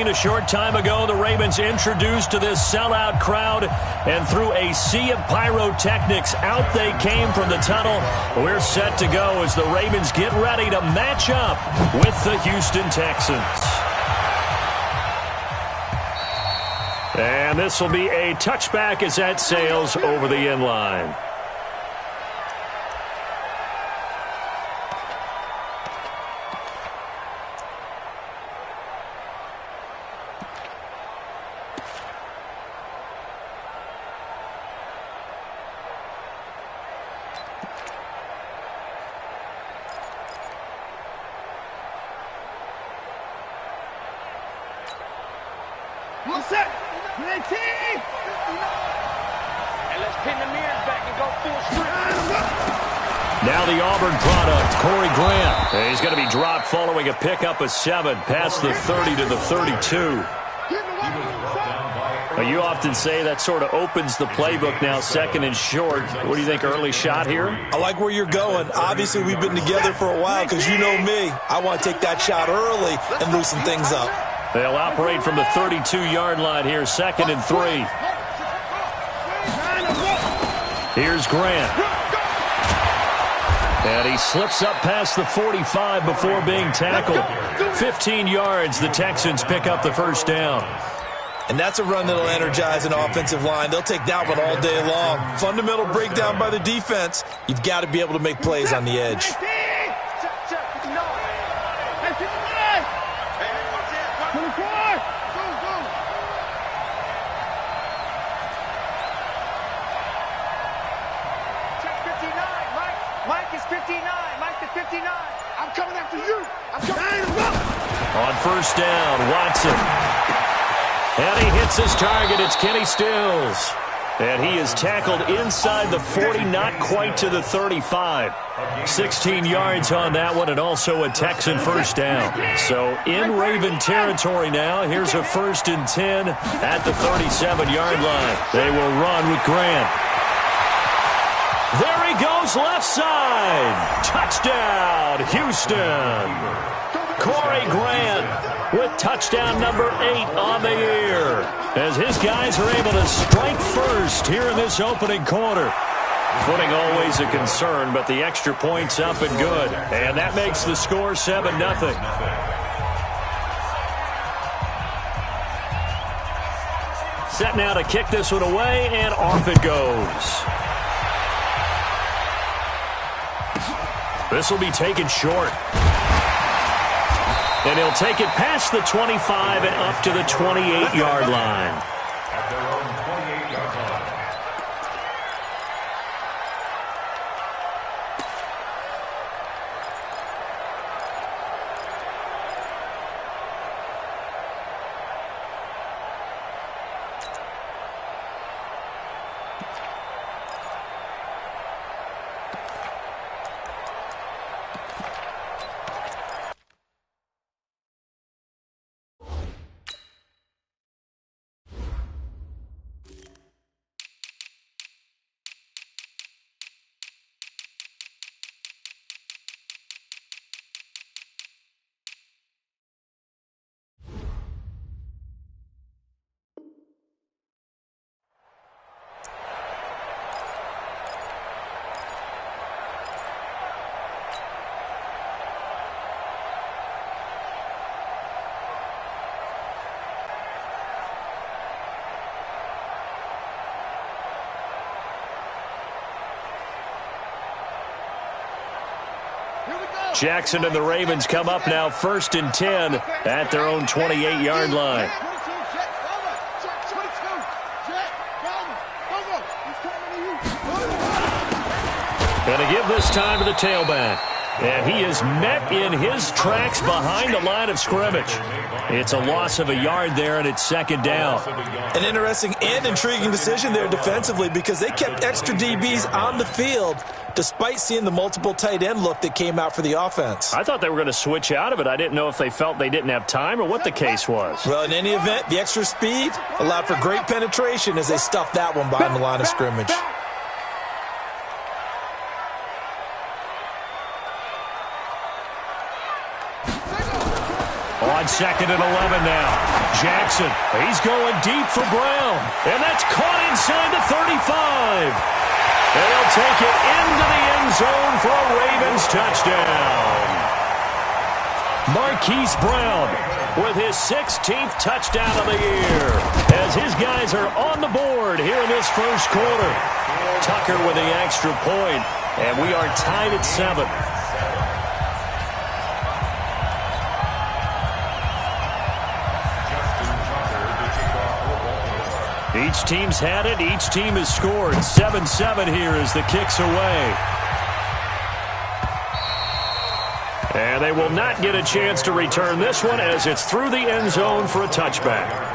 seen a short time ago the Ravens introduced to this sellout crowd, and through a sea of pyrotechnics, out they came from the tunnel. We're set to go as the Ravens get ready to match up with the Houston Texans. And this will be a touchback as that sails over the end line. Now the Auburn product, Corey Grant. He's going to be dropped following a pickup of 7 past the 30 to the 32. You often say that sort of opens the playbook now, 2nd and short. What do you think, early shot here? I like where you're going. Obviously, we've been together for a while because you know me. I want to take that shot early and loosen things up. They'll operate from the 32-yard line here, 2nd and 3. Here's Grant. And he slips up past the 45 before being tackled. 15 yards, the Texans pick up the first down. And that's a run that'll energize an offensive line. They'll take that one all day long. Fundamental breakdown by the defense. You've got to be able to make plays on the edge. On first down, Watson. And he hits his target. It's Kenny Stills. And he is tackled inside the 40, not quite to the 35. 16 yards on that one, and also a Texan first down. So in Raven territory now. Here's a 1st and 10 at the 37-yard line. They will run with Grant. There he goes, left side. Touchdown, Houston. Corey Grant with touchdown number 8 on the year, as his guys are able to strike first here in this opening quarter. Footing always a concern, but the extra point's up and good. And that makes the score 7-0. Set now to kick this one away, and off it goes. This will be taken short. And he'll take it past the 25 and up to the 28-yard line. At their own 28-yard line. Jackson and the Ravens come up now 1st and 10 at their own 28-yard line. Going to give this time to the tailback. And he is met in his tracks behind the line of scrimmage. It's a loss of a yard there, and it's 2nd down. An interesting and intriguing decision there defensively, because they kept extra DBs on the field despite seeing the multiple tight end look that came out for the offense. I thought they were going to switch out of it. I didn't know if they felt they didn't have time or what the case was. Well, in any event, the extra speed allowed for great penetration as they stuffed that one behind the line of scrimmage. On on 2nd and 11 now. Jackson, he's going deep for Brown. And that's caught inside the 35. And he'll take it into the end zone for a Ravens touchdown. Marquise Brown with his 16th touchdown of the year as his guys are on the board here in this first quarter. Tucker with the extra point, and we are tied at 7. Each team's had it. Each team has scored. 7-7 here as the kick's away. And they will not get a chance to return this one as it's through the end zone for a touchback.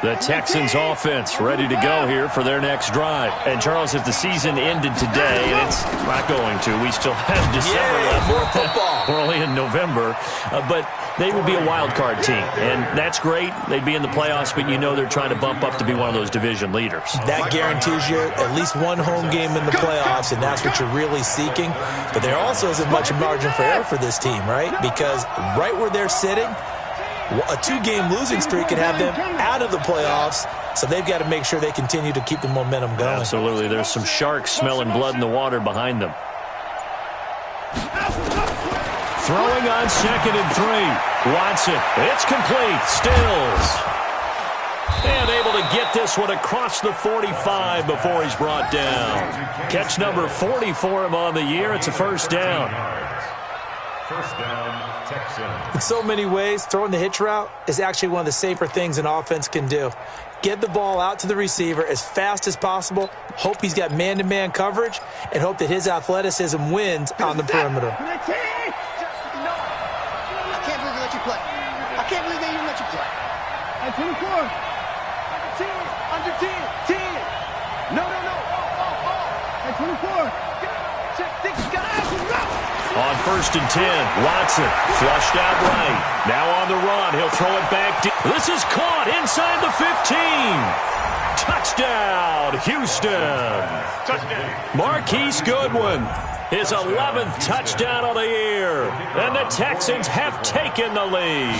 The Texans offense ready to go here for their next drive. And, Charles, if the season ended today, and it's not going to, we still have December left. More football. We're only in November. But they would be a wild card team. And that's great. They'd be in the playoffs, but you know they're trying to bump up to be one of those division leaders. That guarantees you at least one home game in the playoffs, and that's what you're really seeking. But there also isn't much margin for error for this team, right? Because right where they're sitting, a 2-game losing streak could have them out of the playoffs, so they've got to make sure they continue to keep the momentum going. Absolutely. There's some sharks smelling blood in the water behind them. Throwing on 2nd and 3. Watson. It's complete. Stills. And able to get this one across the 45 before he's brought down. Catch number 40 for him on the year. It's a first down. First down, Texans. In so many ways, throwing the hitch route is actually one of the safer things an offense can do. Get the ball out to the receiver as fast as possible, hope he's got man-to-man coverage, and hope that his athleticism wins on the perimeter. I can't believe they let you play. I can't believe they even let you play. At 24. Under 10. 10. No. At 24. On 1st and 10, Watson flushed out right. Now on the run, he'll throw it back deep. This is caught inside the 15. Touchdown, Houston. Touchdown. Marquise Goodwin, his 11th touchdown of the year. And the Texans have taken the lead.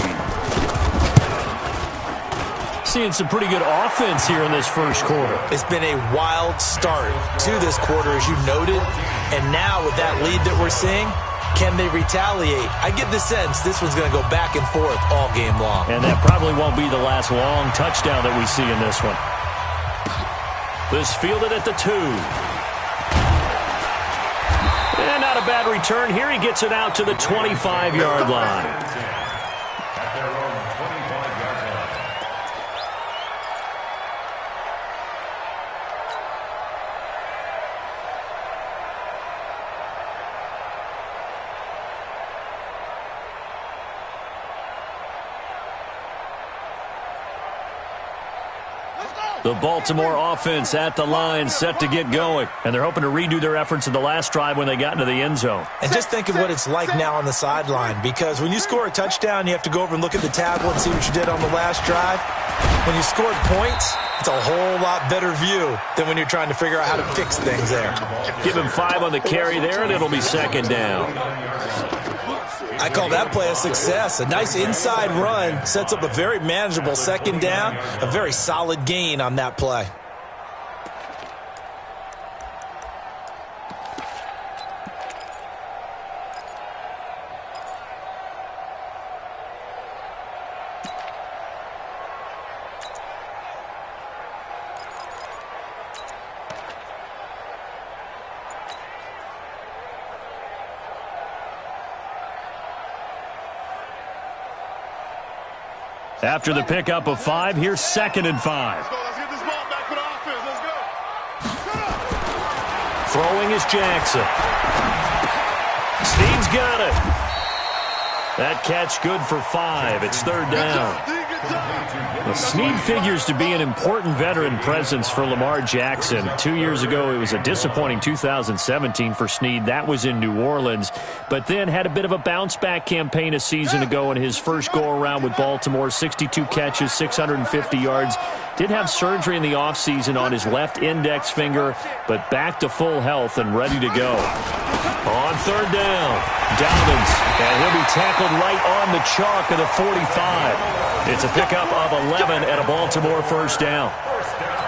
Seeing some pretty good offense here in this first quarter. It's been a wild start to this quarter, as you noted. And now with that lead that we're seeing, can they retaliate? I get the sense this one's going to go back and forth all game long. And that probably won't be the last long touchdown that we see in this one. This fielded at the 2. And not a bad return here. He gets it out to the 25-yard line. At their own 25-yard line. The Baltimore offense at the line, set to get going. And they're hoping to redo their efforts in the last drive when they got into the end zone. And just think of what it's like now on the sideline, because when you score a touchdown, you have to go over and look at the tablet and see what you did on the last drive. When you scored points, it's a whole lot better view than when you're trying to figure out how to fix things there. Give him 5 on the carry there, and it'll be 2nd down. I call that play a success. A nice inside run sets up a very manageable 2nd down, a very solid gain on that play. After the pickup of 5, here's 2nd and 5. Let's get this ball back for the offense. Let's go. Throwing is Jackson. Steve's got it. That catch good for 5. It's 3rd down. Well, Snead figures to be an important veteran presence for Lamar Jackson. 2 years ago, it was a disappointing 2017 for Snead. That was in New Orleans. But then had a bit of a bounce-back campaign a season ago in his first go-around with Baltimore. 62 catches, 650 yards. Did have surgery in the offseason on his left index finger, but back to full health and ready to go. On third down, Dobbins, and he'll be tackled right on the chalk of the 45. It's a pickup of 11 and a Baltimore first down.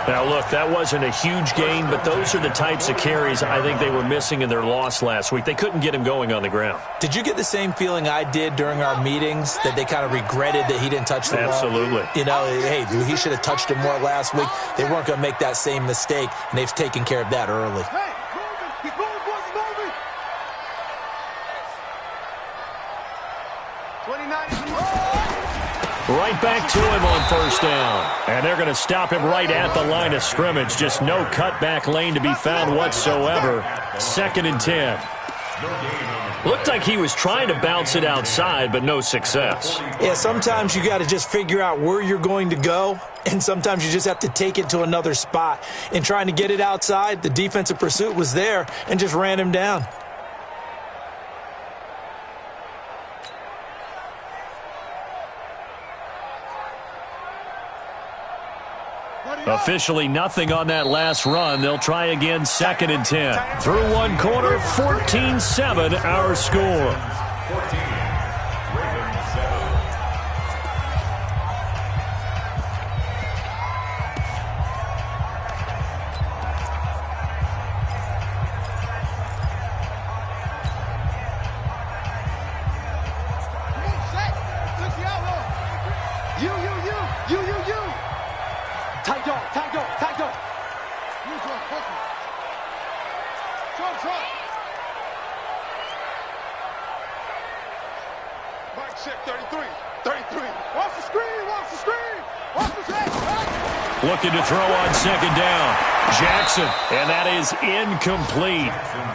Now, look, that wasn't a huge gain, but those are the types of carries I think they were missing in their loss last week. They couldn't get him going on the ground. Did you get the same feeling I did during our meetings, that they kind of regretted that he didn't touch the ball? Absolutely. You know, hey, he should have touched it more last week. They weren't going to make that same mistake, and they've taken care of that early. He's moving, boys, he's moving. 29 is Right back to him on first down. And they're going to stop him right at the line of scrimmage. Just no cutback lane to be found whatsoever. 2nd and 10. Looked like he was trying to bounce it outside, but no success. Yeah, sometimes you got to just figure out where you're going to go, and sometimes you just have to take it to another spot. In trying to get it outside, the defensive pursuit was there and just ran him down. Officially nothing on that last run. They'll try again 2nd and 10. Through one quarter, 14-7 our score. 14, Ravens 7. Tight dog. You drop, focus. Drop. Mike check 33. Watch the screen. Watch the screen. Looking to throw on 2nd down. Jackson, and that is incomplete.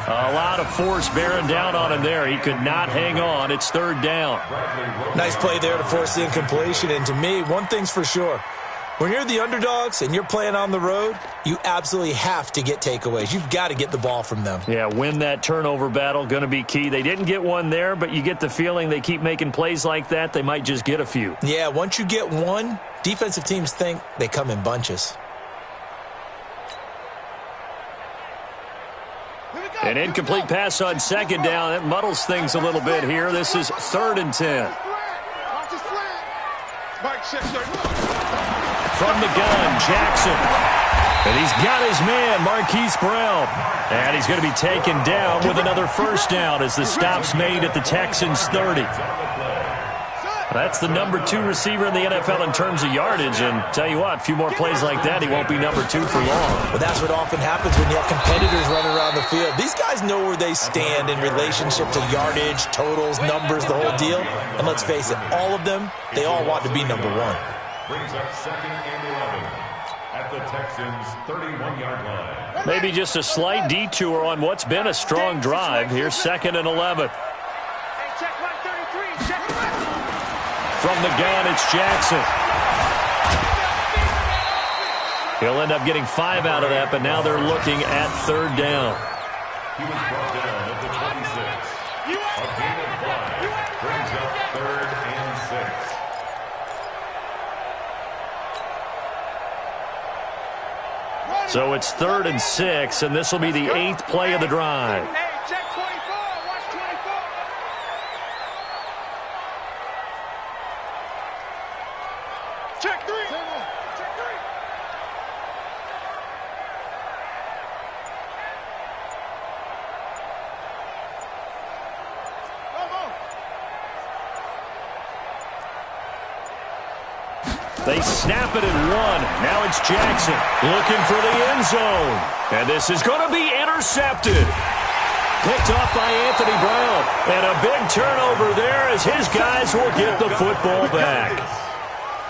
A lot of force bearing down on him there. He could not hang on. It's 3rd down. Nice play there to force the incompletion, and to me, one thing's for sure. When you're the underdogs and you're playing on the road, you absolutely have to get takeaways. You've got to get the ball from them. Yeah, win that turnover battle, going to be key. They didn't get one there, but you get the feeling they keep making plays like that, they might just get a few. Yeah, once you get one, defensive teams think they come in bunches. An incomplete pass on 2nd down. That muddles things a little bit here. This is 3rd and 10. From the gun, Jackson. And he's got his man, Marquise Brown. And he's going to be taken down with another first down as the stop's made at the Texans' 30. That's the number 2 receiver in the NFL in terms of yardage. And tell you what, a few more plays like that, he won't be number 2 for long. Well, that's what often happens when you have competitors running around the field. These guys know where they stand in relationship to yardage, totals, numbers, the whole deal. And let's face it, all of them, they all want to be number 1. Brings up 2nd and 11 at the Texans' 31-yard line. Maybe just a slight detour on what's been a strong drive. Here's 2nd and 11. From the gun, it's Jackson. He'll end up getting 5 out of that, but now they're looking at 3rd down. He was brought down at the 26. A gain of 5 brings up 3rd and 6. So it's 3rd and 6, and this will be the 8th play of the drive. Check 24. Watch 24. Check 3. Check 3. They snap it at 1. Now it's Jackson looking for the end zone. And this is going to be intercepted. Picked off by Anthony Brown. And a big turnover there as his guys will get the football back.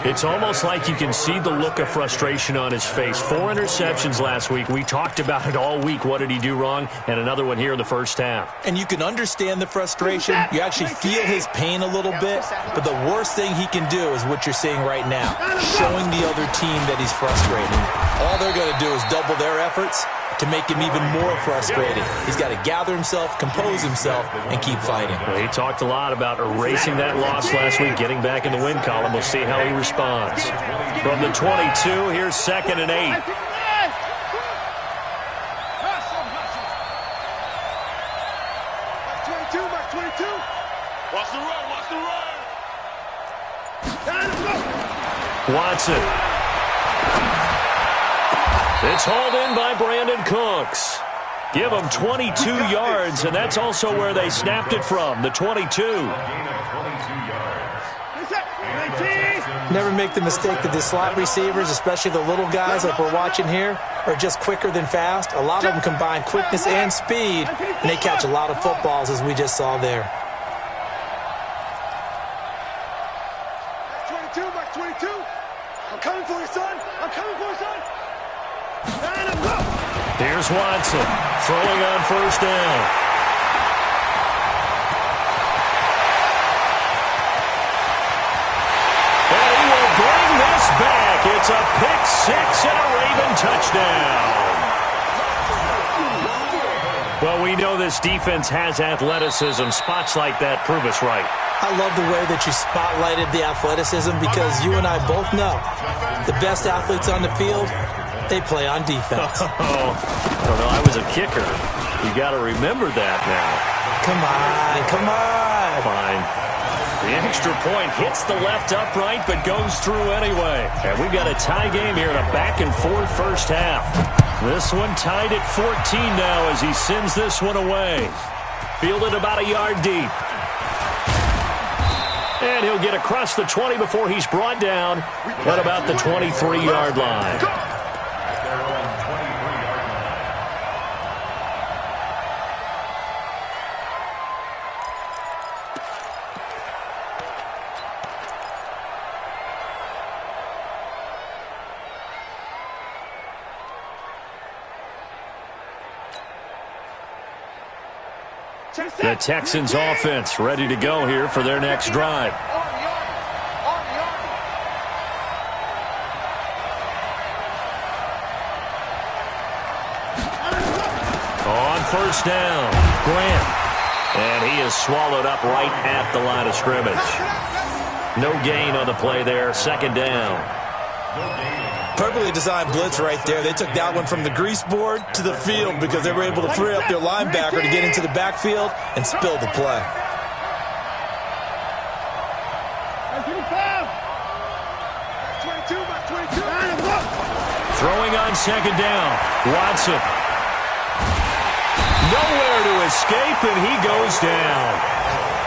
It's almost like you can see the look of frustration on his face. 4 interceptions last week. We talked about it all week. What did he do wrong? And another one here in the first half. And you can understand the frustration. You actually feel his pain a little bit. But the worst thing he can do is what you're seeing right now, showing the other team that he's frustrated. All they're going to do is double their efforts to make him even more frustrated. He's got to gather himself, compose himself, and keep fighting. Well, he talked a lot about erasing that loss last week, getting back in the win column. We'll see how he responds. From the 22, here's 2nd and 8. Watch the run, watch the run. Watson. It's hauled in by Brandon Cooks. Give him 22 yards, and that's also where they snapped it from, the 22. Never make the mistake that the slot receivers, especially the little guys like we're watching here, are just quicker than fast. A lot of them combine quickness and speed, and they catch a lot of footballs, as we just saw there. 22, Mike 22. I'm coming for you, son. I'm coming for you, son. Here's Watson, throwing on first down. And he will bring this back. It's a pick six and a Raven touchdown. Well, we know this defense has athleticism. Spots like that prove us right. I love the way that you spotlighted the athleticism because you and I both know the best athletes on the field, they play on defense. Oh, no, I was a kicker. You got to remember that now. Come on, come on. Fine. The extra point hits the left upright but goes through anyway. And we've got a tie game here in a back-and-forth first half. This one tied at 14 now as he sends this one away. Fielded about a yard deep. And he'll get across the 20 before he's brought down at about the 23-yard line. The Texans offense ready to go here for their next drive. On first down, Grant. And he is swallowed up right at the line of scrimmage. No gain on the play there, 2nd down. Perfectly designed blitz right there. They took that one from the grease board to the field because they were able to free up their linebacker to get into the backfield and spill the play. Throwing on 2nd down, Watson. Nowhere to escape, and he goes down.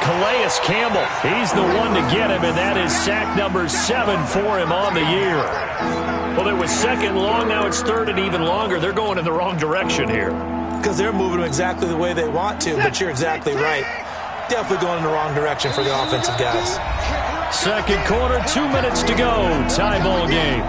Calais Campbell, he's the one to get him, and that is sack number 7 for him on the year. Well, it was 2nd long, now it's 3rd and even longer. They're going in the wrong direction here. Because they're moving exactly the way they want to, but you're exactly right. Definitely going in the wrong direction for the offensive guys. 2nd quarter, 2 minutes to go. Tie ball game.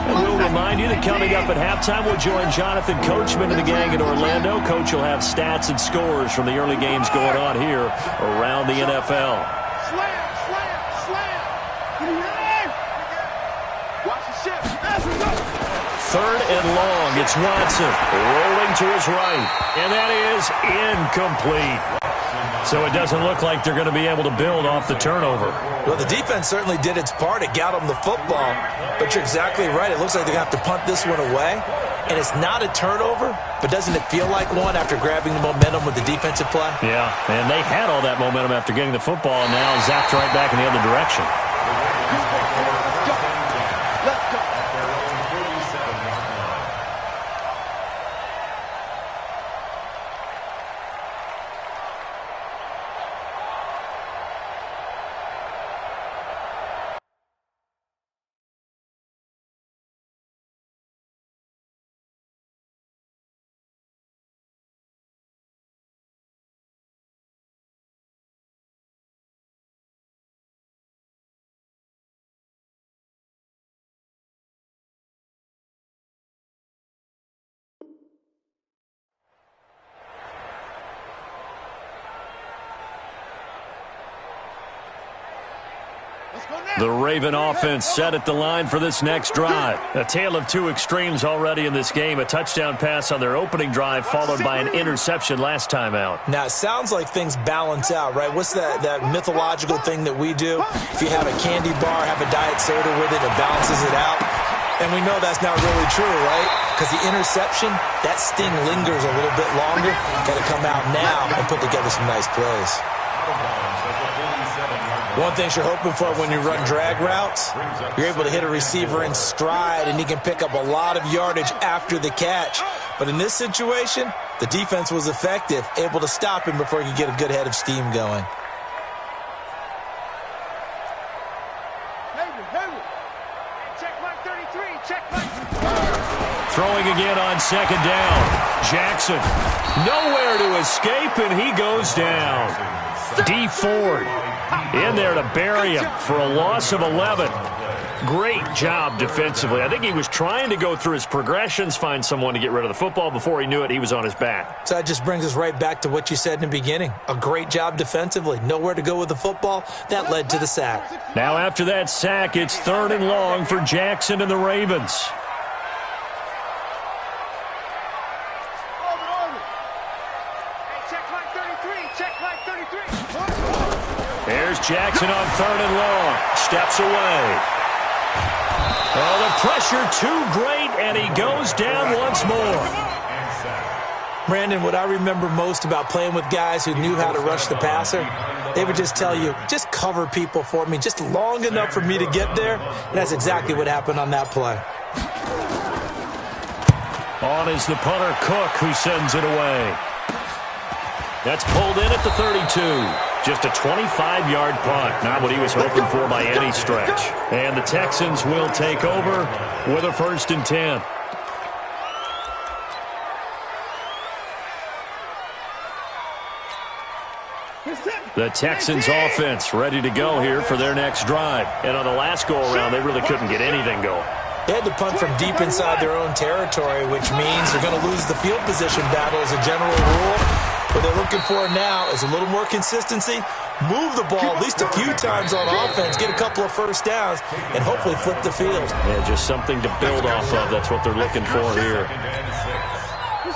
And we'll remind you that coming up at halftime, we'll join Jonathan Coachman and the gang in Orlando. Coach will have stats and scores from the early games going on here around the NFL. Third and long, it's Watson rolling to his right, and that is incomplete. So it doesn't look like they're going to be able to build off the turnover. Well, the defense certainly did its part. It got them the football, but you're exactly right. It looks like they're going to have to punt this one away, and it's not a turnover, but doesn't it feel like one after grabbing the momentum with the defensive play? Yeah, and they had all that momentum after getting the football, and now zapped right back in the other direction. The Raven offense set at the line for this next drive. A tale of two extremes already in this game. A touchdown pass on their opening drive followed by an interception last time out. Now, it sounds like things balance out, right? What's that mythological thing that we do? If you have a candy bar, have a diet soda with it, it balances it out. And we know that's not really true, right? Because the interception, that sting lingers a little bit longer. Got to come out now and put together some nice plays. One thing you're hoping for when you run drag routes, you're able to hit a receiver in stride, and he can pick up a lot of yardage after the catch. But in this situation, the defense was effective, able to stop him before he could get a good head of steam going. Throwing again on second down. Jackson, nowhere to escape, and he goes down. D. Ford in there to bury him for a loss of 11. Great job defensively. I think he was trying to go through his progressions, find someone to get rid of the football. Before he knew it, he was on his back. So that just brings us right back to what you said in the beginning. A great job defensively. Nowhere to go with the football. That led to the sack. Now after that sack, it's 3rd and long for Jackson and the Ravens. Here's Jackson on 3rd and long. Steps away. Oh, the pressure too great, and he goes down once more. Brandon, what I remember most about playing with guys who knew how to rush the passer, they would just tell you, just cover people for me, just long enough for me to get there. And that's exactly what happened on that play. On is the punter, Cook, who sends it away. That's pulled in at the 32. Just a 25-yard punt. Not what he was hoping for by any stretch. And the Texans will take over with a 1st and 10. The Texans offense ready to go here for their next drive. And on the last go-around, they really couldn't get anything going. They had to punt from deep inside their own territory, which means they're going to lose the field position battle as a general rule. What they're looking for now is a little more consistency, move the ball at least a few times on offense, get a couple of first downs, and hopefully flip the field. Yeah, just something to build off of. That's what they're looking for here.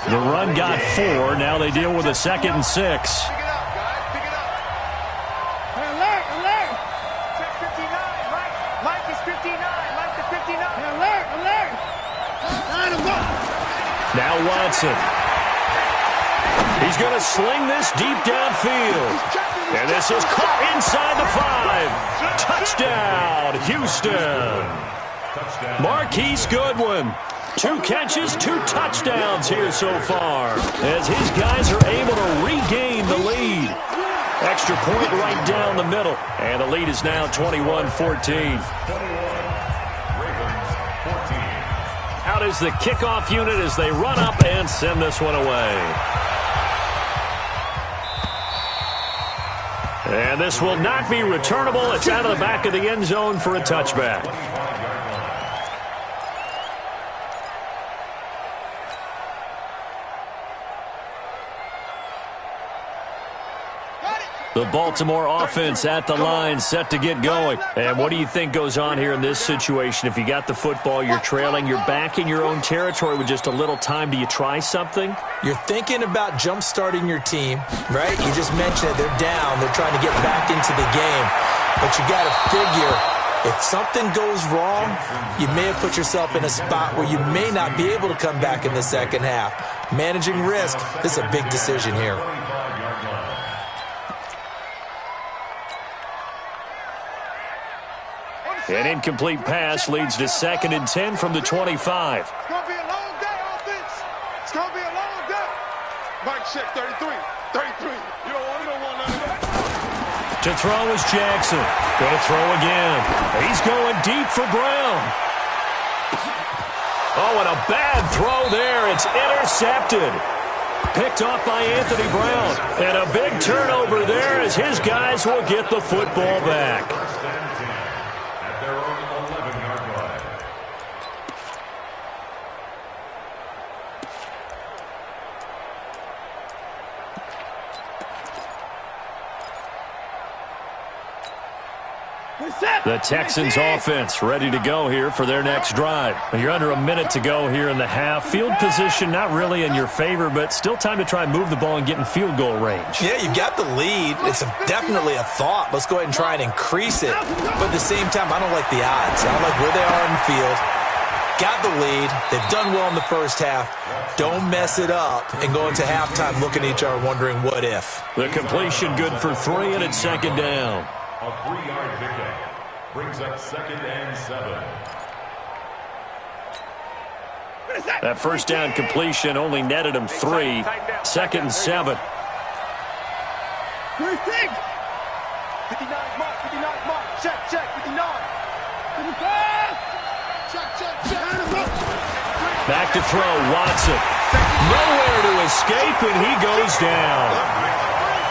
The run got 4. Now they deal with a 2nd and 6. Now Watson. He's going to sling this deep downfield. And this is caught inside the 5. Touchdown, Houston. Marquise Goodwin. 2 catches, 2 touchdowns here so far, as his guys are able to regain the lead. Extra point right down the middle. And the lead is now 21-14. Out is the kickoff unit as they run up and send this one away. And this will not be returnable. It's out of the back of the end zone for a touchback. The Baltimore offense at the line, set to get going. And what do you think goes on here in this situation? If you got the football, you're trailing, you're back in your own territory with just a little time. Do you try something? You're thinking about jump-starting your team, right? You just mentioned it. They're down. They're trying to get back into the game. But you got to figure, if something goes wrong, you may have put yourself in a spot where you may not be able to come back in the second half. Managing risk, this is a big decision here. An incomplete pass leads to 2nd and 10 from the 25. It's going to be a long day, offense. It's going to be a long day. Mike check 33. 33. You don't want to know one of that. To throw is Jackson. Going to throw again. He's going deep for Brown. Oh, and a bad throw there. It's intercepted. Picked off by Anthony Brown. And a big turnover there as his guys will get the football back. The Texans offense ready to go here for their next drive. You're under a minute to go here in the half. Field position not really in your favor, but still time to try and move the ball and get in field goal range. Yeah, you got the lead. It's definitely a thought. Let's go ahead and try and increase it. But at the same time, I don't like the odds. I don't like where they are in the field. Got the lead. They've done well in the first half. Don't mess it up and go into halftime looking at each other wondering what if. The completion good for 3, and it's second down. A 3-yard pickup brings up 2nd and 7. That first down completion only netted him 3. 2nd and 7. 59 mark, 59 mark. Check, 59. 55. Check. Back to throw, Watson. Nowhere to escape, and he goes down.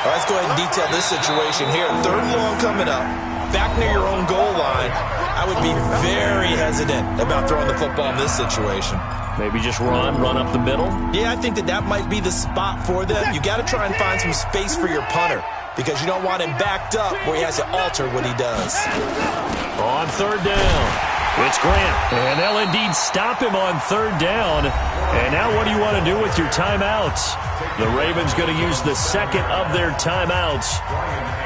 Let's go ahead and detail this situation here. 3rd and long coming up. Back near your own goal line. I would be very hesitant about throwing the football in this situation. Maybe just run up the middle? Yeah, I think that might be the spot for them. You got to try and find some space for your punter because you don't want him backed up where he has to alter what he does. On 3rd down. It's Grant, and they'll indeed stop him on 3rd down. And now what do you want to do with your timeouts? The Ravens going to use the 2nd of their timeouts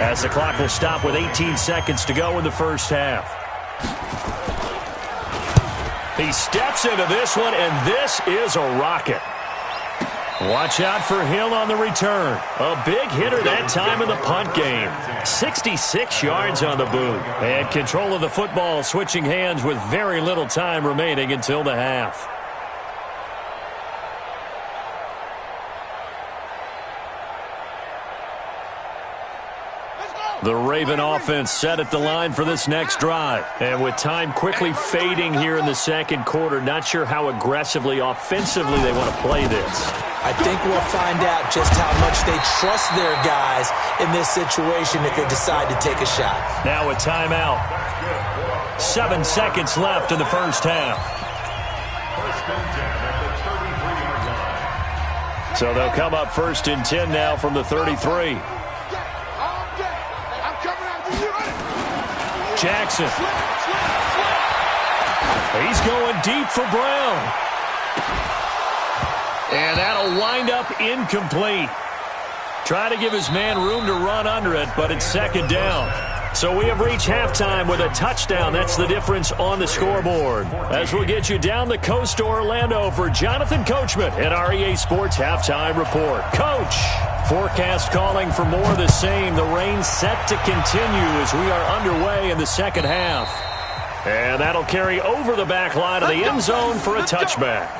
as the clock will stop with 18 seconds to go in the first half. He steps into this one, and this is a rocket. Watch out for Hill on the return. A big hitter that time in the punt game. 66 yards on the boot. And control of the football switching hands with very little time remaining until the half. The Raven offense set at the line for this next drive. And with time quickly fading here in the second quarter, not sure how aggressively, offensively they want to play this. I think we'll find out just how much they trust their guys in this situation if they decide to take a shot. Now a timeout. 7 seconds left in the first half. So they'll come up 1st and 10 now from the 33. Jackson. He's going deep for Brown. And that'll wind up incomplete. Try to give his man room to run under it, but it's 2nd down. So we have reached halftime with a touchdown. That's the difference on the scoreboard. As we'll get you down the coast to Orlando for Jonathan Coachman at our EA Sports Halftime Report. Coach, forecast calling for more of the same. The rain set to continue as we are underway in the second half. And that'll carry over the back line of the end zone for a touchback.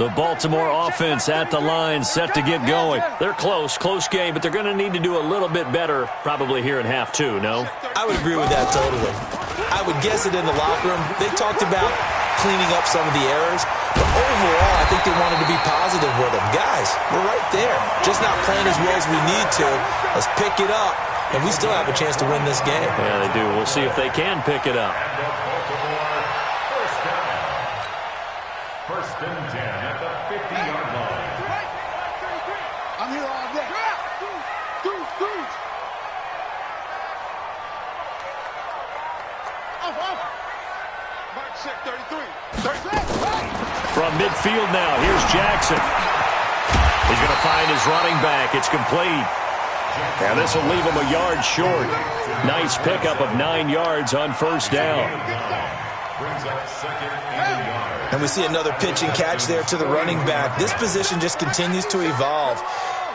The Baltimore offense at the line, set to get going. They're close game, but they're going to need to do a little bit better probably here in half 2, no? I would agree with that totally. I would guess it in the locker room. They talked about cleaning up some of the errors, but overall, I think they wanted to be positive with them. Guys, we're right there. Just not playing as well as we need to. Let's pick it up, and we still have a chance to win this game. Yeah, they do. We'll see if they can pick it up. First and 10 at the 50-yard line. I'm here all day. Mark check 33. From midfield now, here's Jackson. He's going to find his running back. It's complete. And this will leave him a yard short. Nice pickup of 9 yards on first down. Brings up 2nd and yard. And we see another pitch and catch there to the running back. This position just continues to evolve.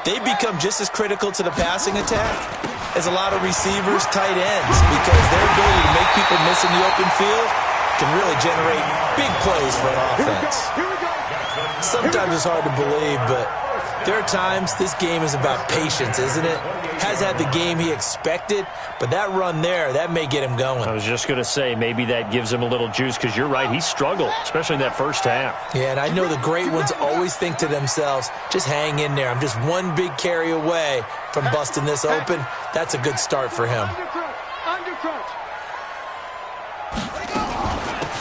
They become just as critical to the passing attack as a lot of receivers, tight ends, because their ability to make people miss in the open field can really generate big plays for an offense. Here we go. Sometimes it's hard to believe, but there are times this game is about patience, isn't it? Has had the game he expected, but that run there, that may get him going. I was just going to say, maybe that gives him a little juice, because you're right, he struggled, especially in that first half. Yeah, and I know the great ones always think to themselves, just hang in there. I'm just one big carry away from busting this open. That's a good start for him.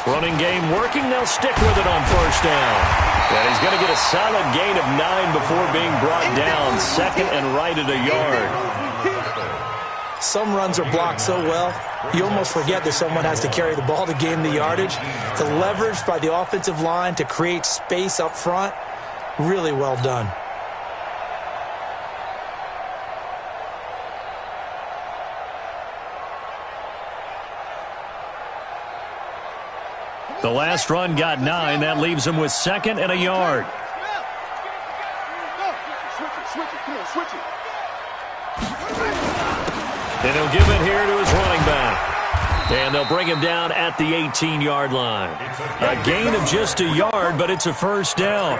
Running game working, they'll stick with it on first down. And he's going to get a solid gain of 9 before being brought down. Second and right at a yard. Some runs are blocked so well, you almost forget that someone has to carry the ball to gain the yardage. The leverage by the offensive line to create space up front, really well done. The last run got 9. That leaves him with second and a yard. And he'll give it here to his running back. And they'll bring him down at the 18-yard line. A gain of just a yard, but it's a first down.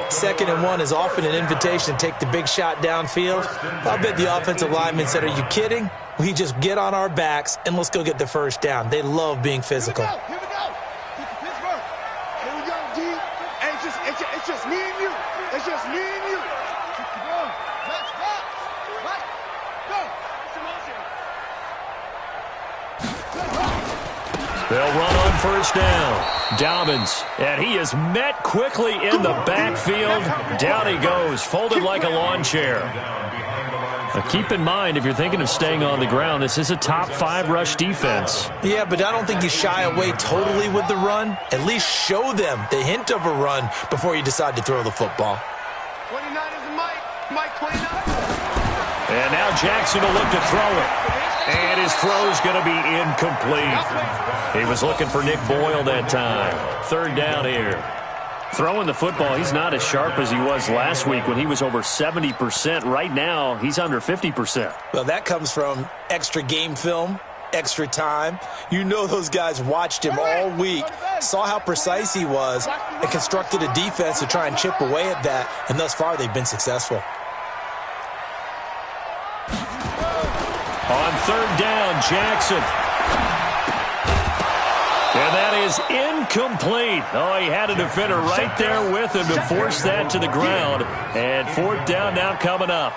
2nd and 1 is often an invitation to take the big shot downfield. I'll bet the offensive lineman said, are you kidding? We just get on our backs and let's go get the first down. They love being physical. Here we go. Here we go, D. Hey, it's just me and you. It's just me and you. Let's go. They'll run on first down. Dobbins, and he is met quickly in the backfield. Down he goes, folded like a lawn chair. Now keep in mind, if you're thinking of staying on the ground, this is a top 5 rush defense. Yeah, but I don't think you shy away totally with the run. At least show them the hint of a run before you decide to throw the football. 29 is Mike 29. And now Jackson will look to throw it. And his throw's going to be incomplete. He was looking for Nick Boyle that time. 3rd down here. Throwing the football, he's not as sharp as he was last week when he was over 70%. Right now, he's under 50%. Well, that comes from extra game film, extra time. You know those guys watched him all week, saw how precise he was, and constructed a defense to try and chip away at that. And thus far, they've been successful. On 3rd down, Jackson. And that is incomplete. Oh, he had a defender right there with him to force that to the ground. And 4th down now coming up.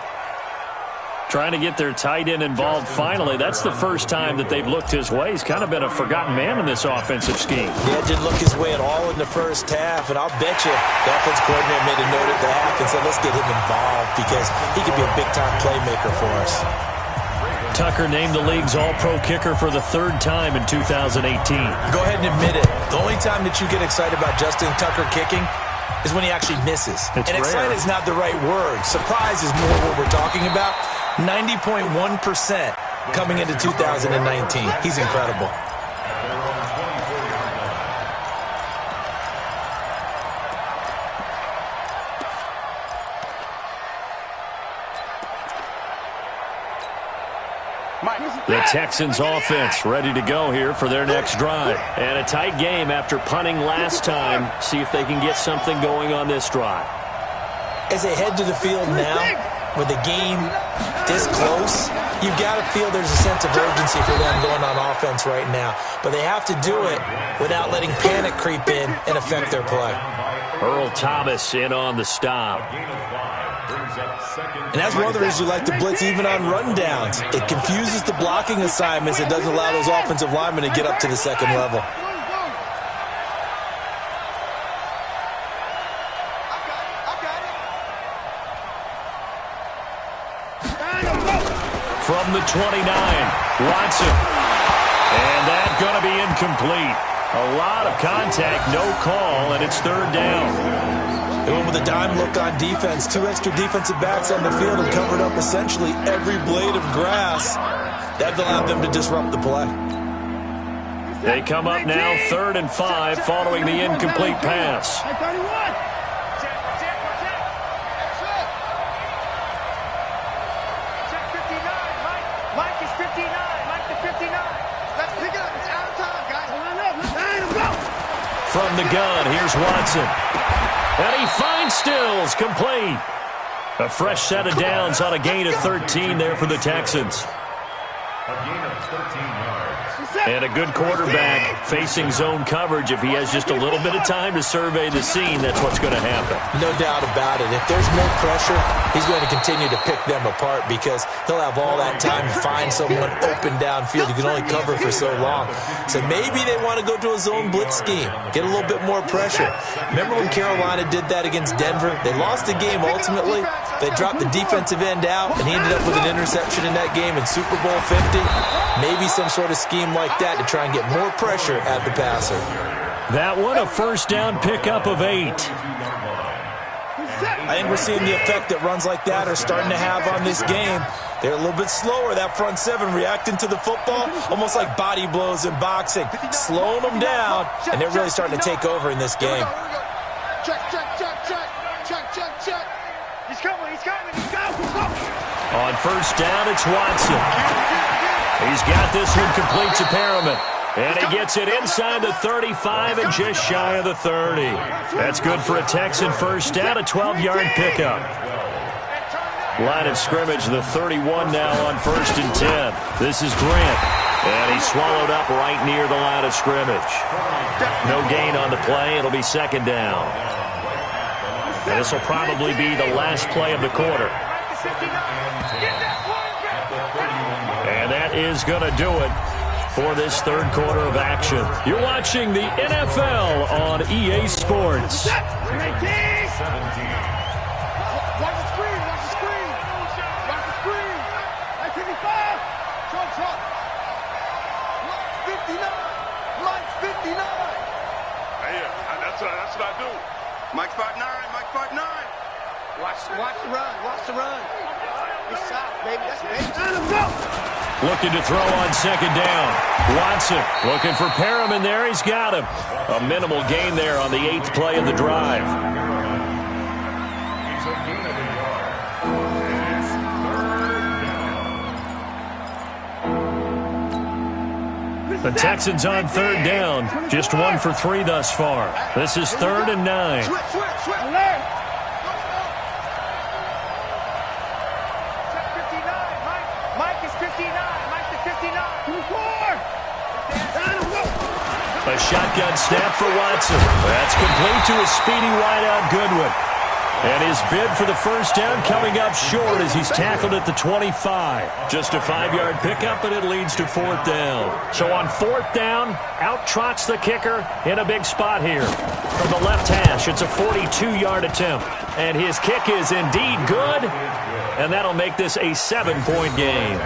Trying to get their tight end involved finally. That's the first time that they've looked his way. He's kind of been a forgotten man in this offensive scheme. Yeah, didn't look his way at all in the first half. And I'll bet you the offense coordinator made a note at the half and said, let's get him involved because he could be a big-time playmaker for us. Tucker named the league's all-pro kicker for the 3rd time in 2018. Go ahead and admit it. The only time that you get excited about Justin Tucker kicking is when he actually misses. It's and rare. excited is not the right word. Surprise is more what we're talking about. 90.1% coming into 2019. He's incredible. The Texans offense ready to go here for their next drive. And a tight game after punting last time. See if they can get something going on this drive. As they head to the field now, with the game this close, you've got to feel there's a sense of urgency for them going on offense right now. But they have to do it without letting panic creep in and affect their play. Earl Thomas in on the stop. And that's one of the reasons you like to blitz even on rundowns. It confuses the blocking assignments. It doesn't allow those offensive linemen to get up to the second level. From the 29, Watson. And that's going to be incomplete. A lot of contact, no call, and it's 3rd down. They went with a dime look on defense. 2 extra defensive backs on the field and covered up essentially every blade of grass. That allowed them to disrupt the play. They come up now 3rd and 5 following the incomplete pass. Mike is 59. Mike to 59. Let's pick it up. It's out of time, guys. From the gun, here's Watson. And he finds Stills, complete. A fresh set of downs on a gain of 13 there for the Texans. A gain of 13 yards. And a good quarterback facing zone coverage. If he has just a little bit of time to survey the scene, that's what's going to happen. No doubt about it. If there's no pressure, he's going to continue to pick them apart because he'll have all that time to find someone open downfield. You can only cover for so long. So maybe they want to go to a zone blitz scheme, get a little bit more pressure. Remember when Carolina did that against Denver? They lost the game ultimately. They dropped the defensive end out, and he ended up with an interception in that game in Super Bowl 50. Maybe some sort of scheme like that to try and get more pressure at the passer. That one, a first down pickup of 8. I think we're seeing the effect that runs like that are starting to have on this game. They're a little bit slower, that front seven, reacting to the football, almost like body blows in boxing, slowing them down, and they're really starting to take over in this game. Check, check, check, check, check, check, check. He's coming, he's coming, he's coming. On first down, it's Watson. He's got this one complete to Perriman. And he gets it inside the 35 and just shy of the 30. That's good for a Texan first down, a 12-yard pickup. Line of scrimmage, the 31 now on first and 10. This is Grant. And he's swallowed up right near the line of scrimmage. No gain on the play. It'll be second down. And this will probably be the last play of the quarter. And that is going to do it for this third quarter of action. You're watching the NFL on EA Sports. 17. Watch the screen, watch the screen. Watch the screen. 55. Trump. 59. Mike 59. Yeah, that's what I do. Mike 5'9", Mike 5'9". Watch the run, watch the run. It's shot, baby, that's baby. Looking to throw on second down. Watson looking for Perriman there. He's got him. A minimal gain there on the 8th play of the drive. It's a gain of a yard. And it's third down. The Texans on third down. Just 1 for 3 thus far. This is 3rd and 9. Switch. Mike is 59. Mike's the 59. 24. A shotgun snap for Watson. That's complete to a speedy wideout Goodwin. And his bid for the first down coming up short as he's tackled at the 25. Just a 5-yard pickup, and it leads to 4th down. So on 4th down, out trots the kicker in a big spot here. From the left hash, it's a 42-yard attempt. And his kick is indeed good, and that'll make this a 7-point game.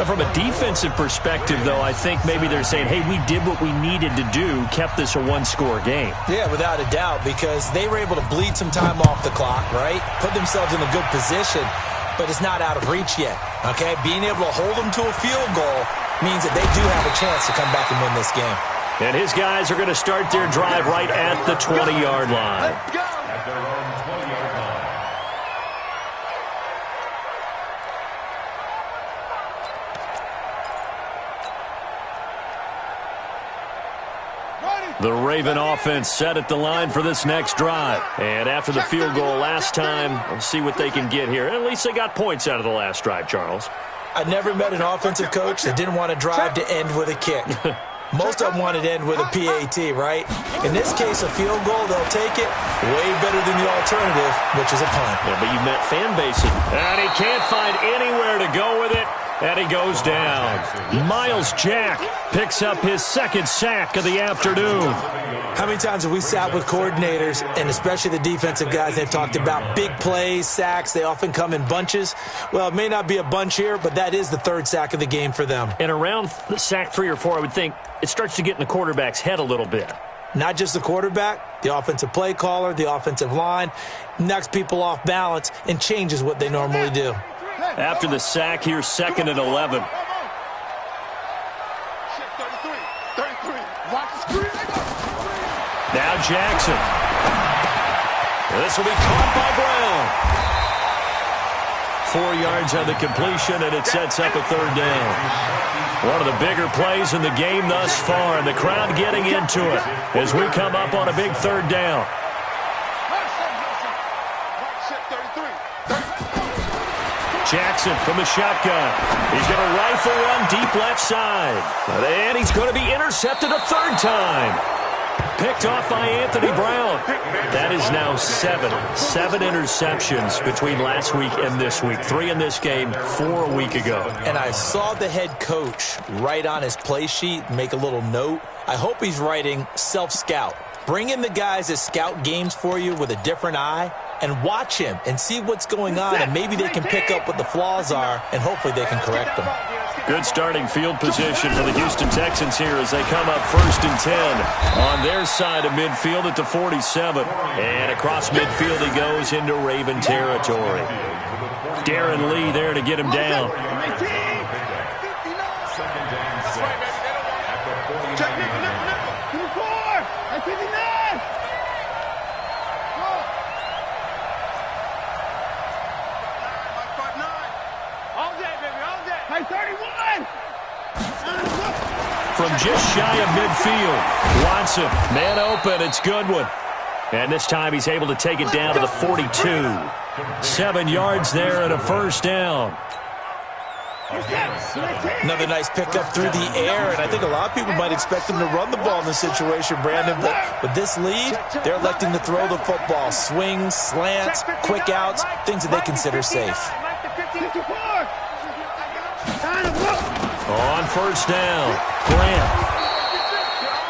From a defensive perspective, though, I think maybe they're saying, hey, we did what we needed to do, kept this a 1-score game. Yeah, without a doubt, because they were able to bleed some time off the clock, right? Put themselves in a good position, but it's not out of reach yet, okay? Being able to hold them to a field goal means that they do have a chance to come back and win this game. And his guys are going to start their drive right at the 20-yard line. At their own 20-yard line. The Raven offense set at the line for this next drive. And after the field goal last time, we'll see what they can get here. At least they got points out of the last drive, Charles. I never met an offensive coach that didn't want to drive to end with a kick. Most of them wanted to end with a PAT, right? In this case, a field goal, they'll take it way better than the alternative, which is a punt. Yeah, but you met fan bases. And he can't find anywhere to go with it. And he goes down. Miles Jack picks up his 2nd sack of the afternoon. How many times have we sat with coordinators, and especially the defensive guys, they've talked about big plays, sacks. They often come in bunches. Well, it may not be a bunch here, but that is the 3rd sack of the game for them. And around sack 3 or 4, I would think it starts to get in the quarterback's head a little bit. Not just the quarterback, the offensive play caller, the offensive line, knocks people off balance and changes what they normally do. After the sack, here's 2nd and 11. 33. Watch the screen. Now Jackson. This will be caught by Brown. 4 yards on the completion, and it sets up a 3rd down. One of the bigger plays in the game thus far, and the crowd getting into it as we come up on a big 3rd down. Jackson from the shotgun. He's going to rifle run deep left side. And he's going to be intercepted a third time. Picked off by Anthony Brown. That is now seven interceptions between last week and this week. 3 in this game, 4 a week ago. And I saw the head coach write on his play sheet, make a little note. I hope he's writing self-scout. Bring in the guys that scout games for you with a different eye and watch him and see what's going on, and maybe they can pick up what the flaws are, and hopefully they can correct them. Good starting field position for the Houston Texans here as they come up 1st and 10 on their side of midfield at the 47. And across midfield he goes into Raven territory. Darren Lee there to get him down. From just shy of midfield, Watson, man open, it's Goodwin. And this time he's able to take it down to the 42. 7 yards there and a first down. Another nice pickup through the air, and I think a lot of people might expect him to run the ball in this situation, Brandon. But with this lead, they're electing to throw the football. Swings, slants, quick outs, things that they consider safe. On first down, Grant.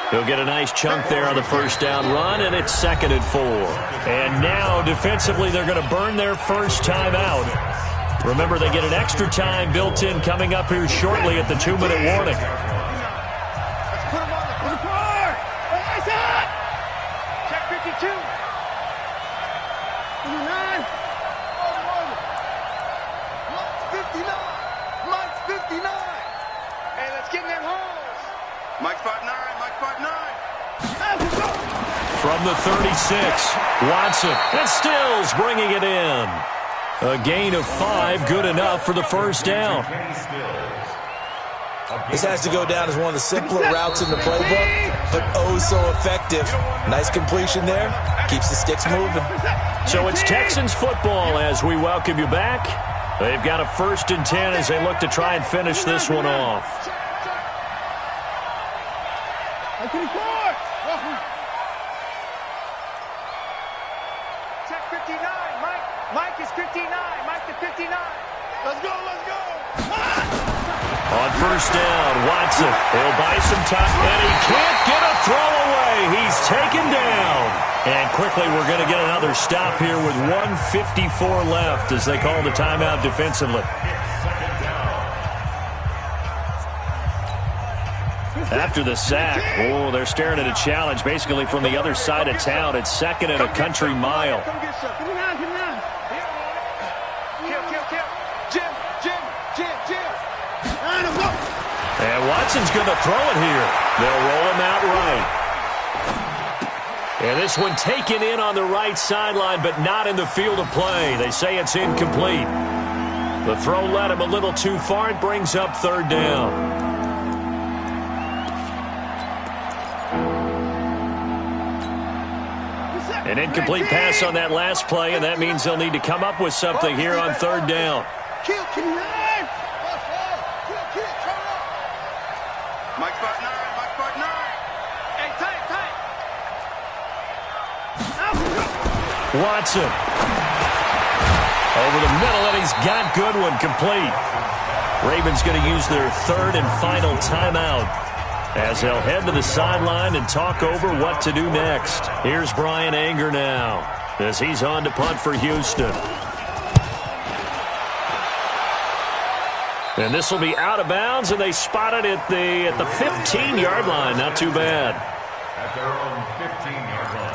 He'll get a nice chunk there on the first down run, and it's 2nd and 4. And now, defensively, they're going to burn their first time out. Remember, they get an extra time built in coming up here shortly at the 2-minute warning. Check 52. Mike's 59. Hey, let's get in that hole. Mike's 5'9". Mike's 5'9". From the 36, Watson and Stills bringing it in. A gain of 5, good enough for the first down. This has to go down as one of the simpler routes in the playbook, but oh so effective. Nice completion there. Keeps the sticks moving. So it's Texans football as we welcome you back. They've got a 1st and 10 as they look to try and finish this one off. Check 59. Mike is 59. Mike to 59. Let's go, let's go. On first down, Watson. He'll buy some time, and he can't get a throw away. He's taken down. And quickly, we're going to get another stop here with 1:54 left as they call the timeout defensively. After the sack, oh, they're staring at a challenge basically from the other side of town. It's 2nd and a country mile. And Watson's going to throw it here. They'll roll him out right. And this one taken in on the right sideline, but not in the field of play. They say it's incomplete. The throw led him a little too far. It brings up 3rd down. An incomplete pass on that last play, and that means they'll need to come up with something here on 3rd down. Mike's 5'9". Mike's 5'9". Hey, tight. Watson. Over the middle, and he's got Goodwin complete. Ravens going to use their 3rd and final timeout as they'll head to the sideline and talk over what to do next. Here's Brian Anger now as he's on to punt for Houston. And this will be out of bounds, and they spot it at the 15-yard line. Not too bad. At their own 15-yard line.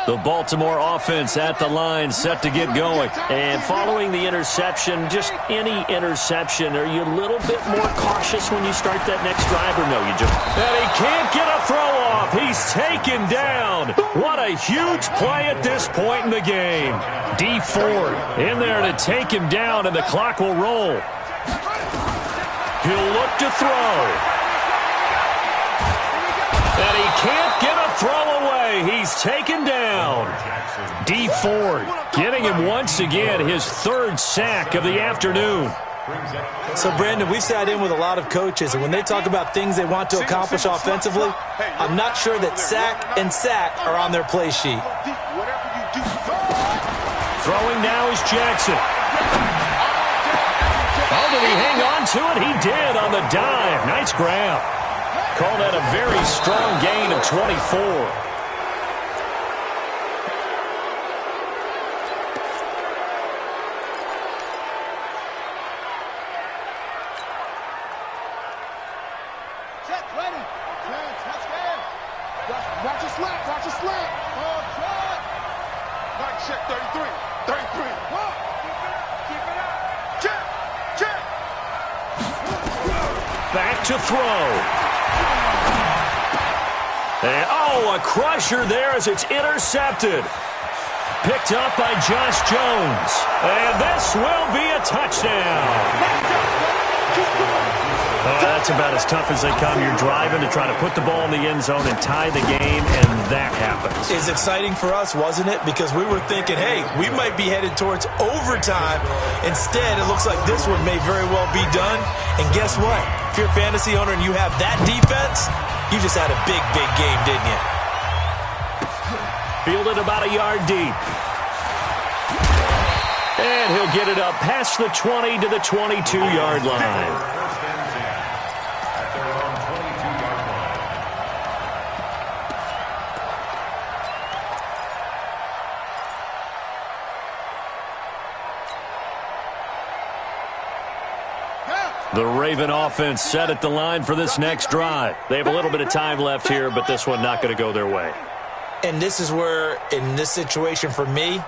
The Baltimore offense at the line, set to get going. And following the interception, just any interception, are you a little bit more cautious when you start that next drive, or no? You just... And he can't get a throw off. He's taken down. What a huge play at this point in the game. D Ford in there to take him down, and the clock will roll. He'll look to throw. And he can't get a throw away. He's taken down. D. Ford getting him once again his third sack of the afternoon. So, Brandon, we've sat in with a lot of coaches, and when they talk about things they want to accomplish offensively, I'm not sure that sack and sack are on their play sheet. Throwing now is Jackson. Oh, did he hang on to it? He did on the dive. Nice grab. Call that a very strong gain of 24. Back to throw. And, a crusher there as it's intercepted. Picked up by Josh Jones. And this will be a touchdown. That's about as tough as they come. You're driving to try to put the ball in the end zone and tie the game, and that happens. It's exciting for us, wasn't it? Because we were thinking, hey, we might be headed towards overtime. Instead, it looks like this one may very well be done. And guess what? If you're a fantasy owner and you have that defense, you just had a big, big game, didn't you? Fielded about a yard deep. And he'll get it up past the 20 to the 22-yard line. The Raven offense set at the line for this next drive. They have a little bit of time left here, but this one not going to go their way. And this is where, in this situation for me,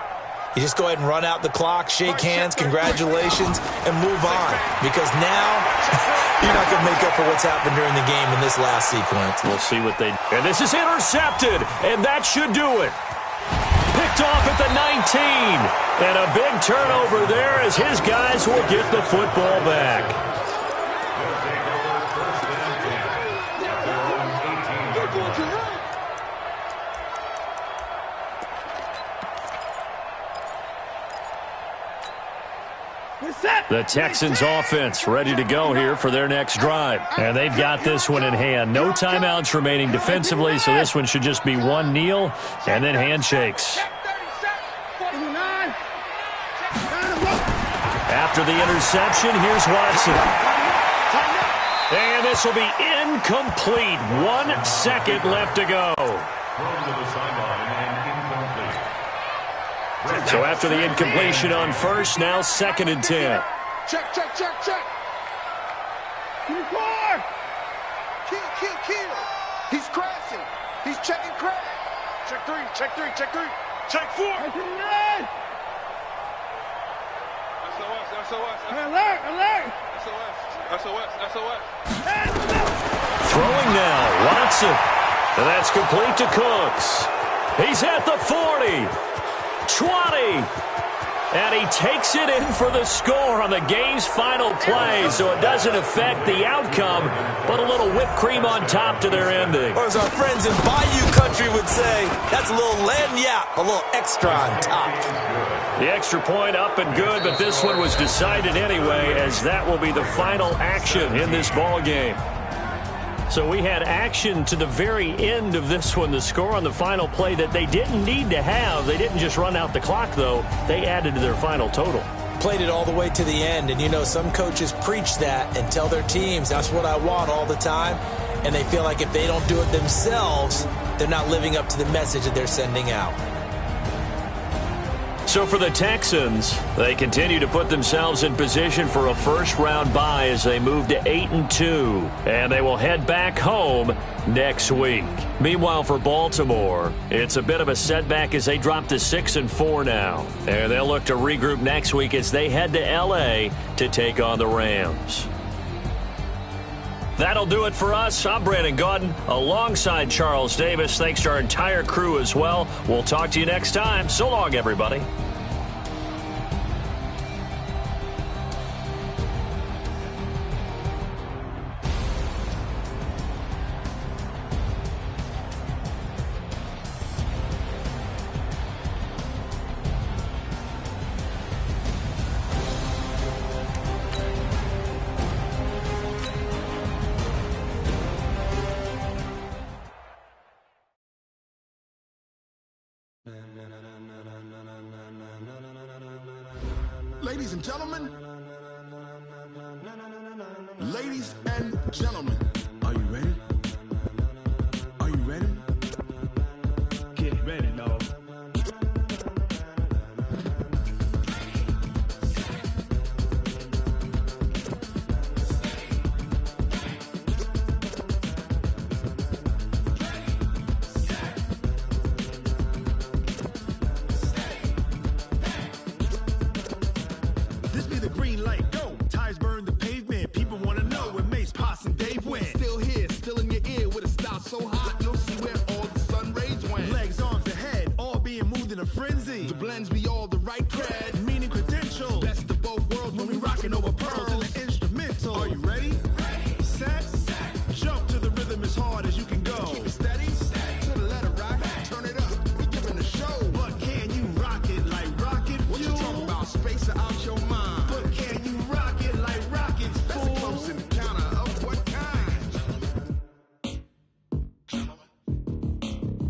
you just go ahead and run out the clock, shake hands, congratulations, and move on. Because now, you're not going to make up for what's happened during the game in this last sequence. We'll see what they do. And this is intercepted, and that should do it. Picked off at the 19. And a big turnover there as his guys will get the football back. The Texans offense ready to go here for their next drive. And they've got this one in hand. No timeouts remaining defensively, so this one should just be one kneel and then handshakes. After the interception, here's Watson. And this will be incomplete. 1 second left to go. So after the incompletion on first, now 2nd and 10. Check. Kill. He's crashing. He's checking crash. Check three. Check 4. SOS. Alert. SOS. Throwing now, Watson. And that's complete to Cooks. He's at the 40. 20. And he takes it in for the score on the game's final play, so it doesn't affect the outcome, but a little whipped cream on top to their ending. Or as our friends in Bayou Country would say, that's a little lagniappe, a little extra on top. The extra point up and good, but this one was decided anyway, as that will be the final action in this ball game. So we had action to the very end of this one, the score on the final play that they didn't need to have. They didn't just run out the clock, though. They added to their final total. Played it all the way to the end, and you know, some coaches preach that and tell their teams, that's what I want all the time, and they feel like if they don't do it themselves, they're not living up to the message that they're sending out. So for the Texans, they continue to put themselves in position for a first-round bye as they move to 8-2, and they will head back home next week. Meanwhile, for Baltimore, it's a bit of a setback as they drop to 6-4 now, and they'll look to regroup next week as they head to L.A. to take on the Rams. That'll do it for us. I'm Brandon Gaudin alongside Charles Davis. Thanks to our entire crew as well. We'll talk to you next time. So long, everybody. Ladies and gentlemen. Ladies and gentlemen. Are you ready? Are you ready? Get ready, dog. This be the green light, go. Tires burn the pavement. People wanna know where Mace, Potts, and Dave went. Still here, still in your ear with a style so hot, you'll see where all the sun rays went. Legs, arms, the head, all being moved in a frenzy. The blends be all the right cred, meaning credentials. Best of both worlds when we rockin' over pearls in the instrumental. Are you ready? Ready. Set. Jump to the rhythm as hard as you can go. Keep it steady. To the letter right. Turn it up. We giving the show. But can you rock it like rocket fuel? What you talking about? Space out your mind. But can you rock it like rockets, fool? That's a close encounter of what kind?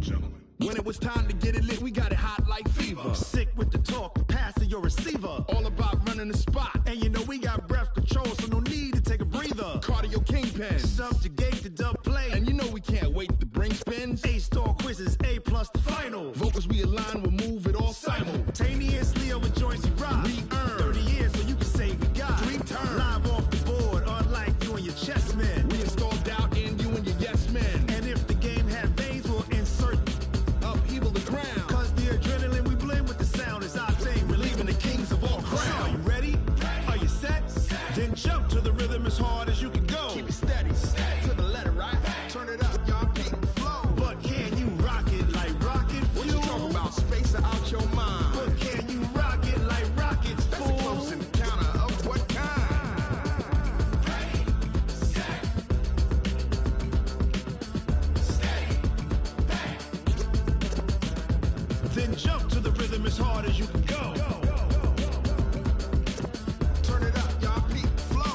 Gentlemen. When it was time to get it lit, we got it hot like fever. Sick with the talk, pass to your receiver. All about running the spot. And you know we got breath control, so no need to take a breather. Cardio kingpin, subjugate the dub play. And you know we can't wait to bring spins. A-star quizzes, A+ the final. Vocals we align, we'll move it all simultaneously over joints we rock. We earn 30 years so you can say we got 3 turns. Live off the board, unlike you and your chess men. We install doubt in you and your yes men. And if the game had veins, we'll insert upheaval the ground. Cause the adrenaline we blend with the sound is our thing, relieving the kings of all crowns. So are you ready? Are you set? Then jump to the rhythm as hard as you can go. Keep it steady. To the letter, right? Turn it up, y'all keep the flow. But can you rock it like rocket fuel? What you talking about? Space out your mind. But can you rock it like rockets, fool? That's a close encounter of what kind? Ready, set, steady, back. Then jump to the rhythm as hard as you can go. Turn it up, y'all keep the flow.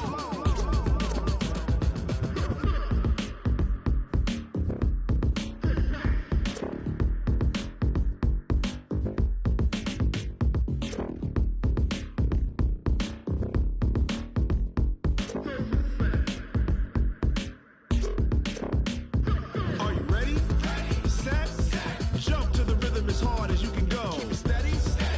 Are you ready? Ready. Set. Jump to the rhythm as hard as you can go. Keep it steady.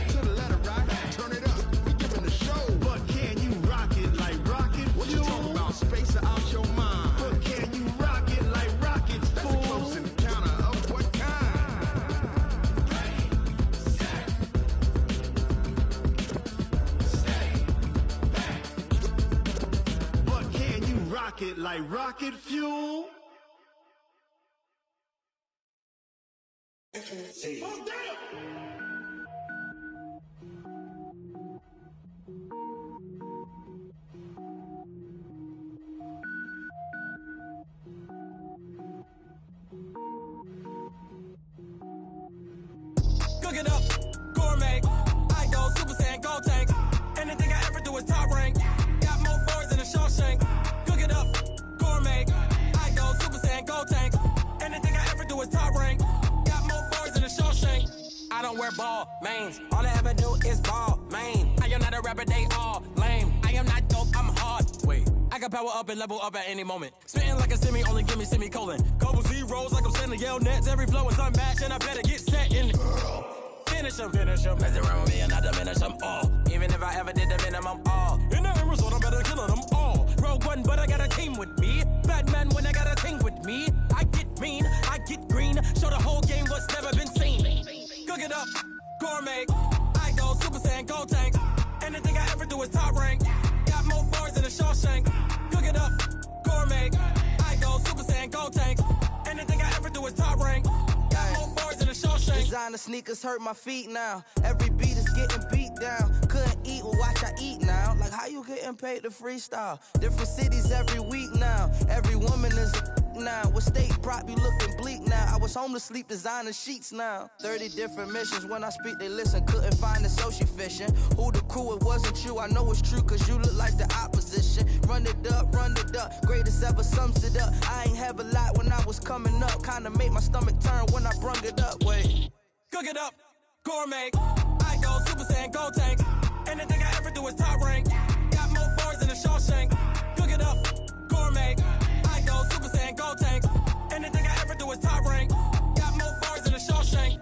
To the letter, right? Turn it up. We giving the show. But can you rock it like rocket fuel? What you talking about? Space out your mind. But can you rock it like rockets, fool? That's a close encounter of what kind? Ready, set, steady, back. But can you rock it like rocket fuel? Cook it up, gourmet. I go Super Saiyan, Gold Tank. Anything I ever do is top rank. Got more boys than a Shawshank. Cook it up, gourmet. I go Super Saiyan, Gold Tank. Anything I ever do is top rank. Got more boys than a Shawshank. I don't wear ball mains. All I ever do is ball main. I am not a rapper, they all lame. I am not dope, I'm hard. Wait, I can power up and level up at any moment. Spitting like a semi, only give me semicolon. Couple zeros like I'm sending yell nets. Every flow is unmatched and I better get set in. Finish 'em. Mess around with me and I diminish them all. Even if I ever did the minimum all. In the end result, I'm better killing them all. Rogue One, but I got a team with me. Batman when I got a team with me. I get mean, I get green. Show the whole game what's never been seen. Cook it up, gourmet. I go Super Saiyan, Gold Tank. Anything I ever do is top rank. Got more bars than a Shawshank. Cook it up, gourmet. I go Super Saiyan, Gold Tank. Anything I ever do is top rank. Got more bars than a Shawshank. Designer sneakers hurt my feet now. Every beat is getting beat down. Couldn't eat, well watch I eat now. Like how you getting paid to freestyle? Different cities every week now. Every woman is a now. With state prop, you looking bleak now. I was home to sleep, designer sheets now. 30 different missions. When I speak, they listen. Couldn't find it, so she fishing. Who the crew? It wasn't you. I know it's true, cause you look like the opposition. Run it up, greatest ever sums it up. I ain't have a lot when I was coming up. Kinda made my stomach turn when I brung it up. Wait. Cook it up, gourmet. I go Super Saiyan, Gold Tank. Anything I ever do is top rank. Got more boys than a Shawshank. Cook it up, gourmet. I go Super Saiyan, go tank. Anything I ever do is top rank. Got more boys than a Shawshank.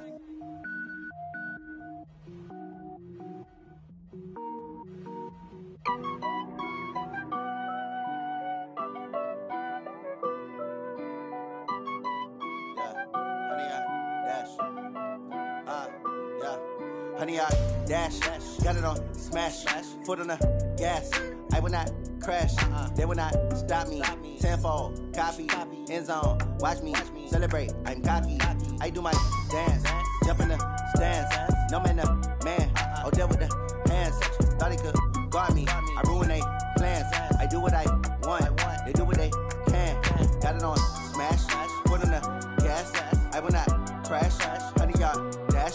Honey, I dash, got it on smash, foot on the gas. I will not crash, they will not stop me. Tenfold, copy, end zone, watch me celebrate. I'm cocky, I do my dance, jump in the stands. No man, the man, oh, deal with the hands. Thought he could guard me, I ruin they plans. I do what I want, they do what they can. Got it on smash, foot on the gas. I will not crash, honey, y'all dash,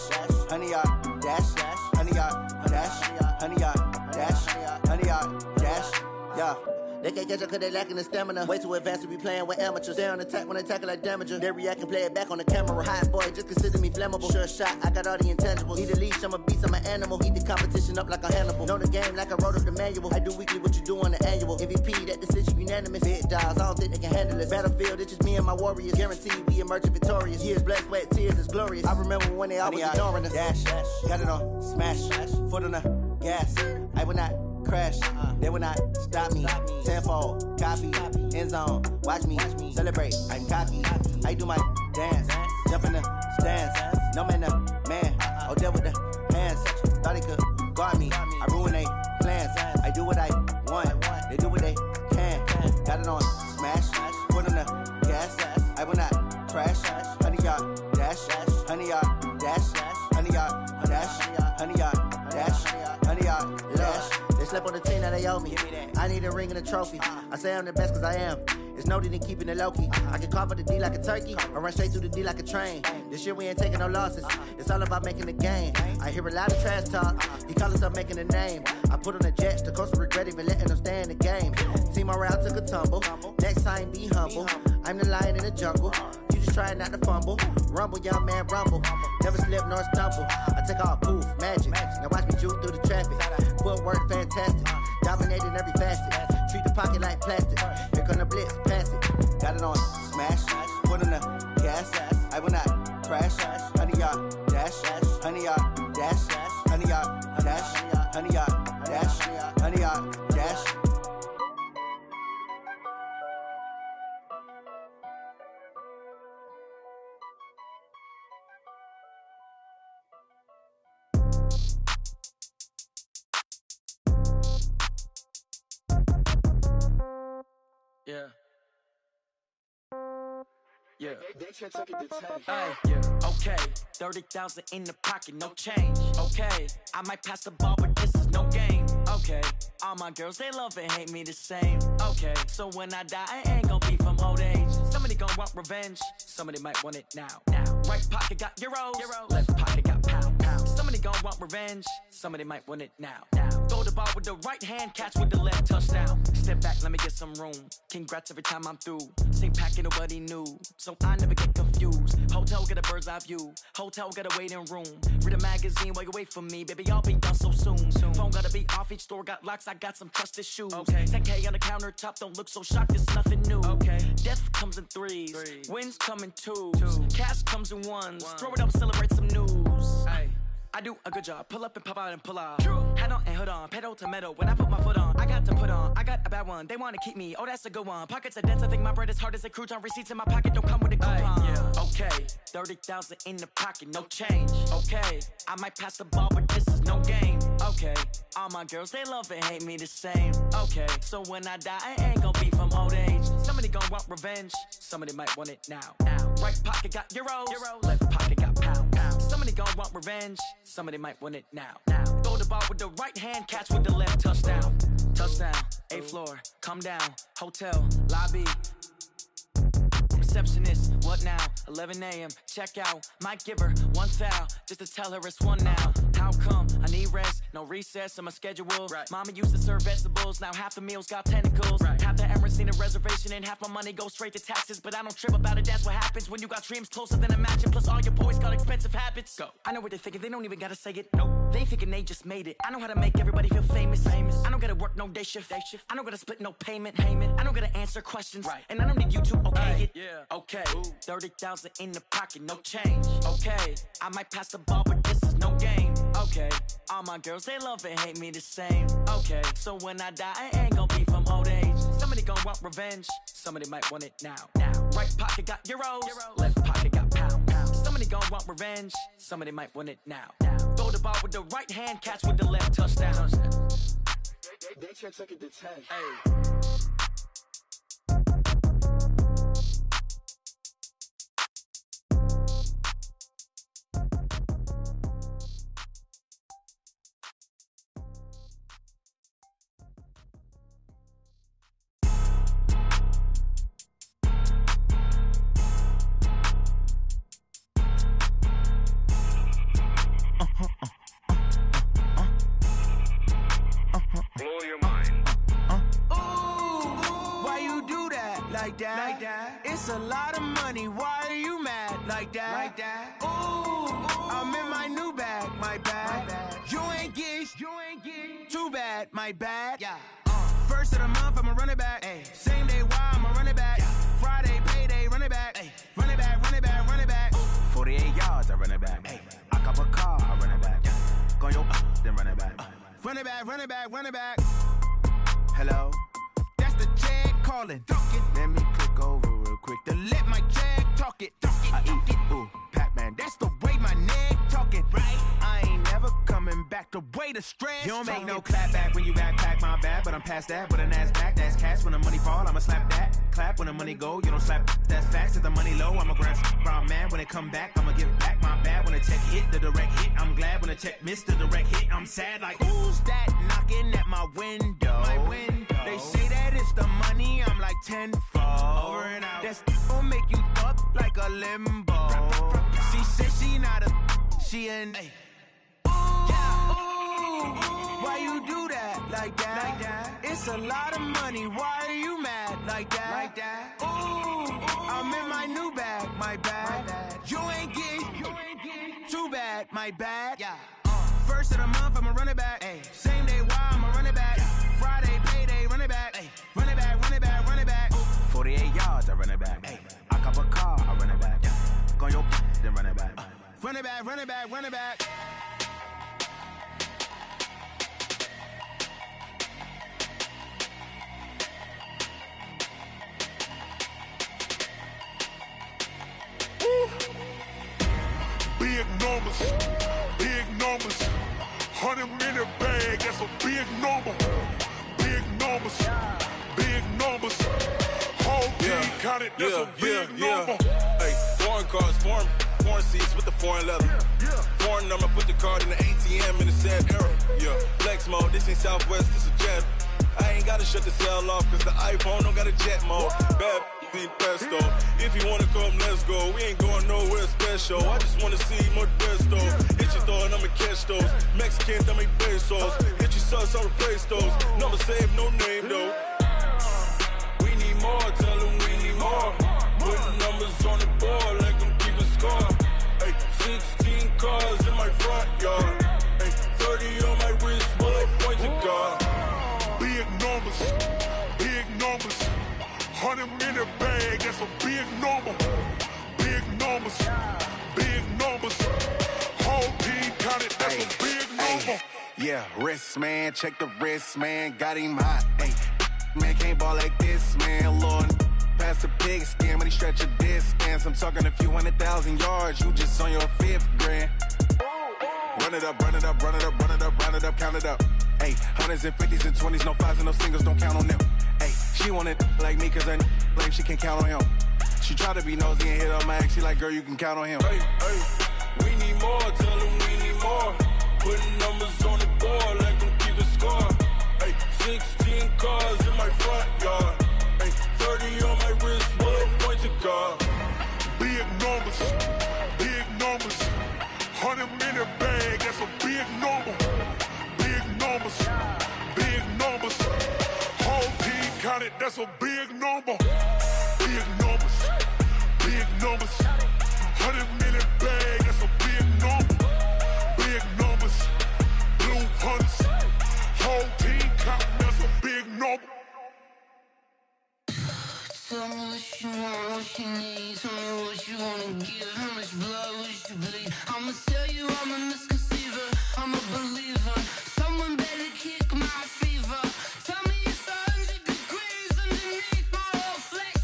honey, y'all dash, honey, y'all dash, honey, y'all dash, honey, y'all dash, yeah. They can't catch up cause they lacking the stamina. Way too advanced to be playing with amateurs. Stay on attack when they tackle like damager. They react and play it back on the camera. Hot boy, just consider me flammable. Sure shot, I got all the intangibles. Need a leash, I'm a beast, I'm an animal. Heat the competition up like a Hannibal. Know the game like I wrote up the manual. I do weekly what you do on the annual. MVP, that decision unanimous. Big dials, I don't think they can handle it. Battlefield, it's just me and my warriors. Guaranteed we emerging victorious. Years, blood, sweat, tears, it's glorious. I remember when they always ignoring us. Dash, got it on smash, foot on the gas. I will not crash, they will not stop me. Tenfold, copy, end zone, watch me celebrate. I'm cocky, I do my dance, jump in the stands. No man, the man, oh, deal with the hands. Thought he could guard me, I ruin they plans. I do what I want, they do what they can. Got it on smash, foot on the gas. I will not crash, honey, y'all dash, honey, y'all dash, honey, y'all dash, honey, y'all dash, honey, y'all dash. They slept on the team that they owe me. I need a ring and a trophy. I say I'm the best cause I am. It's no need in keeping it low-key. I can carve for the D like a turkey, or run straight through the D like a train. This year we ain't taking no losses. It's all about making the game. I hear a lot of trash talk. He call himself making a name. I put on the Jets, the coach will regret even letting them stay in the game. Team morale took a tumble. Next time be humble. I'm the lion in the jungle. You just trying not to fumble. Rumble, young man, rumble. Never slip nor stumble. I take off, poof, magic. Now watch me juke through the traffic. Footwork fantastic. Dominating every facet. Treat the pocket like plastic. Here come the blitz, pass it. Got it on smash. Foot on the gas. I will not crash. Honey, y'all dash. Honey, y'all dash. Honey, y'all dash. Honey, y'all dash. Honey, y'all dash. Yeah. Yeah. Hey, yeah. Okay. 30,000 in the pocket, no change. Okay. I might pass the ball, but this is no game. Okay. All my girls, they love and hate me the same. Okay. So when I die, I ain't gonna be from old age. Somebody gonna want revenge. Somebody might want it now. Right pocket got euros. Left pocket got pound. Somebody gonna want revenge. Somebody might want it now. Throw the ball with the right hand, catch with the left, touchdown. Step back, let me get some room. Congrats every time I'm through. Same packet, nobody knew, so I never get confused. Hotel get a bird's eye view. Hotel get a waiting room. Read a magazine while you wait for me, baby. I'll be done so soon. Phone gotta be off. Each store got locks. I got some trusted shoes. Okay. 10K on the countertop. Don't look so shocked. It's nothing new. Okay. Death comes in threes. Wins come in twos. Cash comes in ones. Throw it up, celebrate some news. Hey. I do a good job. Pull up and pop out and pull off. Hat on and hood on. Pedal to metal. When I put my foot on, I got to put on. I got a bad one. They want to keep me. Oh, that's a good one. Pockets are dense. I think my bread is hard as a crouton. Receipts in my pocket don't come with a coupon. Yeah. Okay. 30,000 in the pocket. No change. Okay. I might pass the ball, but this is no game. Okay. All my girls, they love and hate me the same. Okay. So when I die, I ain't gonna be from old age. Somebody gonna want revenge. Somebody might want it now. Right pocket got euros. Left pocket got pound. Somebody gonna want revenge. Somebody might want it now. Throw the ball with the right hand, catch with the left, touchdown. Touchdown, 8th floor, come down, hotel, lobby. Receptionist, what now? 11 a.m., check out. Might give her one foul, just to tell her it's one now. How come? I need rest, no recess on my schedule. Right. Mama used to serve vegetables, now half the meals got tentacles. Right. Half the Emirates need a reservation and half my money goes straight to taxes. But I don't trip about it, that's what happens when you got dreams closer than a mansion. Plus all your boys got expensive habits. Go. I know what they're thinking, they don't even gotta say it. No, they thinking they just made it. I know how to make everybody feel famous. I don't gotta work no day shift. I don't gotta split no payment. I don't gotta answer questions. Right. And I don't need you to okay it. Yeah. Okay. 30,000 in the pocket, no change. Okay. I might pass the ball, but this is no game. Okay. All my girls, they love and hate me the same. Okay. So when I die, I ain't gonna be from old age. Somebody gonna want revenge. Somebody might want it now. Right pocket got euros. Left pocket got pounds. Somebody gonna want revenge. Somebody might want it now. Throw the ball with the right hand, catch with the left, touchdown. They check second to 10. Hey. Like that. It's a lot of money. Why are you mad like that? Ooh, I'm in my new bag, my bad. You ain't get too bad, my bad. Yeah. First of the month, I'ma run it back. Ay. Same day, why I'ma run it back. Yeah. Friday, payday, run it back. Ay. Run it back, run it back, run it back. 48 yards, I run it back. Ay. I cop a car, I run it back. Yeah. Go yo, then run it back. Run it back, run it back, run it back. Hello? That's the check calling. Let me click over real quick to let my check talk it. I eat it, ooh, Pac-Man. That's the way my neck talking. Right? I ain't never coming back the way the stress. You don't make no clap back when you backpack, my bad. But I'm past that with a NASDAQ. That's cash when the money fall, I'ma slap that. Clap when the money go, you don't slap. That's facts. If the money low, I'ma grab brown man. When it come back, I'ma give back my bad. When the check hit, the direct hit. I'm glad when the check missed the direct hit. I'm sad like, who's that knocking at my window? My window. They say that it's the money, I'm like tenfold. Over and out. That's gon' make you up like a limbo. She said she not a, she an. Ooh, why you do that like that? It's a lot of money, why are you mad like that? Ooh, I'm in my new bag, my bad. You ain't get too bad, my bad. Yeah. First of the month, I'ma run it back. Ay. Same day, why I'ma run it back. Friday, payday, run it back. Ay. Run it back, run it back, run it back. 48 yards, I run it back. Ay. I cop a car, I run it back. Yeah. Go yo, then run it back. Run it back, run it back, run it back. Big numbers, 100 minute bag, that's a big number. Big numbers, whole team counted, that's a big number. Hey, foreign cars, foreign seats with the foreign leather. Foreign number, put the card in the ATM in the sad era. Yeah, flex mode, this ain't Southwest, this is jet. I ain't gotta shut the cell off, cause the iPhone don't got a jet mode. Bad pesto. If you wanna come, let's go. We ain't going nowhere special. I just wanna see more Modesto. Hit your thought, I'ma catch those. Mexican, dame pesos. Hit your sus, I'll replace those. Number save, no name though. We need more, tell them we need more. Putting numbers on the board, like them keep a score. Hey, 16 cars in my front yard. Hey, 30 on my wrist, bullet point to God. Big numbers, 100 minute bag, that's a big number. Big numbers, whole team counted, that's a big number. Yeah, wrist man, check the wrist man, got him hot. Ay, man can't ball like this, man. Lord, past the pig skin when he stretch a distance. I'm talking a few 100,000 yards, you just on your 5th grand. Run it up, count it up. Ay, hundreds and 50s and 20s, no 5s and no singles, don't count on them. Ay, she want it like me, cause her blame she can't count on him. She try to be nosy and hit up my ex, she like, girl, you can count on him. Hey, we need more, tell them we need more. Putting numbers on the board, like them keep a score. Hey, 16 cars in my front yard. Hey, 30 on my wrist, bullet point to God. Big numbers, big numbers. 100-minute bag, that's a big number. Big numbers, big numbers. Whole team counted, that's a big number. Big numbers, big numbers. 100-minute bag, that's a big number. Big numbers, blue hunts. Whole team counting, that's a big number. Tell me what you want, what you need. Tell me what you wanna give. How much blood would you bleed? I'ma tell you I'm a misconceiver. I'm a believer. Someone better kick my fever. Tell me it's 100 degrees underneath my whole flesh.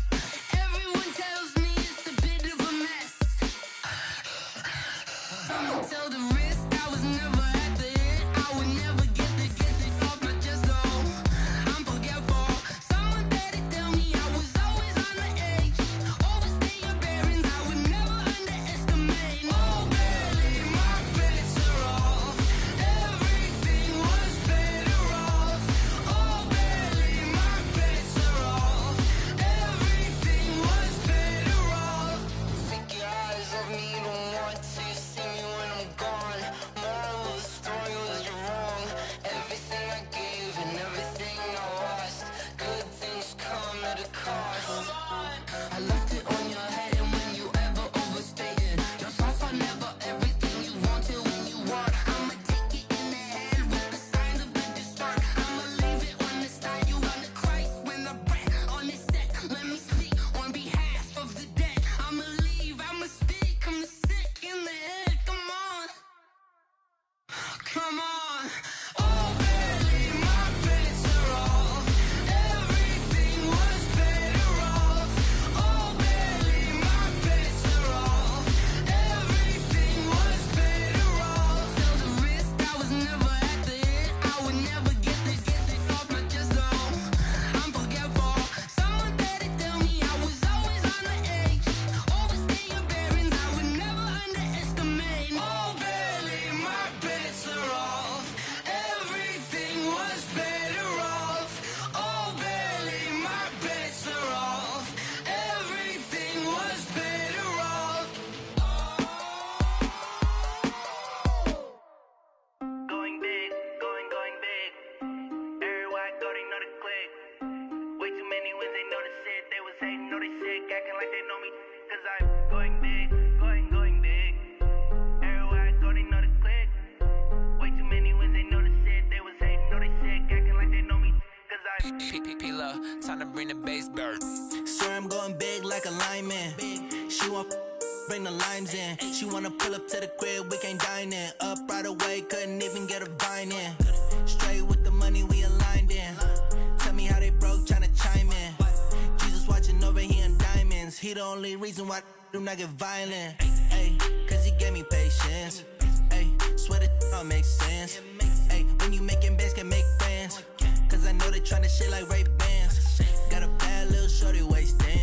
Everyone tells me it's a bit of a mess. I'ma tell the risk I was never at the end. I would never get it off my chest. Oh, I'm forgetful. Someone better tell me I was always on the edge. Overstay your bearings. I would never underestimate. Oh, barely my bets are off. Everything was better off. Oh, barely my bets are off. Everything was better off. Take your eyes off me, don't want to see me when I'm gone. Moral of the story was you're wrong. Everything I gave and everything I lost. Good things come at a cost. I left it on your head, and when you ever overstay it, your thoughts are never everything you wanted when you want. I'ma take it in the head with the signs of a distort. I'ma leave it on the side. You on the Christ when the breath on the set. Let me speak on behalf of the dead. I'ma leave, I'ma speak. I'm the sick in the head. Come on, come on. Oh, barely my bets are off. Everything was better off. Oh, barely my bets are off. Everything was better off. Tell the risk I was never at the end. I would never get it off my chest. Oh, I'm forgetful. Someone better tell me I was always on the edge. Overstay your bearings. I would never underestimate. Oh, barely my bets are off. Everything was better off. Oh, barely my bets are off. Everything was better off. Going big, going big. Everywhere I go, they know the click. Way too many wins, they know the shit. They was hating, know they sick, acting like they know me. Cause I'm going big, going big. Everywhere I go, they know the click. Way too many wins, they know the shit. They was hating, know they sick, acting like they know me. Cause I'm P-P-P-Love, time to bring the bass bird. Swear I'm going big like a lineman. She want bring the limes in. She wanna pull up to the crib, we can't dine in. Up right away, couldn't even get a vine in. Straight with the money, we aligned in. Tell me how they broke, tryna chime in. Jesus watching over here in diamonds. He the only reason why I do not get violent. Ay, cause he gave me patience. Ay, swear that all makes sense. Ay, when you making bands, can make friends. Cause I know they tryna shit like Ray-Bans. Got a bad little shorty wasting.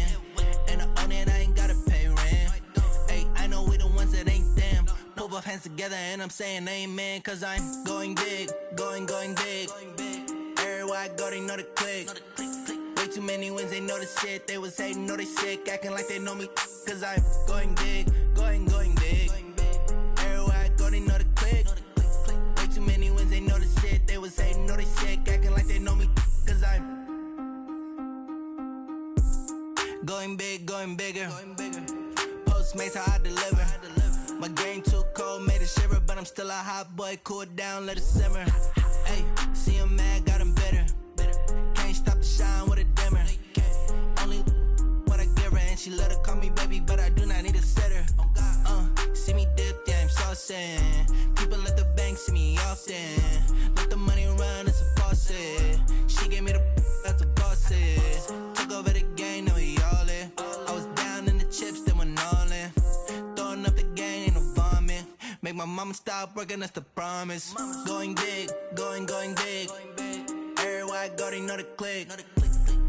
And I own it, I ain't gotta pay rent. Ay, I know we the ones that ain't them. Put both hands together and I'm saying amen. Cause I'm going big, going big. Everywhere I go, they know the click. Way too many wins, they know the shit. They was hating, know they sick, acting like they know me. Cause I'm going big, going big. Everywhere I go, they know the click. Way too many wins, they know the shit. They was hating, know they sick, acting like they know me. Cause I'm going big, going bigger. Postmates how I deliver. My game too cold, made it shiver. But I'm still a hot boy, cool it down, let it simmer. Hey, see him mad, got him bitter. Can't stop the shine with a dimmer. Only what I give her, and she let her call me baby, but I do not need a sitter. See me dip, yeah, I'm saucing. People at the bank see me often. Let the money run, it's a faucet. She gave me the that's a boss is. Took over the game, now we all in. I was down in the chips, then went all in. Throwing up the game, ain't no vomit. Make my mama stop working, that's the promise. Going big, going big. Everywhere I go, they know the click.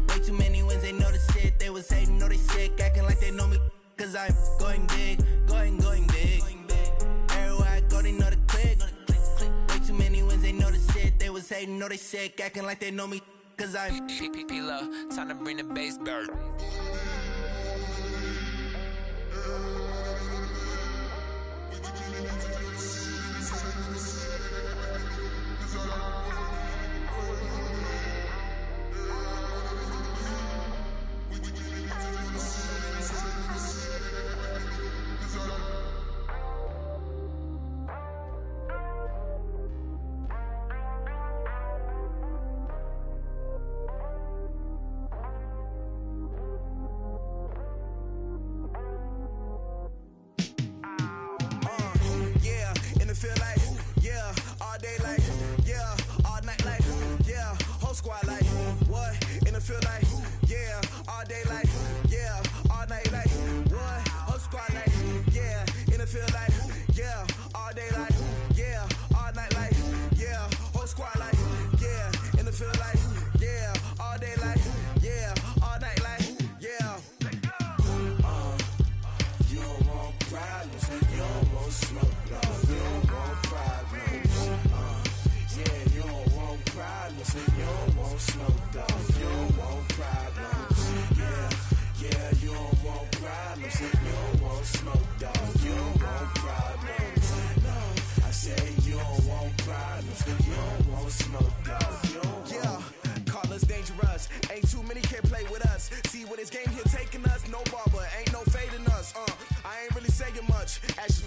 Way too many wins, they know the shit. They was hating, know they sick, acting like they know me. Cause I'm going big, going big. Everywhere I go, they know the click. Way too many wins, they know the shit. They was hating, know they sick, acting like they know me. Cause I'm P-P-P-Love, time to bring the bass bird.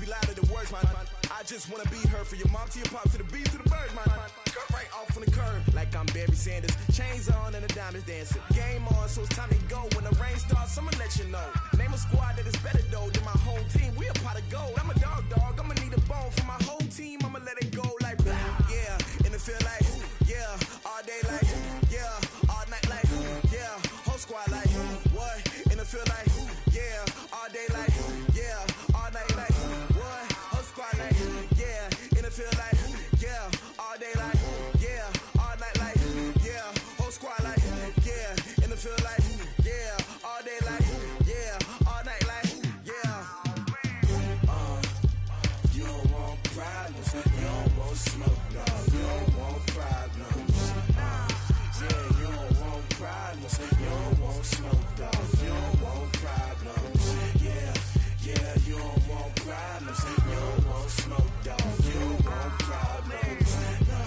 louder than words, man. I just wanna be heard for your mom to your pop to the beat to the bird, man. Cut right off on the curb like I'm Barry Sanders. Chains on and the diamonds dancing. Game on, so it's time to go. When the rain starts, I'ma let you know. Name a squad that is better though than my home team. We a pot of gold. I'm a dog. I'ma need a bone for my whole team. I'ma let it go like yeah. And it feel like yeah. All day like yeah. All night like yeah. Whole squad like what? And it feel like yeah. All day like yeah. All night like what? Whole squad like yeah. And it feel like yeah. All day like yeah. All night like yeah. Whole squad like yeah. And it feel like yeah. All day like yeah. All night like yeah. You don't want problems. You don't want smoke, dog. You don't want problems. Yeah, you don't want problems. You don't want smoke, dog. You don't want problems. Yeah, you don't want problems. You don't want smoke, dog. You don't want problems. No,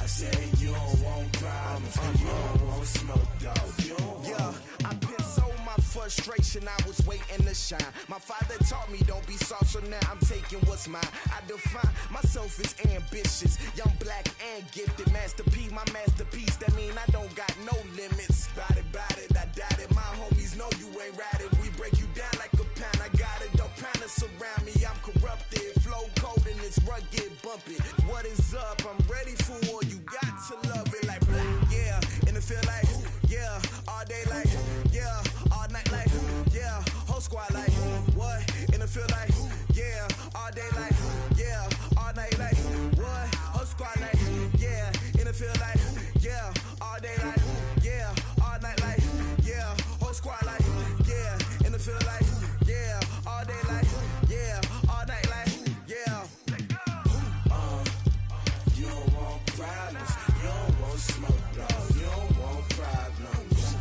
I said you don't want problems. You don't want smoke, dog. You don't want. Yeah, I pissed so my frustration. I was waiting to shine. My father taught me don't be soft, so now I'm taking what's mine. I define myself as ambitious, young, black, and gifted. Masterpiece, my masterpiece. That mean I don't got no limits. Bout it, I doubt it. My homies know you ain't ratted. We break you down like a pound. I got it, don't pound us around me. I'm corrupted, flow cold and it's rugged, bumpy. What is up? I'm ready for war. You got to love it like yeah. And it feel like yeah. All day like yeah. All night like yeah. Whole squad like what? And it feel like yeah. All day like yeah. All night like what? Whole squad like yeah. And it feel like yeah. All day like yeah. All night like yeah. Whole squad like yeah. And it feel like yeah. All day like yeah. All night like yeah. You don't want problems. You don't want smoke, dog. You don't want problems.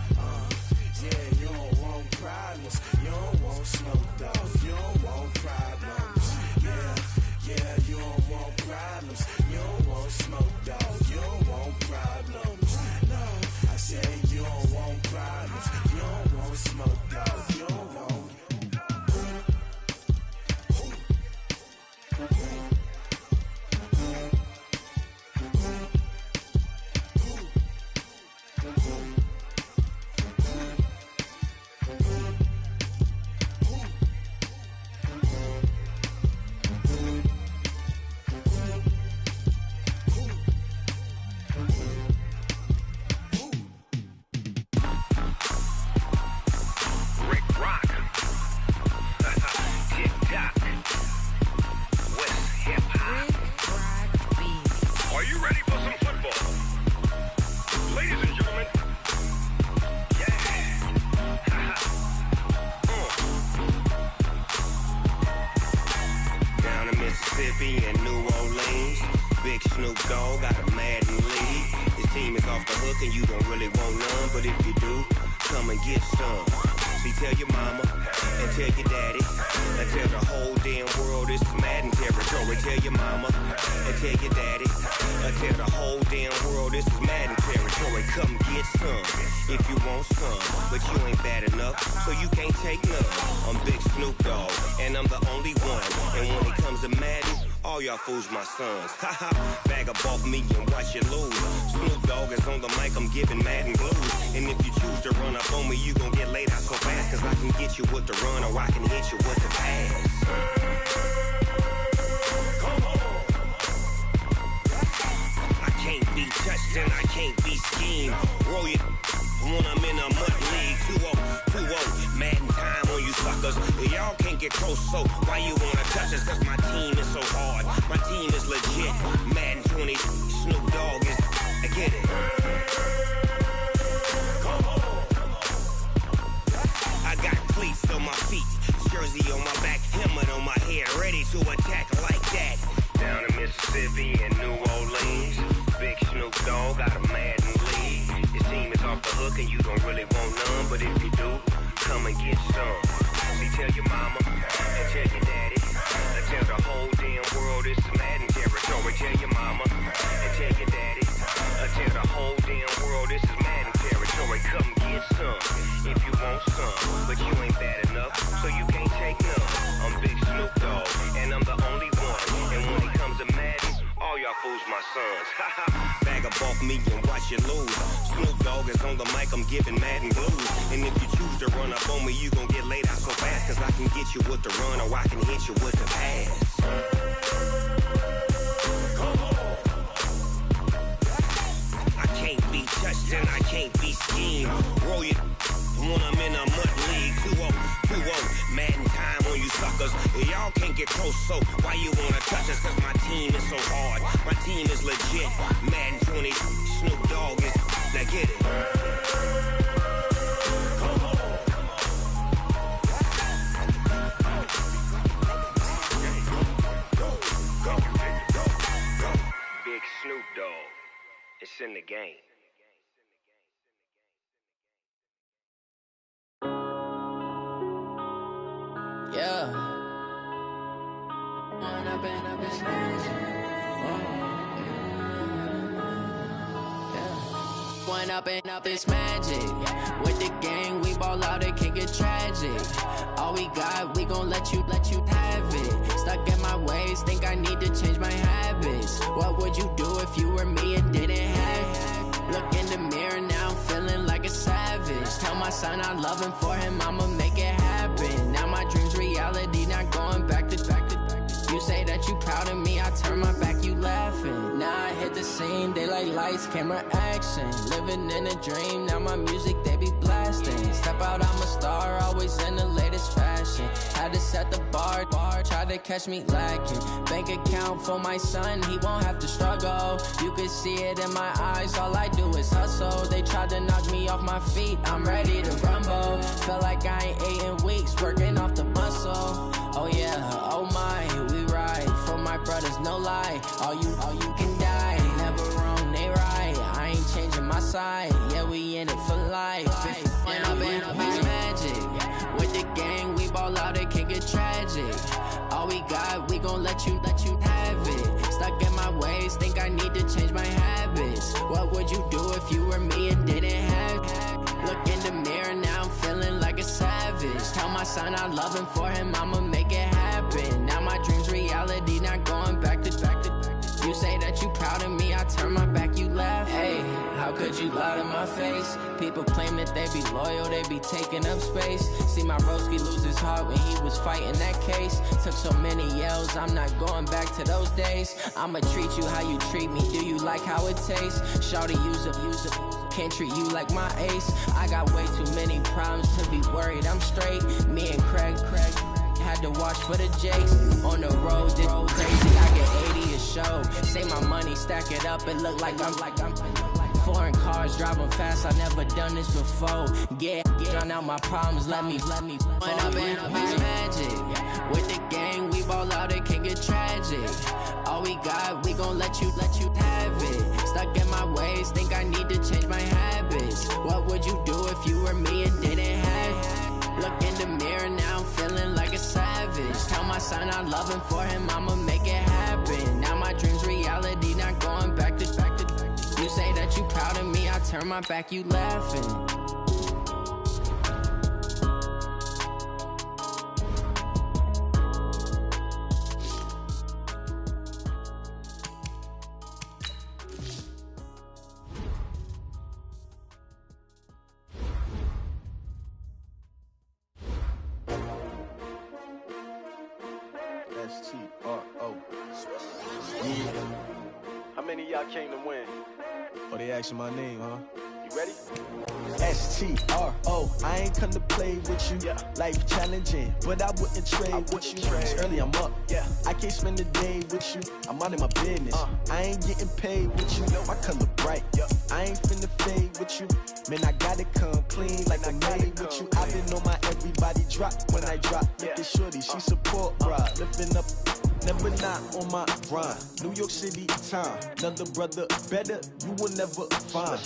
Yeah, you don't want problems. You don't want smoke, dog. You don't want problems. Yeah, you don't want problems. You don't want smoke, dog. You don't want problems. No, I said you don't want problems. You don't want smoke, dog. You don't want. Mississippi and New Orleans. Big Snoop Dogg got a Madden league. His team is off the hook and you don't really want none, but if you do, come and get some. See, tell your mama and tell your daddy and tell the whole damn world this is Madden territory. Tell your mama and tell your daddy and tell the whole damn world this is Madden territory. Come get some if you want some, but you ain't bad enough, so you can't take none. I'm Big Snoop Dogg and I'm the only one. And when it comes to Madden, all y'all fools my sons. Haha, bag up off me and watch you lose. Snoop Dogg is on the mic, I'm giving Madden blues. And if you choose to run up on me, you gon' get laid out so fast. Cause I can get you with the run or I can hit you with the pass. Come on. I can't be touched and I can't be schemed. Roll it when I'm in a mud league. 2-0, Madden time on you suckers. Y'all can't get close, so why you wanna touch us? Cause my team is so hard, my team is legit. Madden 20, Snoop Dogg is, I get it. Come on. I got cleats on my feet, jersey on my back, helmet on my head, ready to attack like that. Down in Mississippi and New Orleans, Big Snoop Dogg got a Madden league. His team is off the hook and you don't really want none, but if you do, come and get some. See, tell your mama and tell your daddy and tell the whole damn world this is Madden territory. Tell your mama and tell your daddy and tell the whole damn world this is Madden territory. Come get some if you want some, but you ain't bad enough, my sons. Bag up off me and watch you lose. Snoop Dogg is on the mic, I'm giving Madden blues. And if you choose to run up on me, you gon' get laid out so fast. Cause I can get you with the run or I can hit you with the pass. I can't be touched and I can't be schemed. Roll you when I'm in a mud league. 2-0, Madden time on you suckers. Y'all can't get close, so why you wanna touch us? Cause my team is so hard, my team is legit. Madden20, Snoop Dogg is, now get it. Big Snoop Dogg, it's in the game. Yeah. One up and up this magic. With the gang, we ball out, it can get tragic. All we got, we gon' let you have it. Stuck in my ways, think I need to change my habits. What would you do if you were me and didn't have it? Look in the mirror now, I'm feeling like a savage. Tell my son I love him, for him I'ma make it happen. Now my dream's reality, not going back to. You say that you proud of me, I turn my back, you laughing. Now I hit the scene, they like lights, camera, action. Living in a dream, now my music, they be blasting. Step out, I'm a star, always in the latest fashion. Had to set the bar, try to catch me lacking. Bank account for my son, he won't have to struggle. You can see it in my eyes, all I do is hustle. They tried to knock me off my feet, I'm ready to rumble. Felt like I ain't ate in weeks, working off the muscle. Oh yeah, oh my, we ride for my brothers, no lie. All you can die, never wrong, they right. I ain't changing my side, yeah, we in it for life. When up in up is magic. With the gang, we ball out, it can get tragic. All we got, we gon' let you have it. Stuck in my ways, think I need to change my habits. What would you do if you were me and didn't have it? Look in the mirror, now I'm feeling like a savage. Tell my son I love him, for him I'ma make it happen. Now my dream's reality, not going back to. You say that you proud of me, I turn my back, you laugh. Hey, how could you lie to my face? People claim that they be loyal, they be taking up space. See my broski lose his heart when he was fighting that case. Took so many yells, I'm not going back to those days. I'ma treat you how you treat me, do you like how it tastes? Shawty, use up, can't treat you like my ace. I got way too many problems to be worried, I'm straight. Me and Craig had to watch for the Jakes. On the road, did crazy, I get 80 a show. Say my money, stack it up, it look like I'm foreign cars, driving fast, I never done this before. Get drown out my problems, let me When up and up is magic. With the gang, we ball out, it can get tragic. All we got, we gon' let you have it. Stuck in my ways, think I need to change my habits. What would you do if you were me and didn't have it? Look in the mirror, now I'm feeling like a savage. Tell my son I love him, for him I'ma make it happen. Now my dream's reality, not going back to. You say that you proud of me, I turn my back, you laughing. S-T-R-O. Yeah. How many of y'all came to win? Oh, they asking my name, huh? You ready? S-T-R-O. I ain't come to play with you. Life challenging, but I wouldn't trade with you. It's early, I'm up. I can't spend the day with you. I'm out of my business. I ain't getting paid with you. My color bright. I ain't finna fade with you. Man, I gotta come clean like I made with you. I've been on my everybody drop when I drop. Look at shorty, she support, bruh. Lifting up. Never not on my grind. New York City time. Another brother better, you will never find.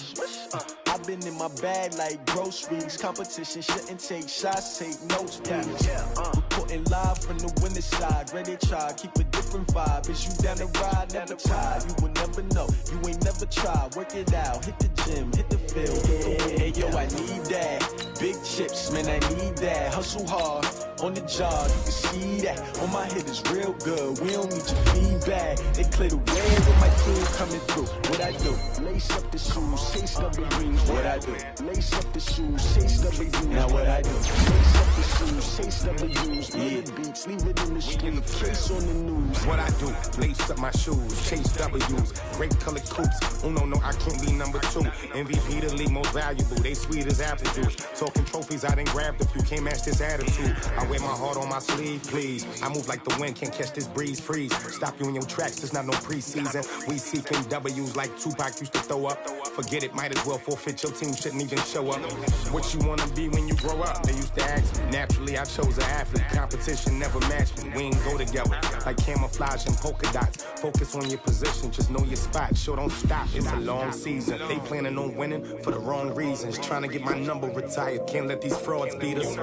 I've been in my bag like groceries. Competition shouldn't take shots, take notes, please. Reporting live from the winning side. Ready to try, keep a different vibe. Is you down the ride, never tired. You will never know, you ain't never tried. Work it out, hit the gym, hit the field. Hey yo, I need that. Big chips, man, I need that. Hustle hard, on the job, you can see that. On my head is real good, we don't need your feedback. They clear the way with my crew coming through. What I do? Lace up the shoes, chase W's. What I do? Lace up the shoes, chase W's. Now what I do? Lace up the shoes, chase W's. Yeah, beats, leave it in the street, case on the news. What I do? Lace up my shoes, chase W's. Great colored coops. Oh no, I can't be number 2. MVP the league most valuable. They sweet as apple juice. Talking trophies, I done grabbed a few. Can't match this attitude. I wear my heart on my sleeve, please. I move like the wind, can't catch this breeze, freeze. Stop you in your tracks, there's not no preseason. We seeking W's like Tupac used to throw up. Forget it, might as well forfeit, your team shouldn't even show up. What you wanna be when you grow up? They used to ask me. Naturally, I chose an athlete. Competition never matched me. We ain't go together like camouflage and polka dots. Focus on your position, just know your spot. Sure, don't stop, it's a long season. They planning on winning for the wrong reasons. Trying to get my number retired, can't let these frauds beat us.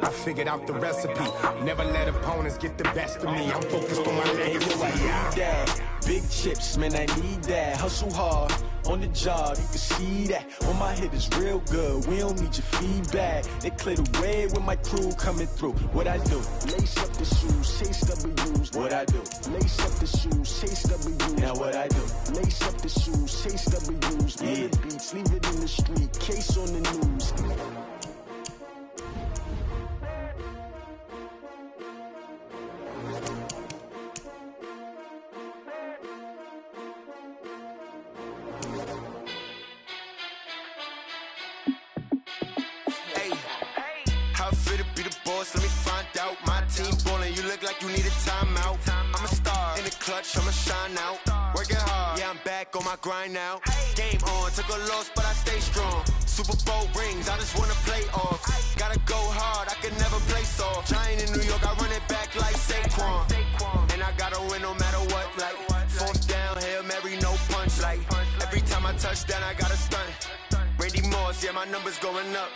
I figured out the recipe. Never let opponents get the best of me. I'm focused on my legacy. I need that. Big chips, man, I need that. Hustle hard, on the job, you can see that. On my head is real good, we don't need your feedback. They clear the way with my crew coming through. What I do? Lace up the shoes, chase W's. What I do? Lace up the shoes, chase W's. Now what I do? Lace up the shoes, chase W's. Yeah, beats, leave it in the street, case on the news. Let me find out. My team ballin', you look like you need a timeout. I'm a star in the clutch, I'ma shine out. Working hard, yeah, I'm back on my grind now. Game on, took a loss, but I stay strong. Super Bowl rings, I just wanna play off. Gotta go hard, I can never play soft. Giant in New York, I run it back like Saquon. And I gotta win no matter what, like fourth down, Hail Mary, no punch. Like every time I touch down, I gotta stunt. Randy Moss, yeah, my numbers going up.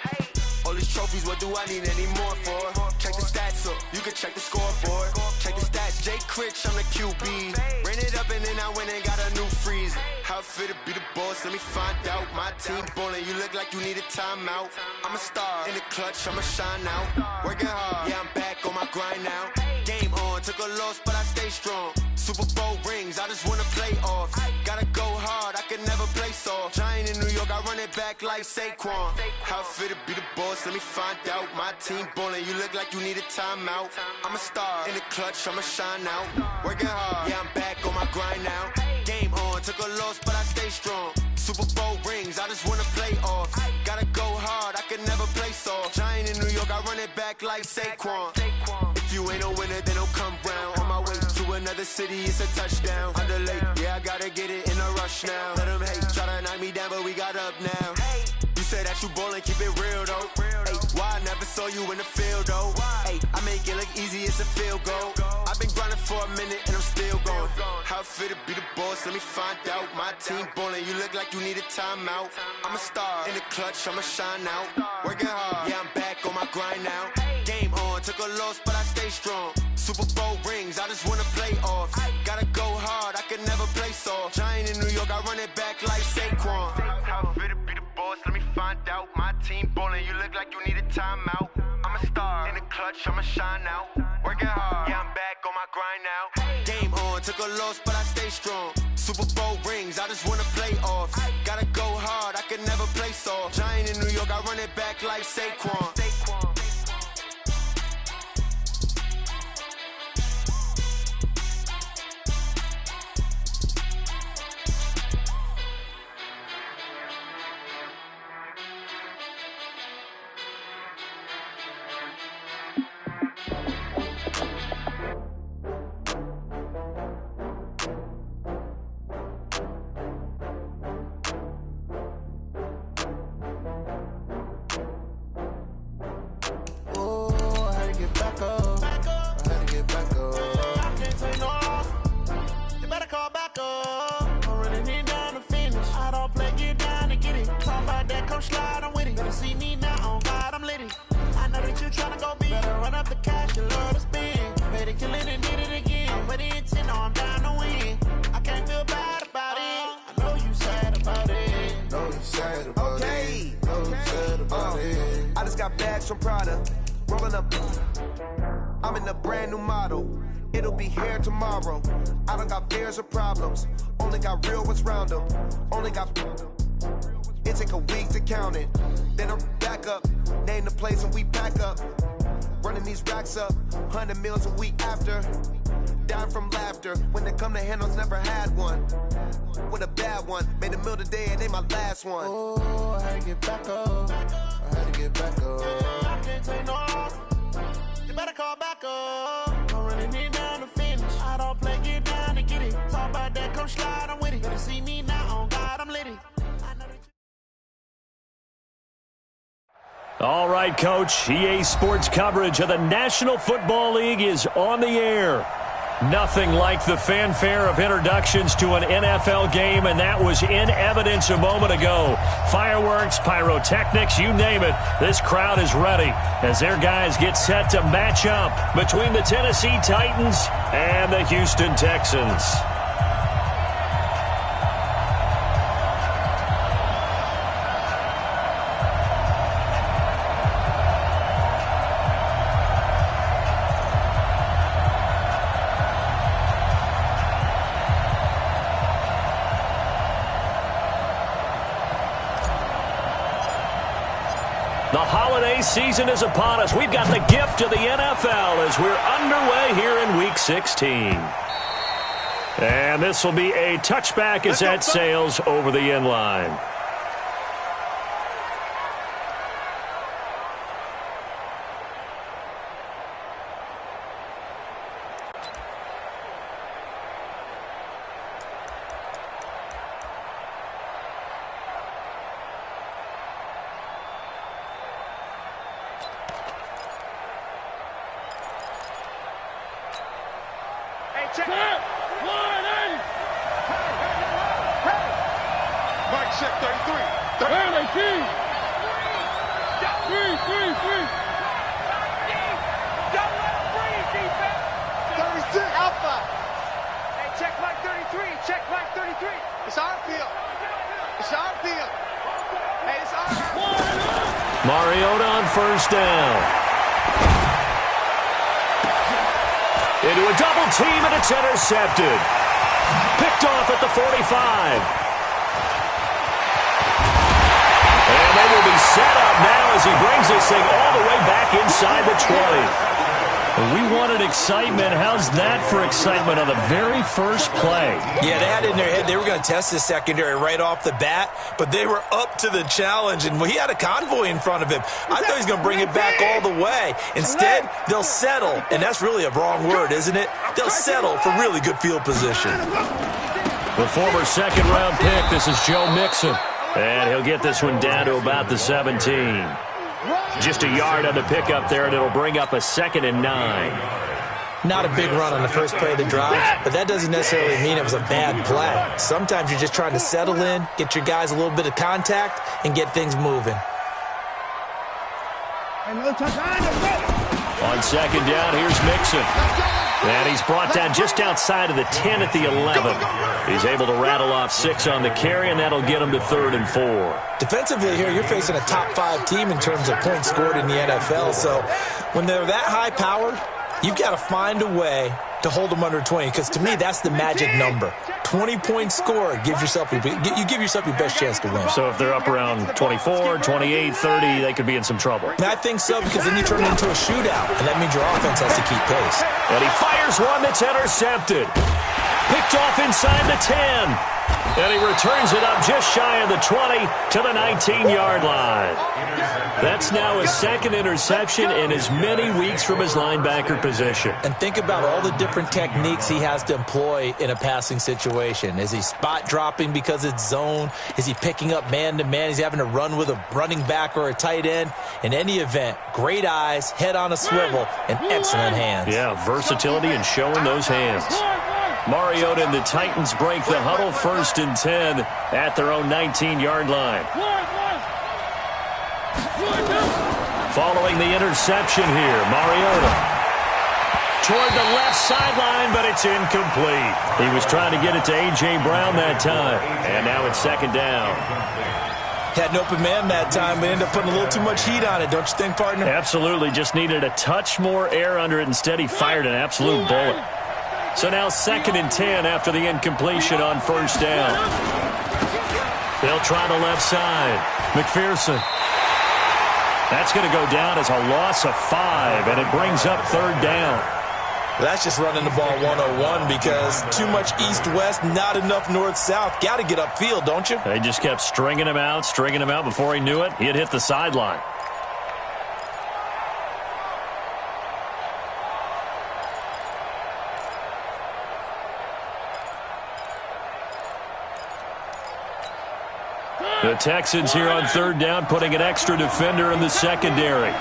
All these trophies, what do I need any more for? Check the stats up, you can check the scoreboard. Check the stats, Jay Critch, I'm the QB. Ran it up and then I went and got a new freeze. How it feel to be the boss, let me find out. My team ballin', you look like you need a timeout. I'm a star in the clutch, I'ma shine out. Working hard, yeah, I'm back on my grind now. Game on, took a loss, but I stay strong. Super Bowl rings, I just wanna play off. Gotta go hard, I can never play soft. Giant in New York, I run it back like Saquon. How it feel to be the boss, let me find out. My team ballin', you look like you need a timeout. I'm a star in the clutch, I'ma shine out. Working hard, yeah, I'm back on my grind now. Game on, took a loss, but I stay strong. Super Bowl rings, I just wanna play off. Gotta go hard, I can never play soft. Giant in New York, I run it back like Saquon. If you ain't a winner, then don't come round. On my way to another city, it's a touchdown. Underlay, yeah, I gotta get it in a rush now. Let them hate, try to knock me down, but we got up now. You say that you ballin', keep it real though. Hey, why I never saw you in the field though? Hey, I make it look easy, it's a field goal. I've been grinding for a minute and I'm still going. How it feel to be the boss, let me find out. My team ballin', you look like you need a timeout. I'm a star in the clutch, I'ma shine out. Working hard, yeah, I'm back on my grind now. Game on, took a loss, but I stay strong. Super Bowl rings, I just wanna play off. Gotta go hard, I can never play soft. Giant in New York, I run it back like Saquon. How it feel to be the boss, let me find out. My team ballin', you look like you need a timeout. I'm a star in the clutch, I'ma shine out. Working hard, yeah, I'm back on my grind now. Game on, took a loss, but I stay strong. Super Bowl rings, I just wanna play off. Gotta go hard, I can never play soft. Giant in New York, I run it back like Saquon. bags from Prada. Rolling up. I'm in a brand new model. It'll be here tomorrow. I don't got fears or problems. Only got real ones round them. Only got. It take a week to count it. Then I'm back up. Name the place and we pack up. Running these racks up. 100 meals a week after. Dying from laughter. When it come to handles, never had one. With a bad one. Made a meal today and ain't my last one. Oh, I had to get back up. I had to get back up. I can't take no. You better call back up. I'm running it down to finish. I don't play, get down to get it. Talk about that, come slide, I'm with it. Better see me now, on God, I'm litty. All right, Coach. EA Sports coverage of the National Football League is on the air. Nothing like the fanfare of introductions to an NFL game, and that was in evidence a moment ago. Fireworks, pyrotechnics, you name it. This crowd is ready as their guys get set to match up between the Tennessee Titans and the Houston Texans. The holiday season is upon us. We've got the gift of the NFL as we're underway here in Week 16. And this will be a touchback as that sails over the end line. Mike check 33. Where they see? Three. Don't let him breathe, defense. 36. Alpha. Hey, check Mike 33. Check Mike 33. It's our field. It's our field. Hey, it's our field. Mariota on first down. Into a double team, and it's intercepted. Picked off at the 45. And they will be set up now as he brings this thing all the way back inside the 20. We wanted excitement. How's that for excitement on the very first play? Yeah, they had it in their head they were going to test the secondary right off the bat, but they were up to the challenge, and he had a convoy in front of him. I thought he was going to bring it back all the way. Instead, they'll settle, and that's really a wrong word, isn't it? They'll settle for really good field position. The former second-round pick, this is Joe Mixon. And he'll get this one down to about the 17. Just a yard on the pickup there, and it'll bring up a 2nd and 9. Not a big run on the first play of the drive, but that doesn't necessarily mean it was a bad play. Sometimes you're just trying to settle in, get your guys a little bit of contact, and get things moving. On second down, here's Mixon. And he's brought down just outside of the 10 at the 11. He's able to rattle off 6 on the carry, and that'll get him to 3rd and 4. Defensively here, you're facing a top 5 team in terms of points scored in the NFL. So when they're that high-powered, you've got to find a way to hold them under 20, because to me, that's the magic number. 20 points scored gives yourself you give yourself your best chance to win. So if they're up around 24, 28, 30, they could be in some trouble. And I think so, because then you turn it into a shootout, and that means your offense has to keep pace. And he fires one that's intercepted. Picked off inside the 10. And he returns it up just shy of the 20 to the 19-yard line. That's now his 2nd interception in as many weeks from his linebacker position. And think about all the different techniques he has to employ in a passing situation. Is he spot dropping because it's zone? Is he picking up man-to-man? Is he having to run with a running back or a tight end? In any event, great eyes, head on a swivel, and excellent hands. Yeah, versatility and showing those hands. Mariota and the Titans break the huddle, 1st and 10 at their own 19-yard line. Following the interception here, Mariota toward the left sideline, but it's incomplete. He was trying to get it to A.J. Brown that time, and now it's 2nd down. Had an open man that time, but ended up putting a little too much heat on it, don't you think, partner? Absolutely. Just needed a touch more air under it. Instead, he fired an absolute bullet. So now 2nd and 10 after the incompletion on first down. They'll try the left side. McPherson. That's going to go down as a loss of 5, and it brings up 3rd down. That's just running the ball 101 because too much east-west, not enough north-south. Got to get upfield, don't you? They just kept stringing him out before he knew it. He had hit the sideline. The Texans here on 3rd down, putting an extra defender in the secondary.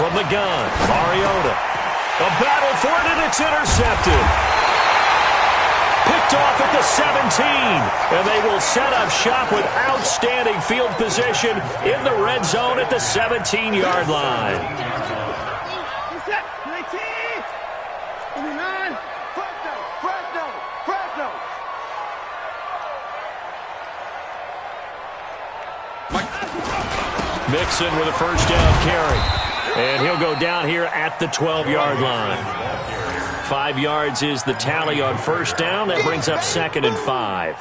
From the gun, Mariota. A battle for it, and it's intercepted. Picked off at the 17. And they will set up shop with outstanding field position in the red zone at the 17-yard line. Mixon with a first down carry. And he'll go down here at the 12-yard line. 5 yards is the tally on first down. That brings up 2nd and 5.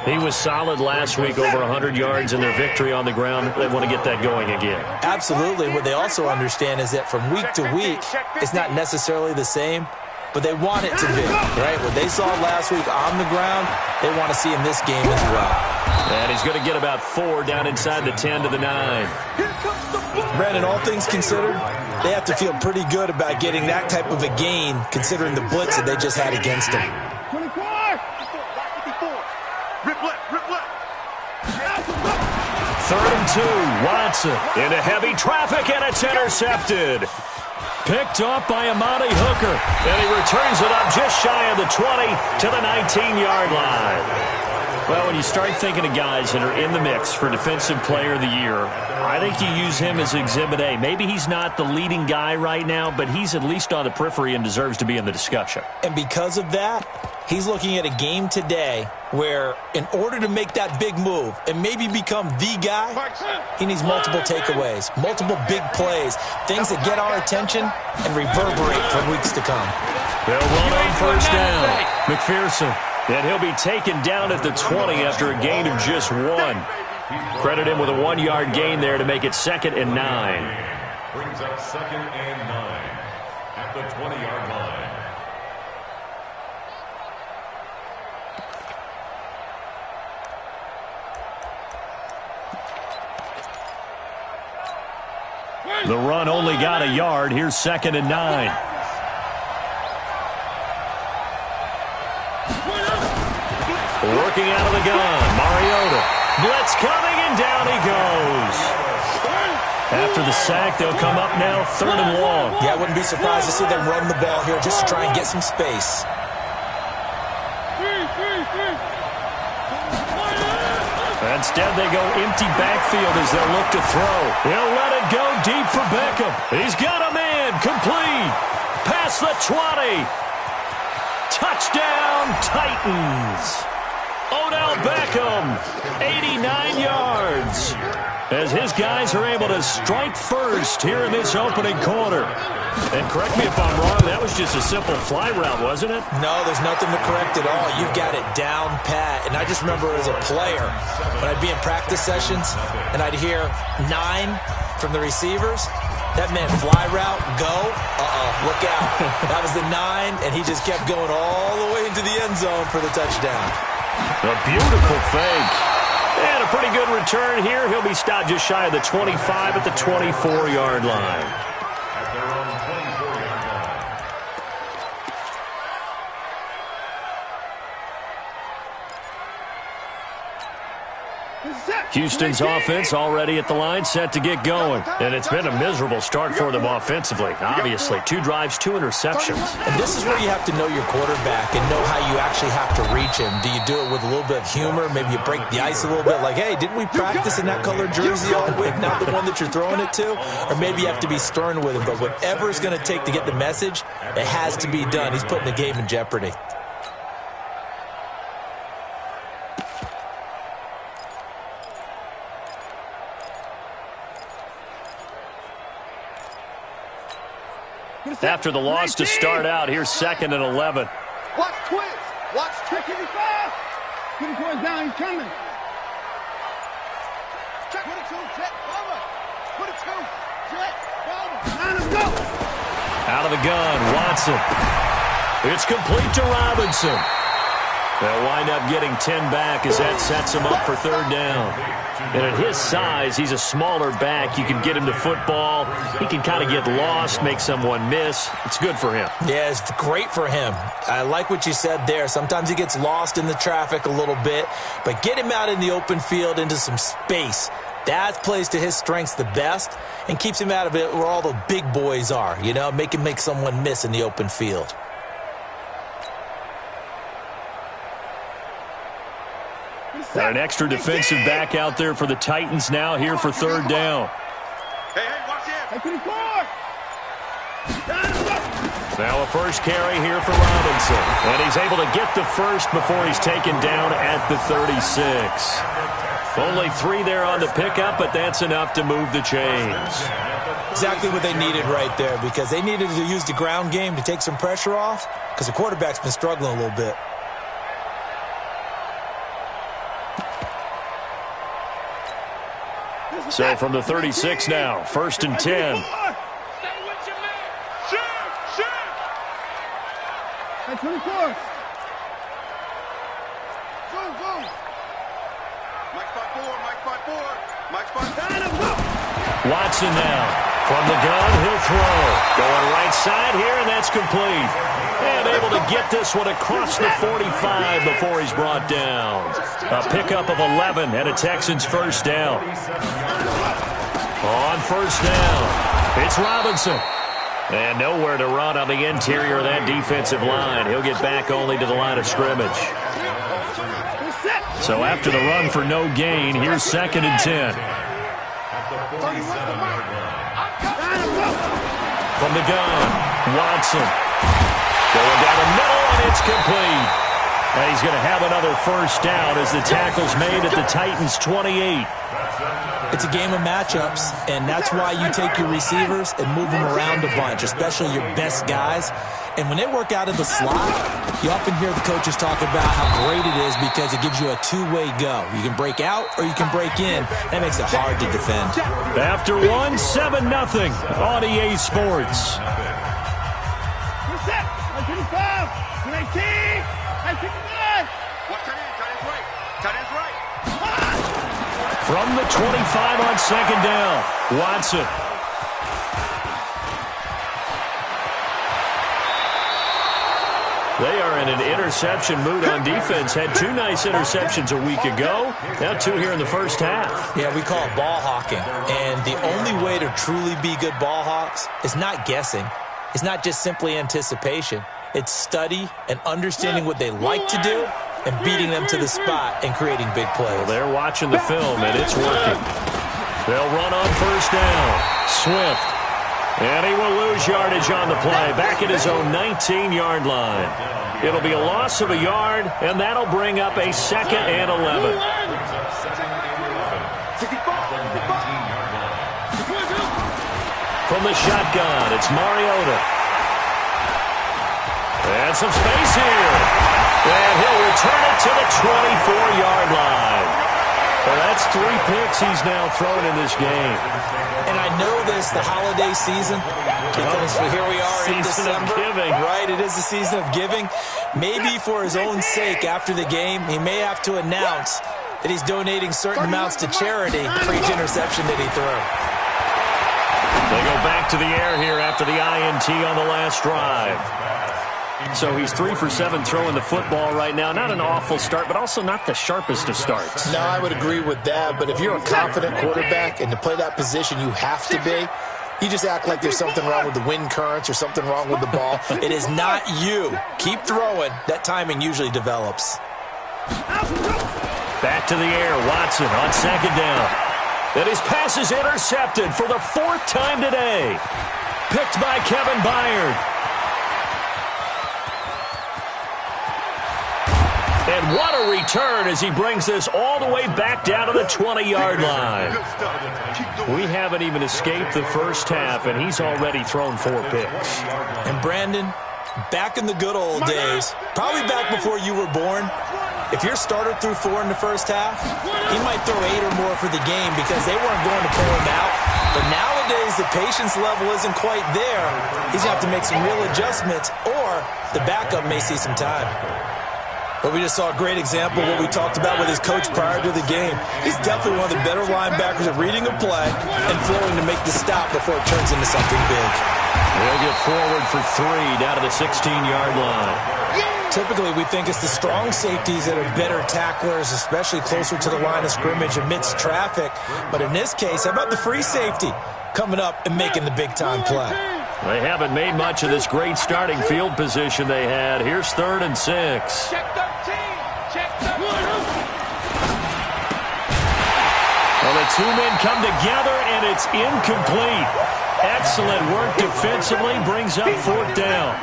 He was solid last week, over 100 yards in their victory on the ground. They want to get that going again. Absolutely. What they also understand is that from week to week, it's not necessarily the same, but they want it to be, right? What they saw last week on the ground, they want to see in this game as well. And he's going to get about 4 down inside the 10 to the 9. Brandon, all things considered, they have to feel pretty good about getting that type of a gain, considering the blitz that they just had against them. 24! 54! Rip left! Rip left! 3rd and 2. Watson into heavy traffic, and it's intercepted. Picked off by Amani Hooker, and he returns it up just shy of the 20 to the 19-yard line. Well, when you start thinking of guys that are in the mix for Defensive Player of the Year, I think you use him as Exhibit A. Maybe he's not the leading guy right now, but he's at least on the periphery and deserves to be in the discussion. And because of that, he's looking at a game today where in order to make that big move and maybe become the guy, he needs multiple takeaways, multiple big plays, things that get our attention and reverberate for weeks to come. They'll run on first down. McPherson. And he'll be taken down at the 20 after a gain of just 1. Credit him with a 1-yard gain there to make it 2nd and 9. Brings up 2nd and 9 at the 20-yard line. The run only got a yard. Here's 2nd and 9. Working out of the gun, Mariota. Blitz coming, and down he goes. After the sack, they'll come up now 3rd and long. Yeah, I wouldn't be surprised to see them run the ball here just to try and get some space. Instead, they go empty backfield as they'll look to throw. He'll let it go deep for Beckham. He's got a man, complete. Past the 20. Touchdown, Titans. Odell Beckham, 89 yards. As his guys are able to strike first here in this opening quarter. And correct me if I'm wrong, that was just a simple fly route, wasn't it? No, there's nothing to correct at all. You've got it down pat. And I just remember as a player, when I'd be in practice sessions and I'd hear 9 from the receivers, that meant fly route, go, look out. That was the 9, and he just kept going all the way into the end zone for the touchdown. A beautiful fake. And a pretty good return here. He'll be stopped just shy of the 25 at the 24-yard line. At their own 24-yard line. Houston's offense already at the line, set to get going. And it's been a miserable start for them offensively, obviously. 2 drives, 2 interceptions. And this is where you have to know your quarterback and know how you actually have to reach him. Do you do it with a little bit of humor? Maybe you break the ice a little bit, like, hey, didn't we practice in that colored jersey all week, not the one that you're throwing it to? Or maybe you have to be stern with him. But whatever it's going to take to get the message, it has to be done. He's putting the game in jeopardy. After the loss to start out, here's 2nd and 11. Watch twist. Watch trick. 24 down, he's coming. Check 22, jet, bomber. 22, jet, bomber. Let him go. Out of the gun, Watson. It's complete to Robinson. They'll wind up getting 10 back as that sets him up for 3rd down. And at his size, he's a smaller back. You can get him to football. He can kind of get lost, make someone miss. It's good for him. Yeah, it's great for him. I like what you said there. Sometimes he gets lost in the traffic a little bit, but get him out in the open field into some space. That plays to his strengths the best and keeps him out of it where all the big boys are, you know, make someone miss in the open field. Got an extra defensive back out there for the Titans now here for 3rd down. Hey, watch him. Now a first carry here for Robinson. And he's able to get the first before he's taken down at the 36. Only 3 there on the pickup, but that's enough to move the chains. Exactly what they needed right there, because they needed to use the ground game to take some pressure off, because the quarterback's been struggling a little bit. So from the 36 now, 1st and 10. Hey, 24. Go. Mike 5-4. Mike 5-4. Watson now. From the gun, he'll throw. Going right side here, and that's complete. And able to get this one across the 45 before he's brought down. A pickup of 11 and a Texans 1st down. On 1st down, it's Robinson. And nowhere to run on the interior of that defensive line. He'll get back only to the line of scrimmage. So after the run for no gain, here's 2nd and 10. From the gun, Watson. Going down the middle, and it's complete. And he's going to have another 1st down as the tackle's made at the Titans' 28. It's a game of matchups, and that's why you take your receivers and move them around a bunch, especially your best guys. And when they work out of the slot, you often hear the coaches talk about how great it is because it gives you a 2-way go. You can break out or you can break in. That makes it hard to defend. After 1, 7-0 on EA Sports. From the 25 on 2nd down, Watson. They are in an interception mood on defense. Had 2 nice interceptions a week ago. Now 2 here in the 1st half. Yeah, we call it ball hawking. And the only way to truly be good ball hawks is not guessing. It's not just simply anticipation. It's study and understanding what they like to do and beating them to the spot and creating big plays. Well, they're watching the film, and it's working. They'll run on 1st down. Swift. And he will lose yardage on the play, back at his own 19-yard line. It'll be a loss of a yard, and that'll bring up a 2nd and 11. From the shotgun, it's Mariota. And some space here. And he'll return it to the 24-yard line. Well, that's 3 picks he's now thrown in this game. And I know this, the holiday season, because here we are in December. Right, it is the season of giving. Maybe for his own sake after the game, he may have to announce that he's donating certain amounts to charity for each interception that he threw. They go back to the air here after the INT on the last drive. So he's 3 for 7 throwing the football right now. Not an awful start, but also not the sharpest of starts. No, I would agree with that. But if you're a confident quarterback and to play that position you have to be, you just act like there's something wrong with the wind currents or something wrong with the ball. It is not you. Keep throwing. That timing usually develops. Back to the air. Watson on second down. And his pass is intercepted for the 4th time today. Picked by Kevin Byard. And what a return as he brings this all the way back down to the 20-yard line. We haven't even escaped the first half, and he's already thrown 4 picks. And Brandon, back in the good old days, probably back before you were born, if your starter threw 4 in the first half, he might throw 8 or more for the game because they weren't going to pull him out. But nowadays, the patience level isn't quite there. He's going to have to make some real adjustments, or the backup may see some time. But we just saw a great example of what we talked about with his coach prior to the game. He's definitely one of the better linebackers at reading a play and flowing to make the stop before it turns into something big. They'll get forward for 3 down to the 16-yard line. Typically, we think it's the strong safeties that are better tacklers, especially closer to the line of scrimmage amidst traffic. But in this case, how about the free safety coming up and making the big-time play? They haven't made much of this great starting field position they had. Here's 3rd and 6. Check 13. Check 13. Well, the 2 men come together, and it's incomplete. Excellent work defensively. Brings up 4th down.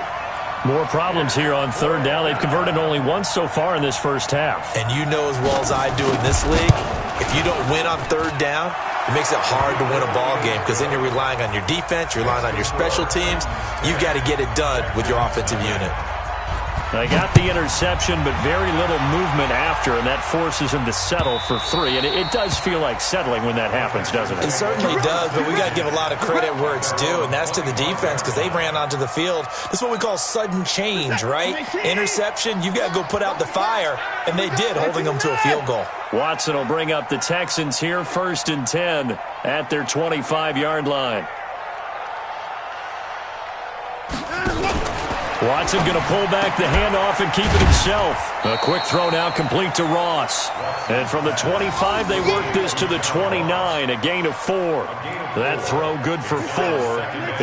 More problems here on 3rd down. They've converted only once so far in this first half. And you know as well as I do in this league, if you don't win on 3rd down, it makes it hard to win a ball game because then you're relying on your defense, you're relying on your special teams. You've got to get it done with your offensive unit. They got the interception, but very little movement after, and that forces him to settle for 3. And it does feel like settling when that happens, doesn't it? It certainly does, but we got to give a lot of credit where it's due, and that's to the defense because they ran onto the field. This is what we call sudden change, right? Interception, you've got to go put out the fire, and they did, holding them to a field goal. Watson will bring up the Texans here, 1st and 10 at their 25-yard line. Watson going to pull back the handoff and keep it himself. A quick throw now complete to Ross. And from the 25, they work this to the 29, a gain of 4. That throw good for 4.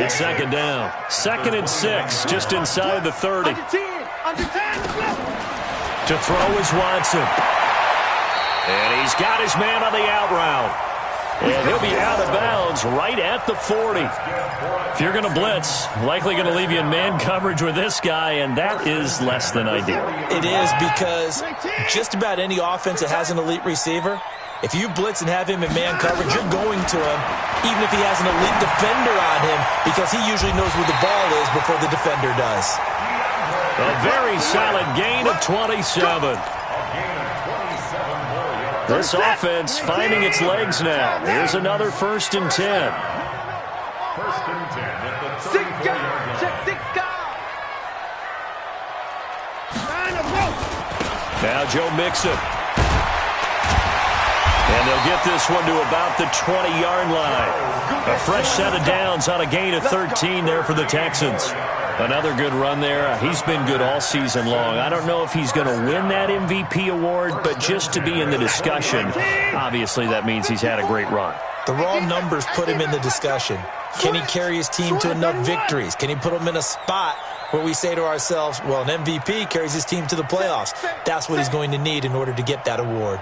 It's 2nd down. 2nd and 6, just inside the 30. To throw is Watson. And he's got his man on the out route. And he'll be out of bounds right at the 40. If you're going to blitz, likely going to leave you in man coverage with this guy, and that is less than ideal. It is because just about any offense that has an elite receiver, if you blitz and have him in man coverage, you're going to him, even if he has an elite defender on him, because he usually knows where the ball is before the defender does. A very solid gain of 27. This offense finding its legs now. Here's another 1st and 10. 1st and 10 at the 34-yard line. Now Joe Mixon. And they'll get this one to about the 20-yard line. A fresh set of downs on a gain of 13 there for the Texans. Another good run there. He's been good all season long. I don't know if he's going to win that MVP award, but just to be in the discussion, obviously that means he's had a great run. The raw numbers put him in the discussion. Can he carry his team to enough victories? Can he put them in a spot where we say to ourselves, well, an MVP carries his team to the playoffs. That's what he's going to need in order to get that award.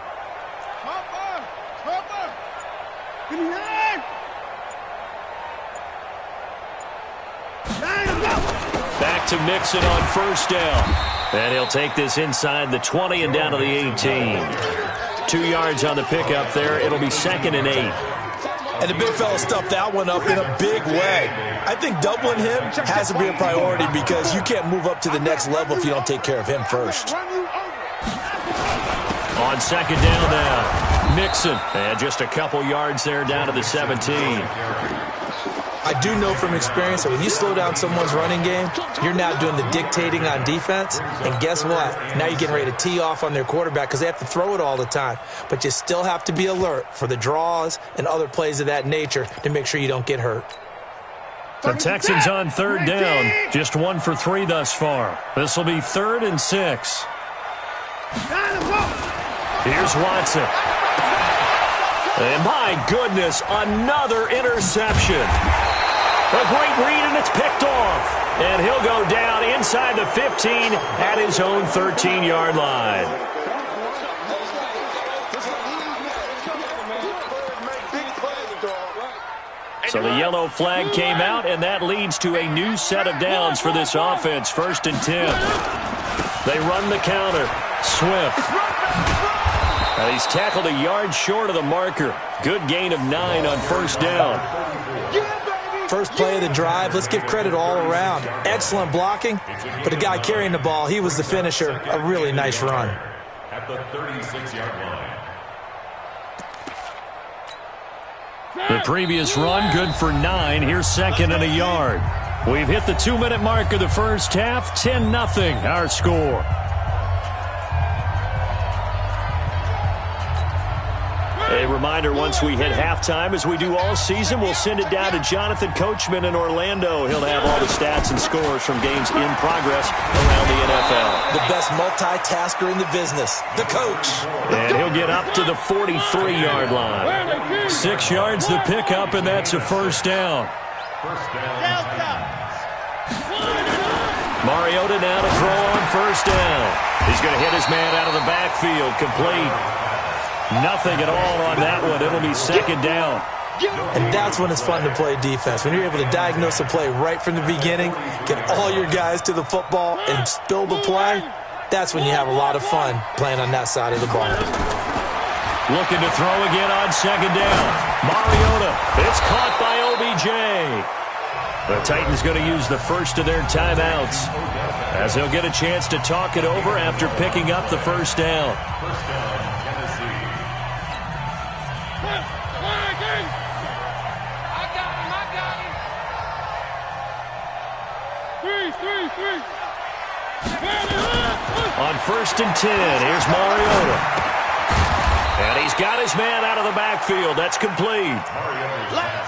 Back to Mixon on 1st down. And he'll take this inside the 20 and down to the 18. 2 yards on the pickup there. It'll be 2nd and 8. And the big fella stuffed that one up in a big way. I think doubling him has to be a priority because you can't move up to the next level if you don't take care of him first. On 2nd down now, Mixon. And just a couple yards there down to the 17. I do know from experience that when you slow down someone's running game, you're now doing the dictating on defense. And guess what? Now you're getting ready to tee off on their quarterback because they have to throw it all the time. But you still have to be alert for the draws and other plays of that nature to make sure you don't get hurt. The Texans on third down. Just 1 for 3 thus far. This will be 3rd and 6. Here's Watson. And my goodness, another interception. A great read, and it's picked off. And he'll go down inside the 15 at his own 13-yard line. So the yellow flag came out, and that leads to a new set of downs for this offense. 1st and 10. They run the counter. Swift. And he's tackled a yard short of the marker. Good gain of 9 on 1st down. First play of the drive, let's give credit all around. Excellent blocking, but the guy carrying the ball, he was the finisher. A really nice run. At the 36-yard line. The previous run, good for 9. Here's 2nd and a yard. We've hit the 2-minute mark of the first half. 10-0, our score. A reminder, once we hit halftime, as we do all season, we'll send it down to Jonathan Coachman in Orlando. He'll have all the stats and scores from games in progress around the NFL. The best multitasker in the business, the coach. And he'll get up to the 43-yard line. 6 yards the pickup, and that's a 1st down. Mariota now to throw on 1st down. He's going to hit his man out of the backfield, complete. Nothing at all on that one. It'll be 2nd down. And that's when it's fun to play defense. When you're able to diagnose a play right from the beginning, get all your guys to the football, and spill the play, that's when you have a lot of fun playing on that side of the ball. Looking to throw again on 2nd down. Mariota. It's caught by OBJ. The Titans going to use the first of their timeouts, as they'll get a chance to talk it over after picking up the 1st down. On 1st and 10, here's Mariota. And he's got his man out of the backfield. That's complete.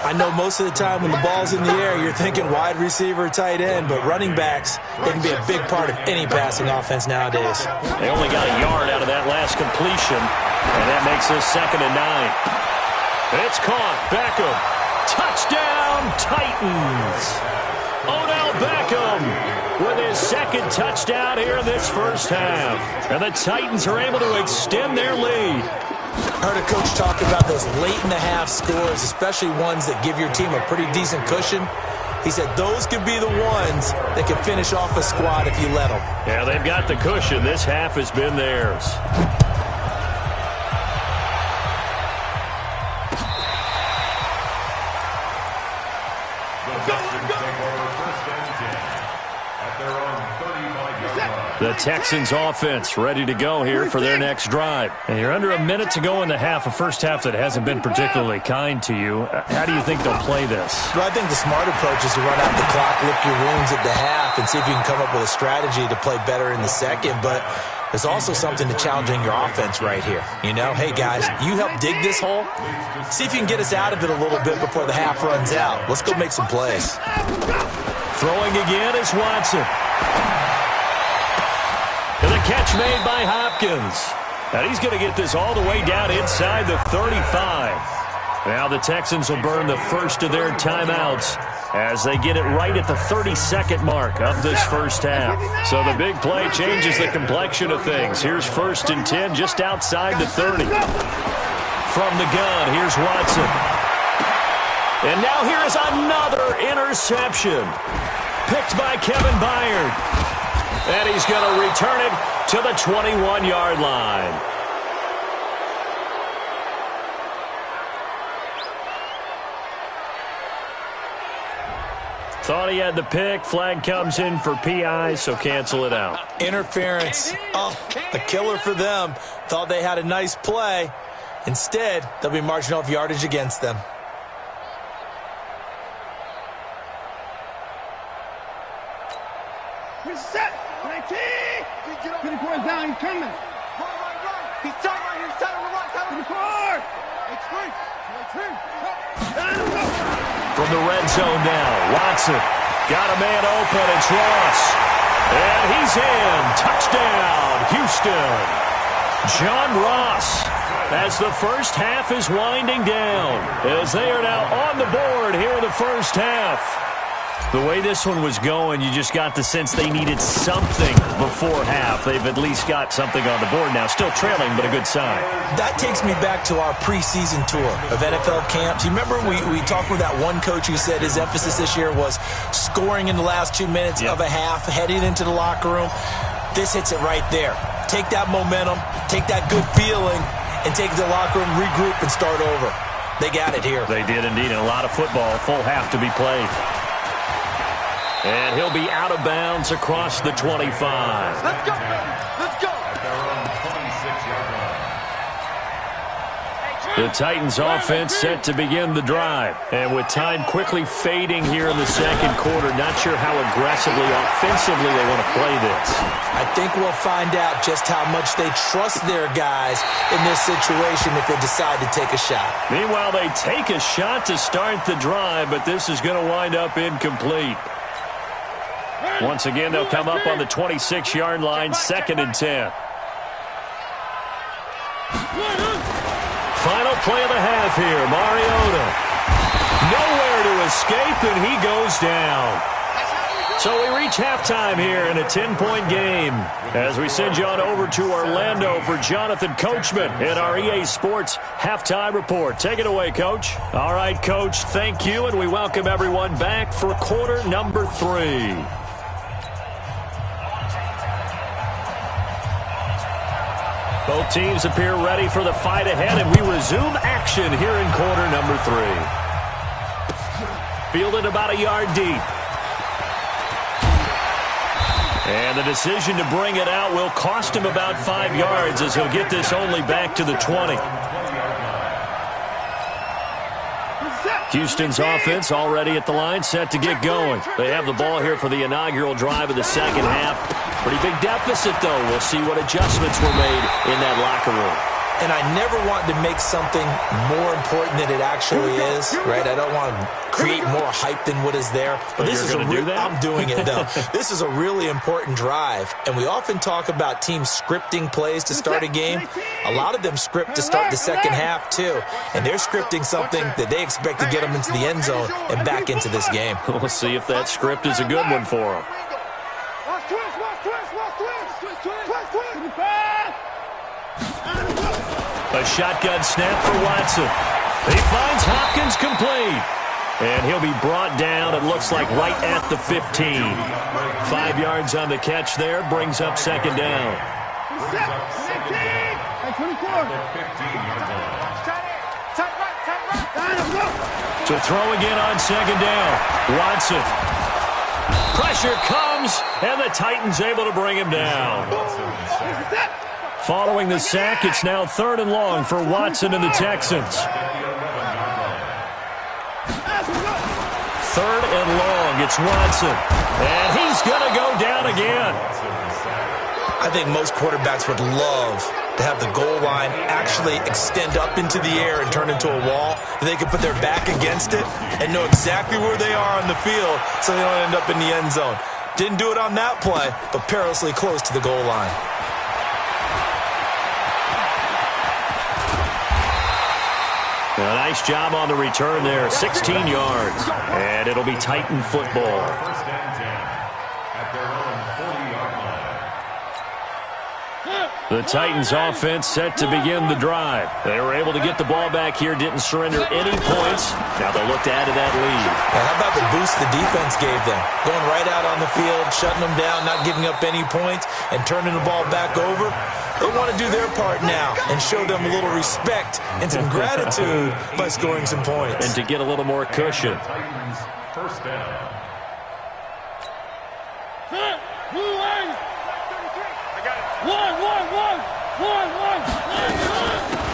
I know most of the time when the ball's in the air, you're thinking wide receiver, tight end, but running backs, they can be a big part of any passing offense nowadays. They only got a yard out of that last completion, and that makes this 2nd and 9. It's caught. Beckham. Touchdown, Titans. Odell Beckham with his 2nd touchdown here in this first half. And the Titans are able to extend their lead. I heard a coach talk about those late-in-the-half scores, especially ones that give your team a pretty decent cushion. He said those could be the ones that can finish off a squad if you let them. Yeah, they've got the cushion. This half has been theirs. The Texans offense ready to go here for their next drive. And you're under a minute to go in the half, a first half that hasn't been particularly kind to you. How do you think they'll play this? Well, I think the smart approach is to run out the clock, lick your wounds at the half, and see if you can come up with a strategy to play better in the second. But there's also something to challenging your offense right here. You know, hey, guys, you help dig this hole. See if you can get us out of it a little bit before the half runs out. Let's go make some plays. Throwing again is Watson. And the catch made by Hopkins. And he's going to get this all the way down inside the 35. Now the Texans will burn the first of their timeouts as they get it right at the 32nd mark of this first half. So the big play changes the complexion of things. Here's 1st and 10 just outside the 30. From the gun, here's Watson. And now here is another interception. Picked by Kevin Byard. And he's going to return it to the 21-yard line. Thought he had the pick. Flag comes in for PI, so cancel it out. Interference. Oh, a killer for them. Thought they had a nice play. Instead, they'll be marching off yardage against them. He's set. 19. 24 is down. He's coming. He's tight right here. He's tight on the right. Tight on the 24. H3. Down. From the red zone now, Watson got a man open. It's Ross. And he's in. Touchdown, Houston. John Ross, as the first half is winding down, as they are now on the board here in the first half. The way this one was going, you just got the sense they needed something before half. They've at least got something on the board now. Still trailing, but a good sign. That takes me back to our preseason tour of NFL camps. You remember we talked with that one coach who said his emphasis this year was scoring in the last 2 minutes of a half, heading into the locker room. This hits it right there. Take that momentum, take that good feeling, and take it to the locker room, regroup, and start over. They got it here. They did indeed, and a lot of football, full half to be played. And he'll be out of bounds across the 25. Let's go, baby. Let's go. At their own 26-yard line. The Titans offense set to begin the drive. And with time quickly fading here in the second quarter, not sure how aggressively, offensively they want to play this. I think we'll find out just how much they trust their guys in this situation if they decide to take a shot. Meanwhile, they take a shot to start the drive, but this is going to wind up incomplete. Once again, they'll come up on the 26-yard line, 2nd and 10. Final play of the half here, Mariota. Nowhere to escape, and he goes down. So we reach halftime here in a 10-point game as we send you on over to Orlando for Jonathan Coachman in our EA Sports Halftime Report. Take it away, Coach. All right, Coach, thank you, and we welcome everyone back for quarter number 3. Both teams appear ready for the fight ahead, and we resume action here in quarter number 3. Fielded about a yard deep. And the decision to bring it out will cost him about 5 yards as he'll get this only back to the 20. Houston's offense already at the line, set to get going. They have the ball here for the inaugural drive of the second half. Pretty big deficit, though. We'll see what adjustments were made in that locker room. And I never want to make something more important than it actually is, right? I don't want to create more hype than what is there. But this is I'm doing it, though. This is a really important drive. And we often talk about teams scripting plays to start a game. A lot of them script to start the second half, too. And they're scripting something that they expect to get them into the end zone and back into this game. We'll see if that script is a good one for them. A shotgun snap for Watson. He finds Hopkins complete. And he'll be brought down, it looks like, right at the 15. 5 yards on the catch there, brings up second down. To throw again on second down. Watson. Pressure comes, and the Titans able to bring him down. Following the sack, it's now 3rd and long for Watson and the Texans. 3rd and long, it's Watson. And he's going to go down again. I think most quarterbacks would love to have the goal line actually extend up into the air and turn into a wall. And they can put their back against it and know exactly where they are on the field so they don't end up in the end zone. Didn't do it on that play, but perilously close to the goal line. A nice job on the return there, 16 yards. And it'll be Titan football. First and 10 at their own 40-yard line. The Titans offense set to begin the drive. They were able to get the ball back here, didn't surrender any points. Now they'll look to add to that lead. Now how about the boost the defense gave them? Going right out on the field, shutting them down, not giving up any points, and turning the ball back over. They want to do their part now and show them a little respect and some gratitude by scoring some points. And to get a little more cushion. Titans first down.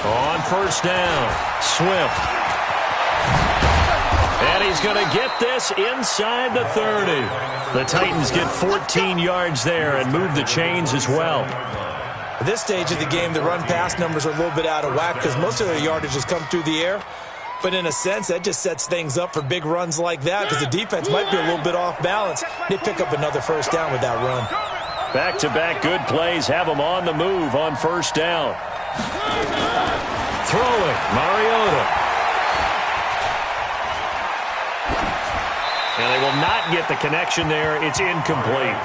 On first down, Swift. And he's going to get this inside the 30. The Titans get 14 yards there and move the chains as well. At this stage of the game, the run-pass numbers are a little bit out of whack because most of their yardage has come through the air. But in a sense, that just sets things up for big runs like that because the defense might be a little bit off balance. They pick up another first down with that run. Back-to-back good plays have them on the move on first down. Throwing, Mariota. And they will not get the connection there. It's incomplete.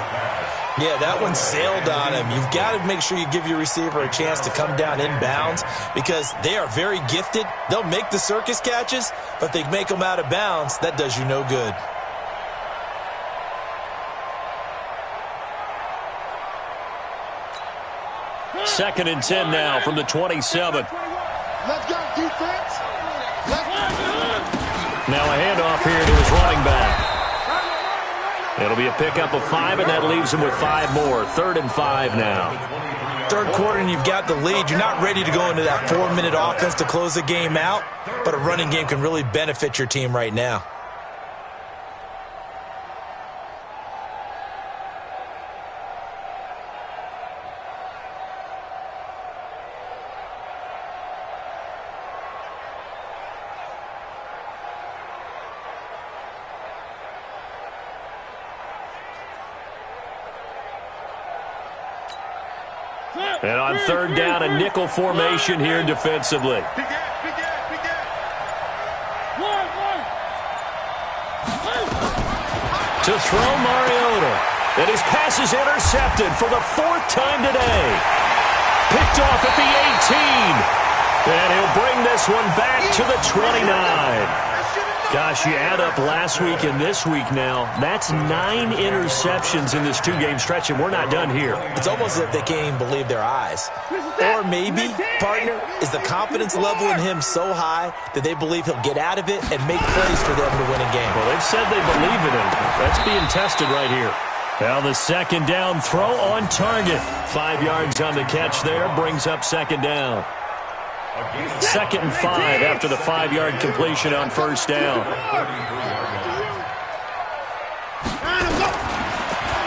Yeah, that one sailed on him. You've got to make sure you give your receiver a chance to come down inbounds because they are very gifted. They'll make the circus catches, but they make them out of bounds. That does you no good. Second and 10 now from the 27. Let's go, defense. Now a handoff here to his running back. It'll be a pickup of 5, and that leaves him with 5 more. 3rd and 5 now. Third quarter, and you've got the lead. You're not ready to go into that 4-minute offense to close the game out, but a running game can really benefit your team right now. And on 3rd down, a nickel formation here defensively. To throw Mariota. And his pass is intercepted for the 4th time today. Picked off at the 18. And he'll bring this one back to the 29. Gosh, you add up last week and this week now, that's 9 interceptions in this 2-game stretch, and we're not done here. It's almost as if they can't even believe their eyes. Or maybe, partner, is the confidence level in him so high that they believe he'll get out of it and make plays for them to win a game. Well, they've said they believe in him. That's being tested right here. Now the 2nd down throw on target. 5 yards on the catch there, brings up 2nd down. 2nd and 5 after the 5-yard completion on 1st down.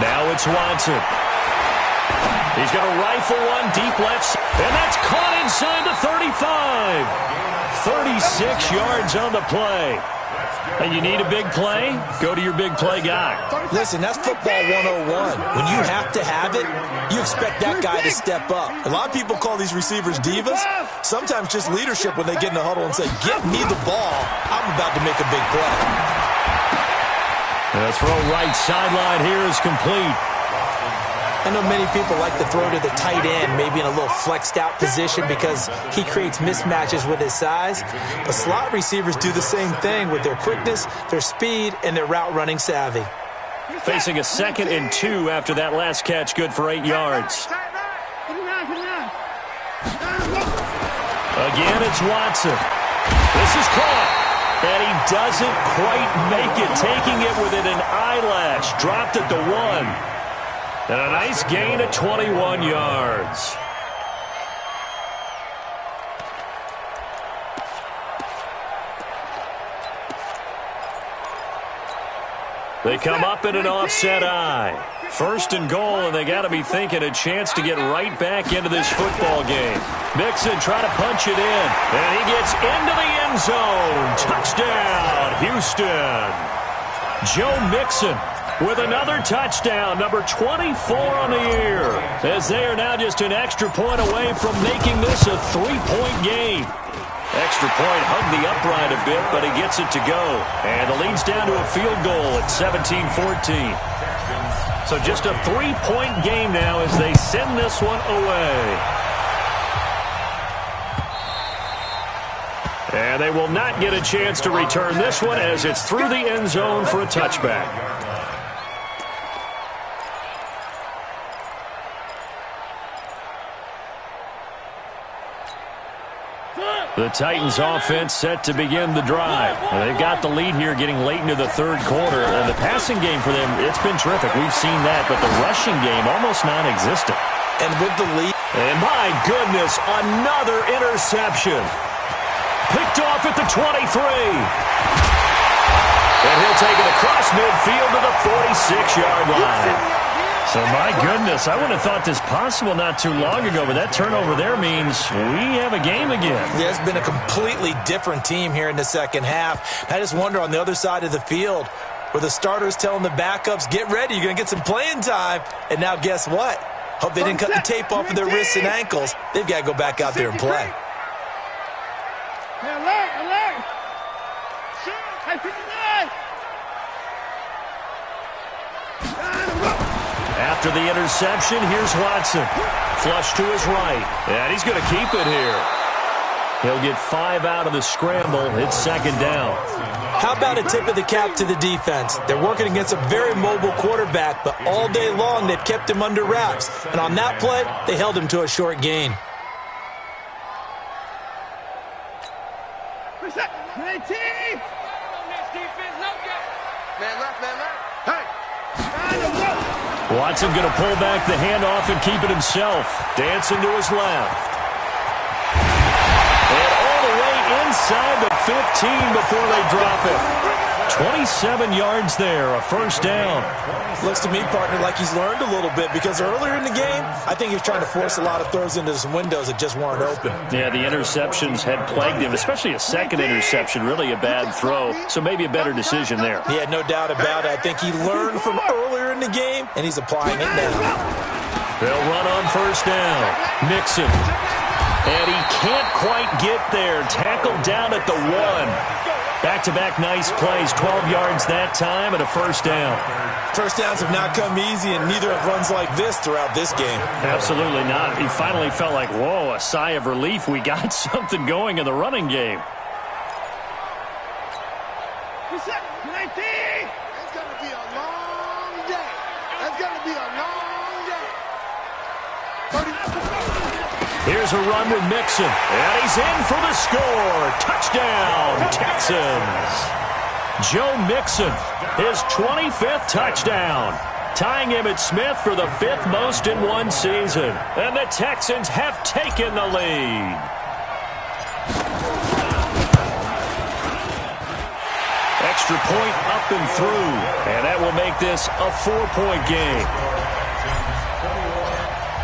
Now it's Watson. He's going to rifle one deep left, and that's caught inside the 35. 36 yards on the play. And you need a big play? Go to your big play guy. Listen, that's football 101. When you have to have it, you expect that guy to step up. A lot of people call these receivers divas. Sometimes just leadership when they get in the huddle and say, get me the ball. I'm about to make a big play. The throw right sideline here is complete. I know many people like to throw to the tight end, maybe in a little flexed out position because he creates mismatches with his size. But slot receivers do the same thing with their quickness, their speed, and their route running savvy. Facing a 2nd and 2 after that last catch, good for 8 yards. Again, it's Watson. This is caught. And he doesn't quite make it, taking it within an eyelash. Dropped at the 1. And a nice gain of 21 yards. They come up in an offset eye. 1st and goal, and they got to be thinking a chance to get right back into this football game. Mixon trying to punch it in, and he gets into the end zone. Touchdown, Houston. Joe Mixon with another touchdown, number 24 on the year, as they are now just an extra point away from making this a 3-point game. Extra point hugged the upright a bit, but he gets it to go. And the lead's down to a field goal at 17-14. So just a 3-point game now as they send this one away. And they will not get a chance to return this one as it's through the end zone for a touchback. The Titans offense set to begin the drive. They've got the lead here getting late into the 3rd quarter. And the passing game for them, it's been terrific. We've seen that, but the rushing game almost non-existent. And with the lead. And my goodness, another interception. Picked off at the 23. And he'll take it across midfield to the 46-yard line. So, my goodness, I wouldn't have thought this possible not too long ago, but that turnover there means we have a game again. Yeah, it's been a completely different team here in the second half. I just wonder on the other side of the field where the starters telling the backups, get ready, you're going to get some playing time. And now guess what? Hope they didn't cut the tape off of their wrists and ankles. They've got to go back out there and play. Alert! Hey, 59! After the interception, here's Watson. Flush to his right. And he's going to keep it here. He'll get 5 out of the scramble. It's second down. How about a tip of the cap to the defense? They're working against a very mobile quarterback, but all day long they've kept him under wraps. And on that play, they held him to a short gain. Watson going to pull back the handoff and keep it himself. Dancing to his left. And all the way inside the 15 before they drop it. 27 yards there, a first down. Looks to me, partner, like he's learned a little bit because earlier in the game, I think he was trying to force a lot of throws into some windows that just weren't open. Yeah, the interceptions had plagued him, especially a second interception, really a bad throw. So maybe a better decision there. Yeah, no doubt about it. I think he learned from earlier in the game, and he's applying it now. They'll run on first down. Mixon. And he can't quite get there. Tackled down at the 1. Back-to-back nice plays, 12 yards that time and a first down. First downs have not come easy, and neither have runs like this throughout this game. Absolutely not. He finally felt like, whoa, a sigh of relief. We got something going in the running game. It's going to be a long day. It's going to be a long day. Here's a run with Mixon, and he's in for the score. Touchdown, Texans. Joe Mixon, his 25th touchdown, tying Emmitt Smith for the 5th most in one season. And the Texans have taken the lead. Extra point up and through, and that will make this a 4-point game.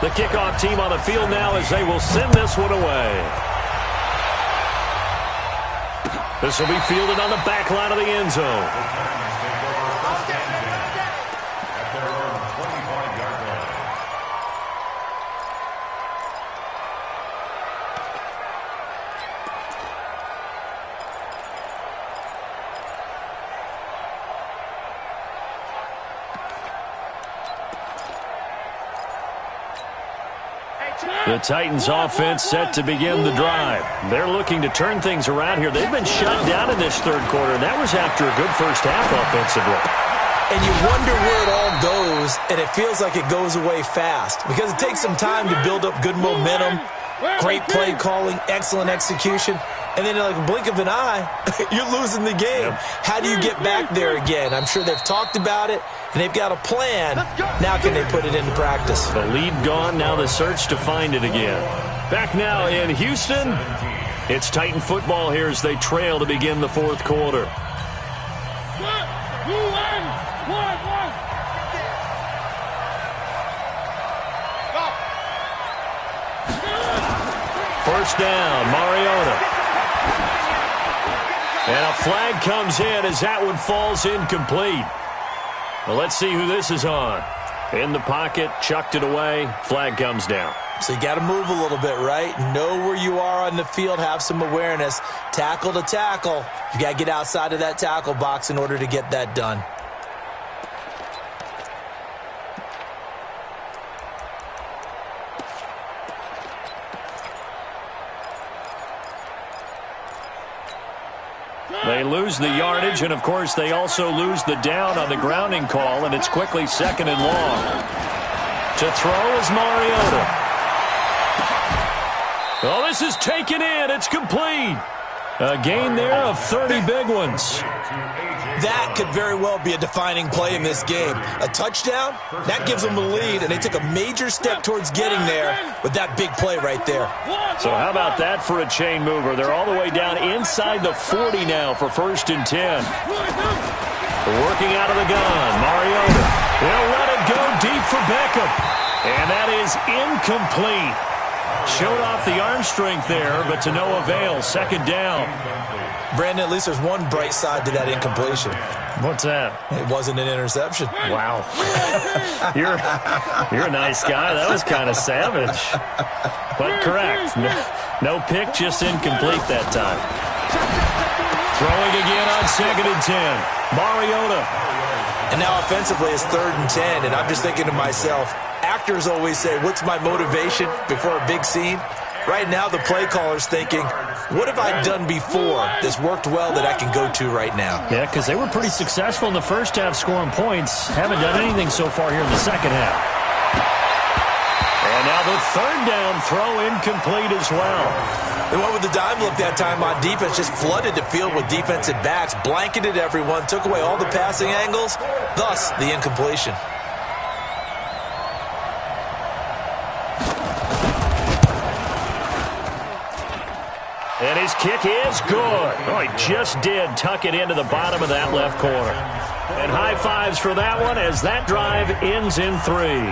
The kickoff team on the field now as they will send this one away. This will be fielded on the back line of the end zone. The Titans offense set to begin the drive. They're looking to turn things around here. They've been shut down in this third quarter. That was after a good first half offensively. And you wonder where it all goes, and it feels like it goes away fast because it takes some time to build up good momentum, great play calling, excellent execution, and then in like a blink of an eye, you're losing the game. How do you get back there again? I'm sure they've talked about it, and they've got a plan. Now can they put it into practice? The lead gone, now the search to find it again. Back now in Houston, it's Titan football here as they trail to begin the fourth quarter. First down, Mariota. And a flag comes in as that one falls incomplete. Well, let's see who this is on. In the pocket, chucked it away, flag comes down. So you got to move a little bit, right? Know where you are on the field, have some awareness. Tackle to tackle. You got to get outside of that tackle box in order to get that done. They lose the yardage, and, of course, they also lose the down on the grounding call, and it's quickly second and long. To throw is Mariota. Oh, this is taken in. It's complete. A gain there of 30 big ones. That could very well be a defining play in this game. A touchdown, that gives them a lead, and they took a major step towards getting there with that big play right there. So how about that for a chain mover? They're all the way down inside the 40 now for 1st and 10. Working out of the gun, Mariota. They'll let it go deep for Beckham. And that is incomplete. Showed off the arm strength there, but to no avail. Second down. Brandon, at least there's one bright side to that incompletion. What's that? It wasn't an interception. Wow. You're a nice guy. That was kind of savage. But correct. No pick, just incomplete that time. Throwing again on 2nd and 10. Mariota. And now offensively it's 3rd and 10, and I'm just thinking to myself, actors always say, what's my motivation before a big scene? Right now the play caller's thinking, what have I done before that's worked well that I can go to right now? Yeah, because they were pretty successful in the first half scoring points. Haven't done anything so far here in the second half. And now the 3rd down throw incomplete as well. They went with the dime look that time on defense, just flooded the field with defensive backs, blanketed everyone, took away all the passing angles, thus the incompletion. And his kick is good. Oh, he just did tuck it into the bottom of that left corner. And high fives for that one as that drive ends in 3.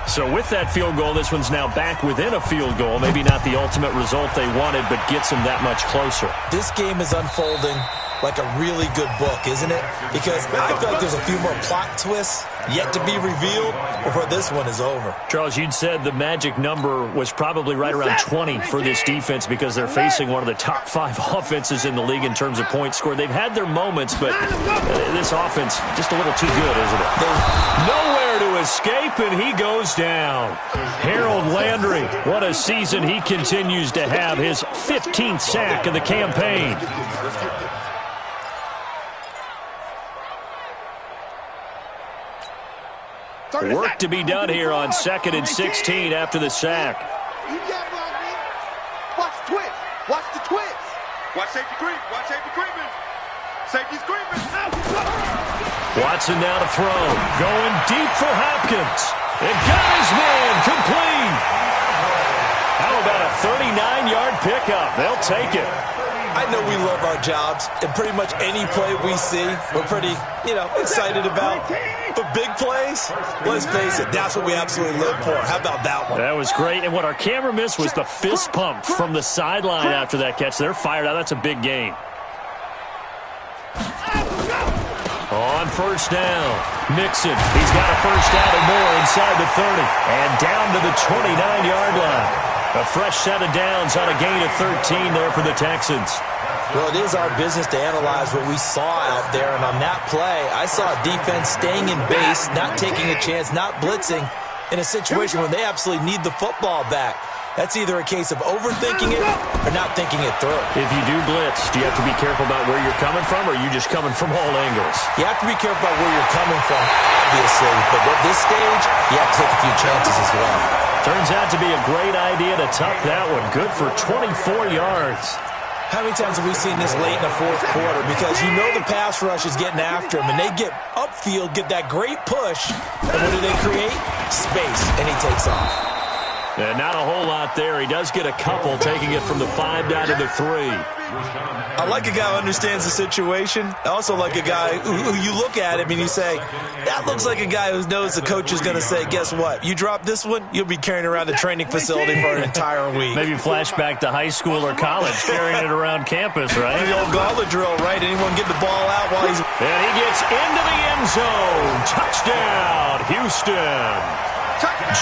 So with that field goal, this one's now back within a field goal. Maybe not the ultimate result they wanted, but gets them that much closer. This game is unfolding like a really good book, isn't it? Because I feel like there's a few more plot twists yet to be revealed before this one is over. Charles, you'd said the magic number was probably right around 20 for this defense because they're facing one of the top 5 offenses in the league in terms of points scored. They've had their moments, but this offense just a little too good, isn't it? Nowhere to escape, and he goes down. Harold Landry, what a season he continues to have. His 15th sack of the campaign. Work to be done here on 2nd and 16 after the sack. Watch the twist. Watch the twist. Watch safety creep. Watch safety creeping. Safety's creeping. Watson now to throw. Going deep for Hopkins. And got his man complete. How about a 39-yard pickup? They'll take it. I know we love our jobs, and pretty much any play we see, we're pretty, excited about. But big plays, let's face it, that's what we absolutely live for. How about that one? That was great, and what our camera missed was the fist pump from the sideline after that catch. They're fired out. That's a big gain. On 1st down, Mixon. He's got a first down and more inside the 30. And down to the 29-yard line. A fresh set of downs on a gain of 13 there for the Texans. Well, it is our business to analyze what we saw out there, and on that play, I saw a defense staying in base, not taking a chance, not blitzing, in a situation where they absolutely need the football back. That's either a case of overthinking it or not thinking it through. If you do blitz, do you have to be careful about where you're coming from, or are you just coming from all angles? You have to be careful about where you're coming from, obviously, but at this stage, you have to take a few chances as well. Turns out to be a great idea to tuck that one. Good for 24 yards. How many times have we seen this late in the 4th quarter? Because you know the pass rush is getting after him, and they get upfield, get that great push, and what do they create? Space, and he takes off. And not a whole lot there. He does get a couple, taking it from the 5 down to the 3. I like a guy who understands the situation. I also like a guy who you look at him and you say, that looks like a guy who knows the coach is going to say, guess what? You drop this one, you'll be carrying around the training facility for an entire week. Maybe flashback to high school or college, carrying it around campus, right? The old gauntlet drill, right? Anyone get the ball out while he's... And he gets into the end zone. Touchdown, Houston.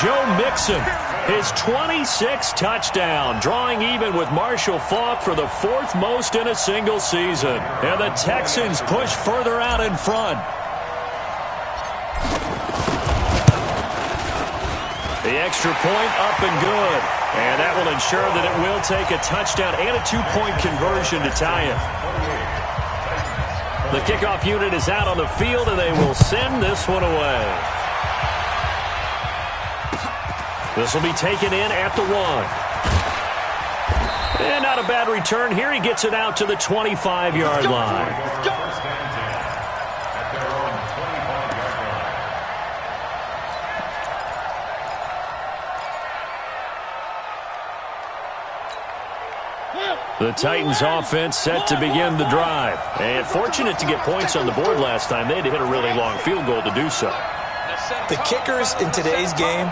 Joe Mixon, his 26th touchdown, drawing even with Marshall Faulk for the 4th most in a single season. And the Texans push further out in front. The extra point up and good. And that will ensure that it will take a touchdown and a 2-point conversion to tie it. The kickoff unit is out on the field, and they will send this one away. This will be taken in at the 1. And not a bad return here. He gets it out to the 25-yard line. The Titans offense set to begin the drive. And fortunate to get points on the board last time. They had to hit a really long field goal to do so. The kickers in today's game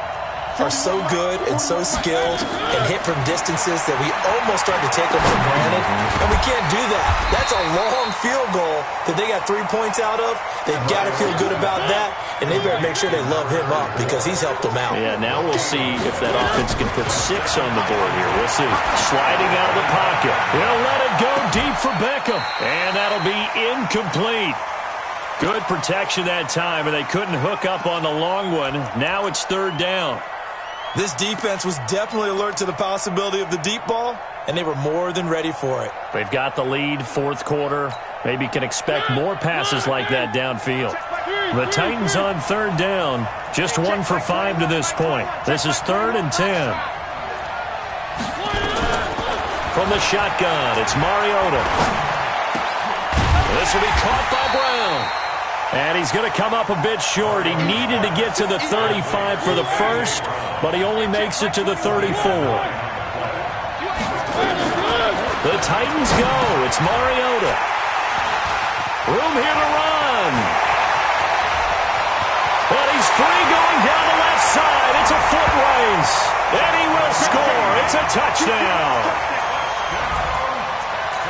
are so good and so skilled and hit from distances that we almost start to take them for granted, and we can't do that. That's a long field goal that they got 3 points out of. They've got to feel good about that, and they better make sure they love him up because he's helped them out. Yeah, now we'll see if that offense can put 6 on the board here. We'll see. Sliding out of the pocket. He'll let it go deep for Beckham, and that'll be incomplete. Good protection that time, and they couldn't hook up on the long one. Now it's 3rd down. This defense was definitely alert to the possibility of the deep ball, and they were more than ready for it. They've got the lead, 4th quarter. Maybe can expect more passes like that downfield. The Titans on 3rd down. Just 1 for 5 to this point. This is 3rd and 10. From the shotgun, it's Mariota. This will be caught by Brown. And he's going to come up a bit short. He needed to get to the 35 for the first, but he only makes it to the 34. The Titans go. It's Mariota. Room here to run. And he's free going down the left side. It's a foot race. And he will score. It's a touchdown.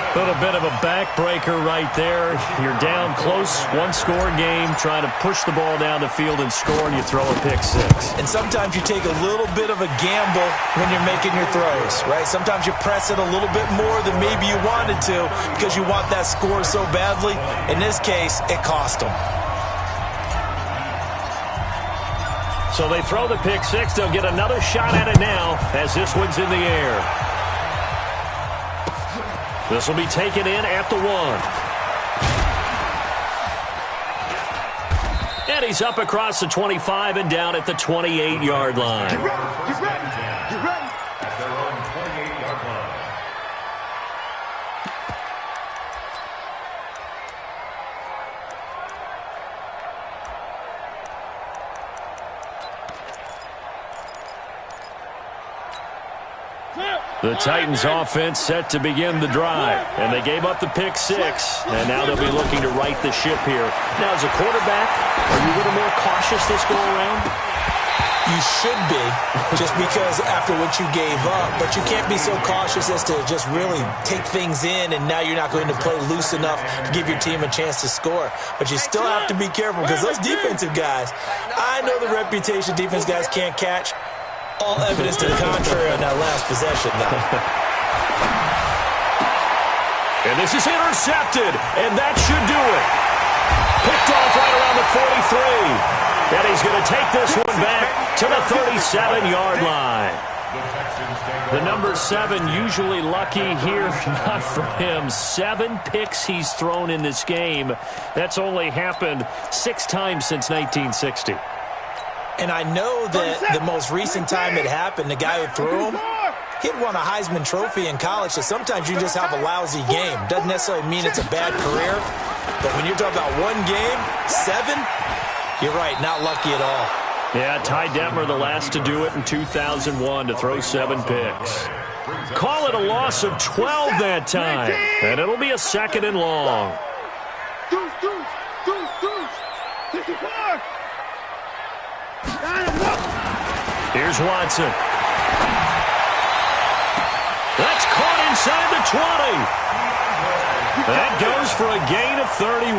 A little bit of a backbreaker right there. You're down close, 1-score game, trying to push the ball down the field and score, and you throw a pick 6. And sometimes you take a little bit of a gamble when you're making your throws, right? Sometimes you press it a little bit more than maybe you wanted to because you want that score so badly. In this case, it cost them. So they throw the pick 6. They'll get another shot at it now as this one's in the air. This will be taken in at the 1. And he's up across the 25 and down at the 28-yard line. Get ready. Get ready. Get ready. At their own 28-yard line. The Titans offense set to begin the drive, and they gave up the pick 6, and now they'll be looking to right the ship here. Now, as a quarterback, are you a little more cautious this go-around? You should be, just because after what you gave up, but you can't be so cautious as to just really take things in, and now you're not going to play loose enough to give your team a chance to score. But you still have to be careful because those defensive guys, I know the reputation defense guys can't catch. All evidence to the contrary on that last possession, though. And this is intercepted, and that should do it. Picked off right around the 43. And he's going to take this one back to the 37-yard line. The number 7 usually lucky here, not for him. 7 picks he's thrown in this game. That's only happened 6 times since 1960. And I know that the most recent time it happened, the guy who threw him, he'd won a Heisman Trophy in college, so sometimes you just have a lousy game. Doesn't necessarily mean it's a bad career, but when you're talking about one game, 7, you're right, not lucky at all. Yeah, Ty Detmer, the last to do it in 2001, to throw 7 picks. Call it a loss of 12 that time, and it'll be a 2nd and long. Here's Watson. That's caught inside the 20. That goes for a gain of 31.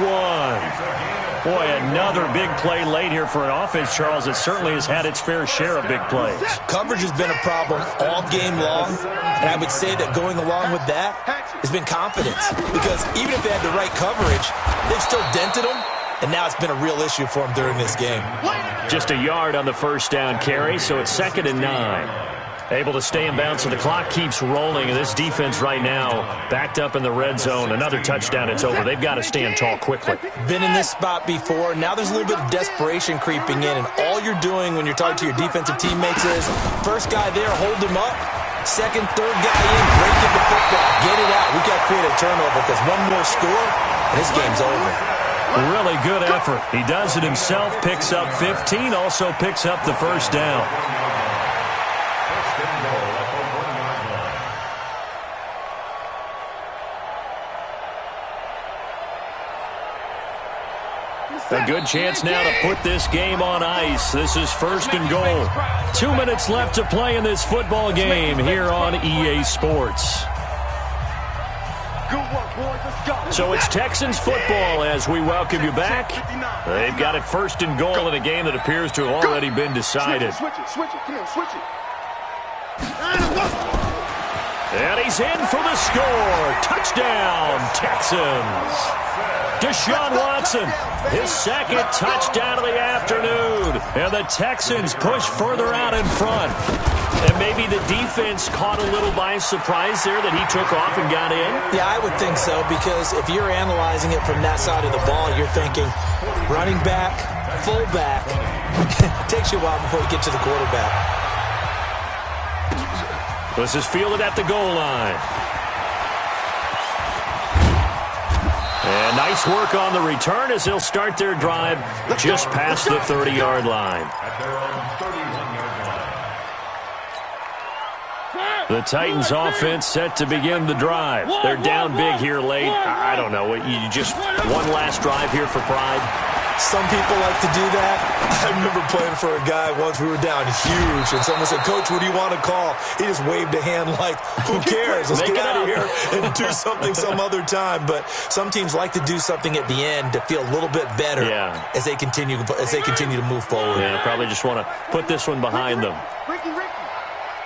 Boy, another big play late here for an offense, Charles, that certainly has had its fair share of big plays. Coverage has been a problem all game long, and I would say that going along with that has been confidence. Because even if they had the right coverage, they've still dented them. And now it's been a real issue for him during this game. Just a yard on the first down carry, so it's 2nd and 9. Able to stay in bounds, so the clock keeps rolling. And this defense right now backed up in the red zone. Another touchdown, it's over. They've got to stand tall quickly. Been in this spot before. Now there's a little bit of desperation creeping in. And all you're doing when you're talking to your defensive teammates is, first guy there, hold him up. Second, third guy in, break in the football. Get it out. We've got to create a turnover because one more score, and this game's over. Really good effort. He does it himself, picks up 15, also picks up the first down. A good chance now to put this game on ice. This is first and goal. 2 minutes left to play in this football game here on EA Sports. So it's Texans football as we welcome you back. They've got it first and goal in a game that appears to have already been decided. Switch it, Kim, switch it. And he's in for the score. Touchdown, Texans. Deshaun Watson, his second touchdown of the afternoon. And the Texans push further out in front. And maybe the defense caught a little by surprise there that he took off and got in? Yeah, I would think so, because if you're analyzing it from that side of the ball, you're thinking running back, fullback. It takes you a while before you get to the quarterback. This is fielded at the goal line. And nice work on the return as they'll start their drive just past the 30-yard line. The Titans offense set to begin the drive. They're down big here late. I don't know. You just one last drive here for pride. Some people like to do that. I remember playing for a guy once. We were down huge, and someone said, "Coach, what do you want to call?" He just waved a hand like, "Who cares? Let's get out of here and do something some other time." But some teams like to do something at the end to feel a little bit better as they continue to move forward. Yeah, probably just want to put this one behind them. Ricky.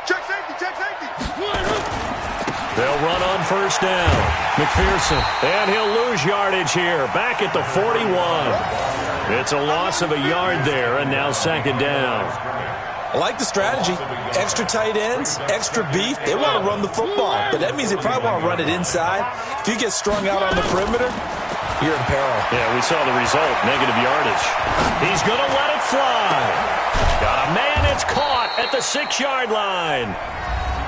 Check safety. They'll run on first down. McPherson, and he'll lose yardage here. Back at the 41. It's a loss of a yard there, and now second down. I like the strategy. Extra tight ends, extra beef. They want to run the football, but that means they probably want to run it inside. If you get strung out on the perimeter, you're in peril. Yeah, we saw the result, negative yardage. He's going to let it fly. Got a man, it's caught at the 6-yard line.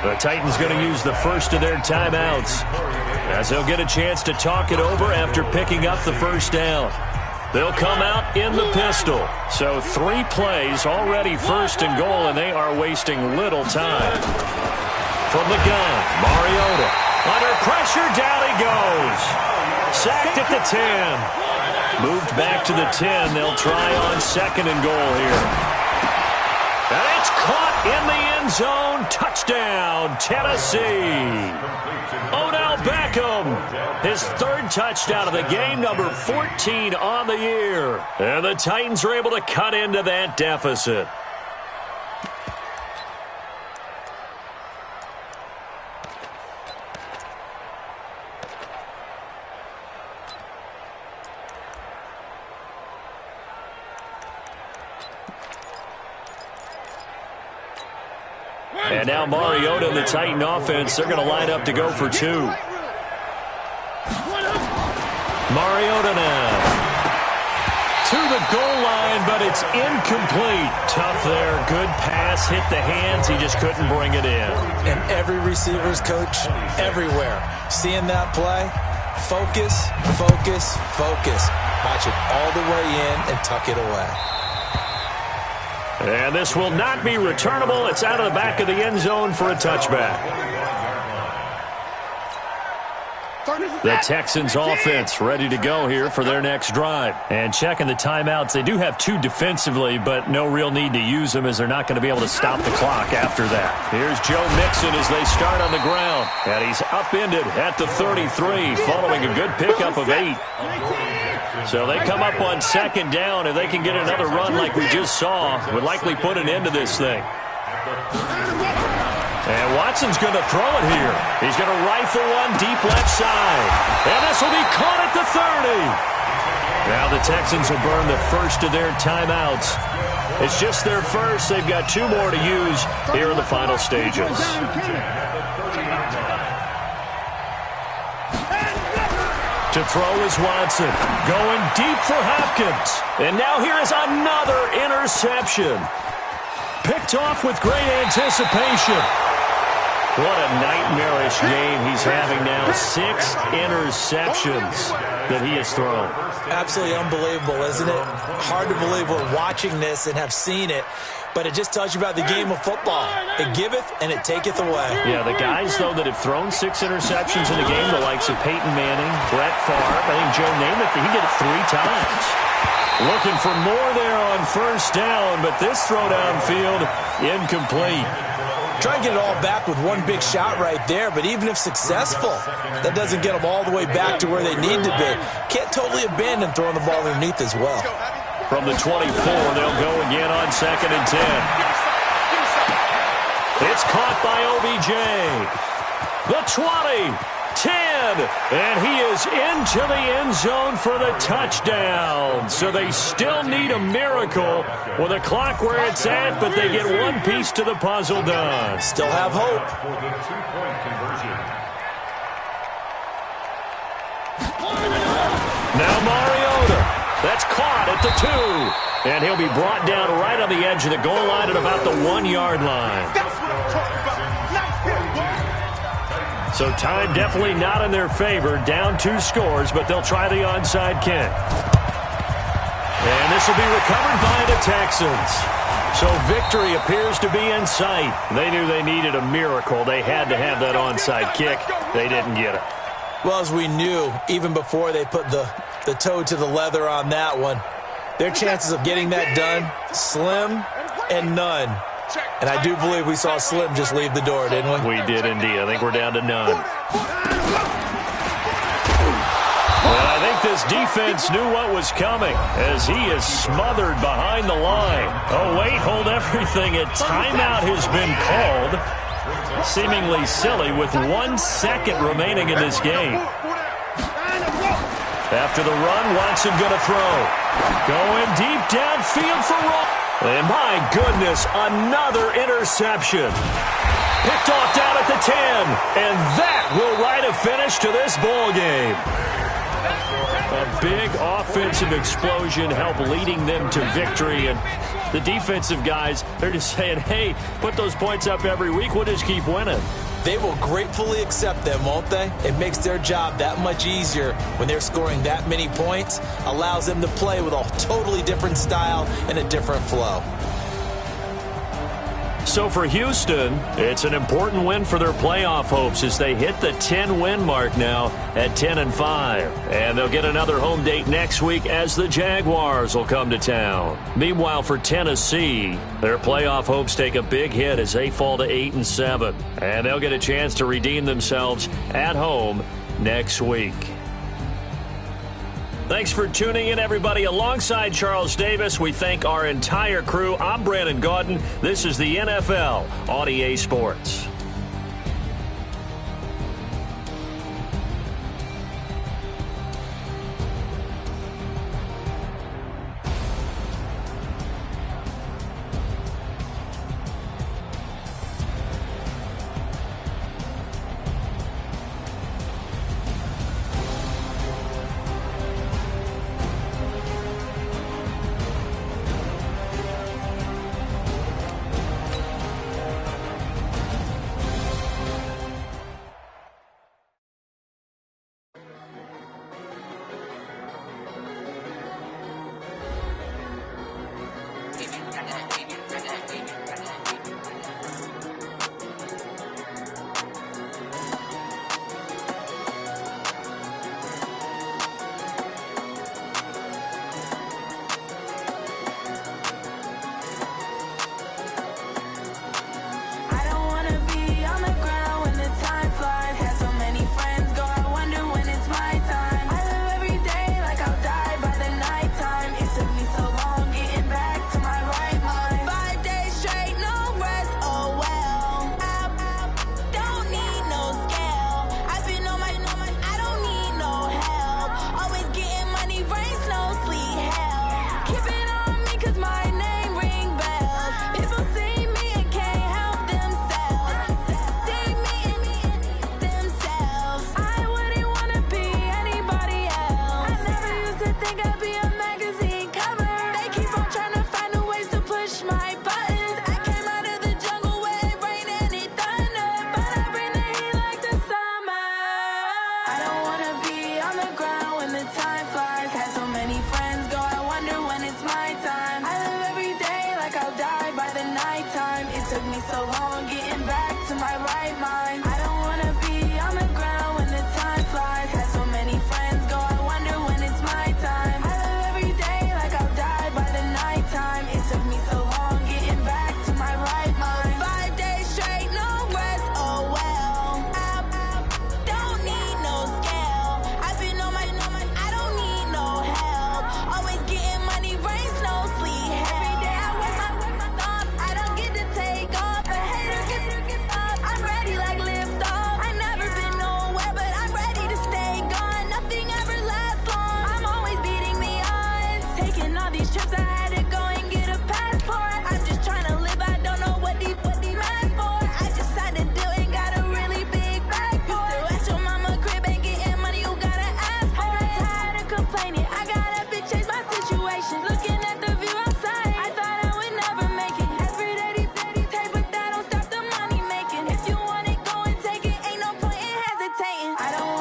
The Titans going to use the first of their timeouts as they'll get a chance to talk it over after picking up the first down. They'll come out in the pistol. So 3 plays already first and goal, and they are wasting little time. From the gun, Mariota. Under pressure, down he goes. Sacked at the 10. Moved back to the 10. They'll try on second and goal here. And it's caught in the end zone. Touchdown, Tennessee. Odell Beckham, his 3rd touchdown of the game, number 14 on the year. And the Titans are able to cut into that deficit. And now Mariota and the Titan offense, they're going to line up to go for 2. Mariota now to the goal line, but it's incomplete. Tough there. Good pass. Hit the hands. He just couldn't bring it in. And every receiver's coach everywhere. Seeing that play, focus. Watch it all the way in and tuck it away. And this will not be returnable. It's out of the back of the end zone for a touchback. The Texans offense ready to go here for their next drive. And checking the timeouts, they do have 2 defensively, but no real need to use them as they're not going to be able to stop the clock after that. Here's Joe Mixon as they start on the ground. And he's upended at the 33 following a good pickup of 8. So they come up on second down. If they can get another run like we just saw, would likely put an end to this thing. And Watson's going to throw it here. He's going to rifle one deep left side. And this will be caught at the 30. Now the Texans will burn the first of their timeouts. It's just their first. They've got 2 more to use here in the final stages. To throw is Watson. Going deep for Hopkins. And now here is another interception. Picked off with great anticipation. What a nightmarish game he's having now. 6 interceptions that he has thrown. Absolutely unbelievable, isn't it? Hard to believe we're watching this and have seen it, but it just tells you about the game of football. It giveth and it taketh away. Yeah, the guys, though, that have thrown 6 interceptions in a game, the likes of Peyton Manning, Brett Favre, I think Joe Namath, he did it 3 times. Looking for more there on first down, but this throw downfield incomplete. Try and get it all back with one big shot right there, but even if successful, that doesn't get them all the way back to where they need to be. Can't totally abandon throwing the ball underneath as well. From the 24, they'll go again on 2nd and 10. It's caught by OBJ. The 20, 10, and he is into the end zone for the touchdown. So they still need a miracle with the clock where it's at, but they get one piece to the puzzle done. Still have hope. For the two-point conversion. Now Mariota. That's caught at the 2. And he'll be brought down right on the edge of the goal line at about the 1-yard line. So time definitely not in their favor. Down 2 scores, but they'll try the onside kick. And this will be recovered by the Texans. So victory appears to be in sight. They knew they needed a miracle. They had to have that onside kick. They didn't get it. Well, as we knew, even before they put the toe to the leather on that one, their chances of getting that done, slim and none. And I do believe we saw Slim just leave the door, didn't we? We did indeed. I think we're down to none. Well, I think this defense knew what was coming as he is smothered behind the line. Oh, wait, hold everything. A timeout has been called. Seemingly silly with 1 second remaining in this game. After the run, Watson going to throw. Going deep downfield for Ross. And my goodness, another interception. Picked off down at the 10. And that will write a finish to this ball game. A big offensive explosion helped leading them to victory. And the defensive guys, they're just saying, hey, put those points up every week. We'll just keep winning. They will gratefully accept them, won't they? It makes their job that much easier when they're scoring that many points. Allows them to play with a totally different style and a different flow. So for Houston, it's an important win for their playoff hopes as they hit the 10-win mark now at 10-5. And they'll get another home date next week as the Jaguars will come to town. Meanwhile, for Tennessee, their playoff hopes take a big hit as they fall to 8-7. And they'll get a chance to redeem themselves at home next week. Thanks for tuning in, everybody. Alongside Charles Davis, we thank our entire crew. I'm Brandon Gaudin. This is the NFL on EA Sports. Had so many friends go, I wonder when it's my time. I live every day like I'll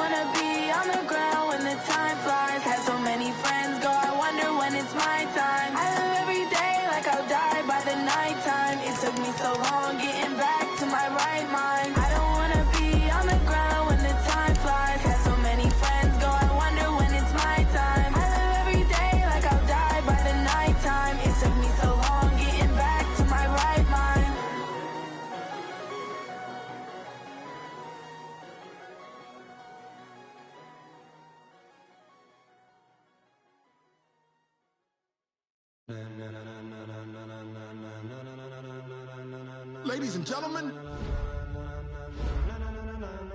wanna be on the ground when the time flies. Had so many friends go, I wonder when it's my time. I live every day like I'll die by the nighttime. It took me so long getting back to my right mind. I don't wanna be on the ground when the time flies. Had so many friends go, I wonder when it's my time. I live every day like I'll die by the nighttime. It took me so long getting back to my right mind. Ladies and gentlemen,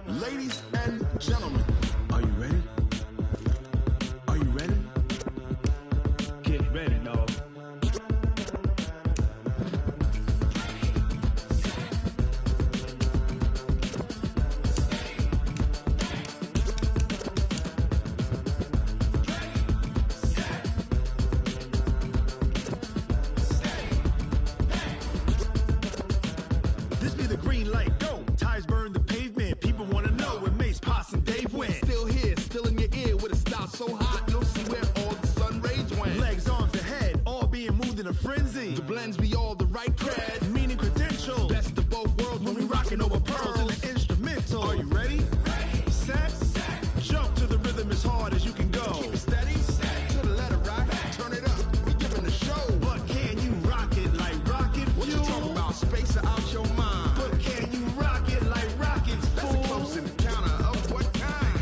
ladies and gentlemen, are you ready? Are you ready? Get ready, dog. This be the green light, go. Tires burn the pavement. People wanna know where Mace, Poss, and Dave went. Still here, still in your ear with a style so hot, you'll see where all the sun rays went. Legs, arms, and head, all being moved in a frenzy. The blends be all the right cred, meaning credentials. Best of both worlds when we rockin' over pearls in the instrumental. Are you ready? Set, jump to the rhythm as hard as you can go. Keep it steady, to the letter right. Turn it up, we giving the show. But can you rock it like rocket fuel? What you talking about? Space or out your mind? But can you rock it like rockets, fool? That's a close encounter of what kind?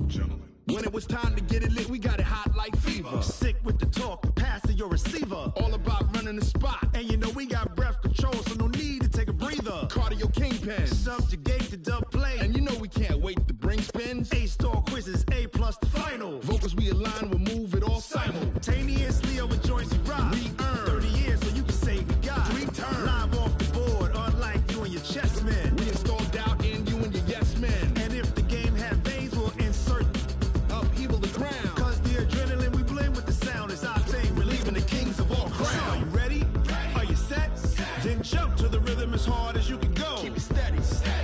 Gentlemen. When it was time to get it lit, we got it hot like fever. Sick with the talk, the pass to your receiver. All about running the spot. And you know we got breath control, so no need to take a breather. Cardio kingpin, subjugate the dub play. And you know we can't wait to bring spins. A-star quizzes, A+ the final. Vocals we align, we'll move it all simultaneously over joints we rock. We earn 30 years, so you can say we got 3 turns. Live off the board, unlike you and your chess men. We install doubt in you and your yes men. And if the game had veins, we'll insert upheaval the ground. Cause the adrenaline we blend with the sound is our thing. Relieving the kings of all crowns. So are you ready? Are you set? Then jump to the rhythm as hard as you can go. Keep it steady,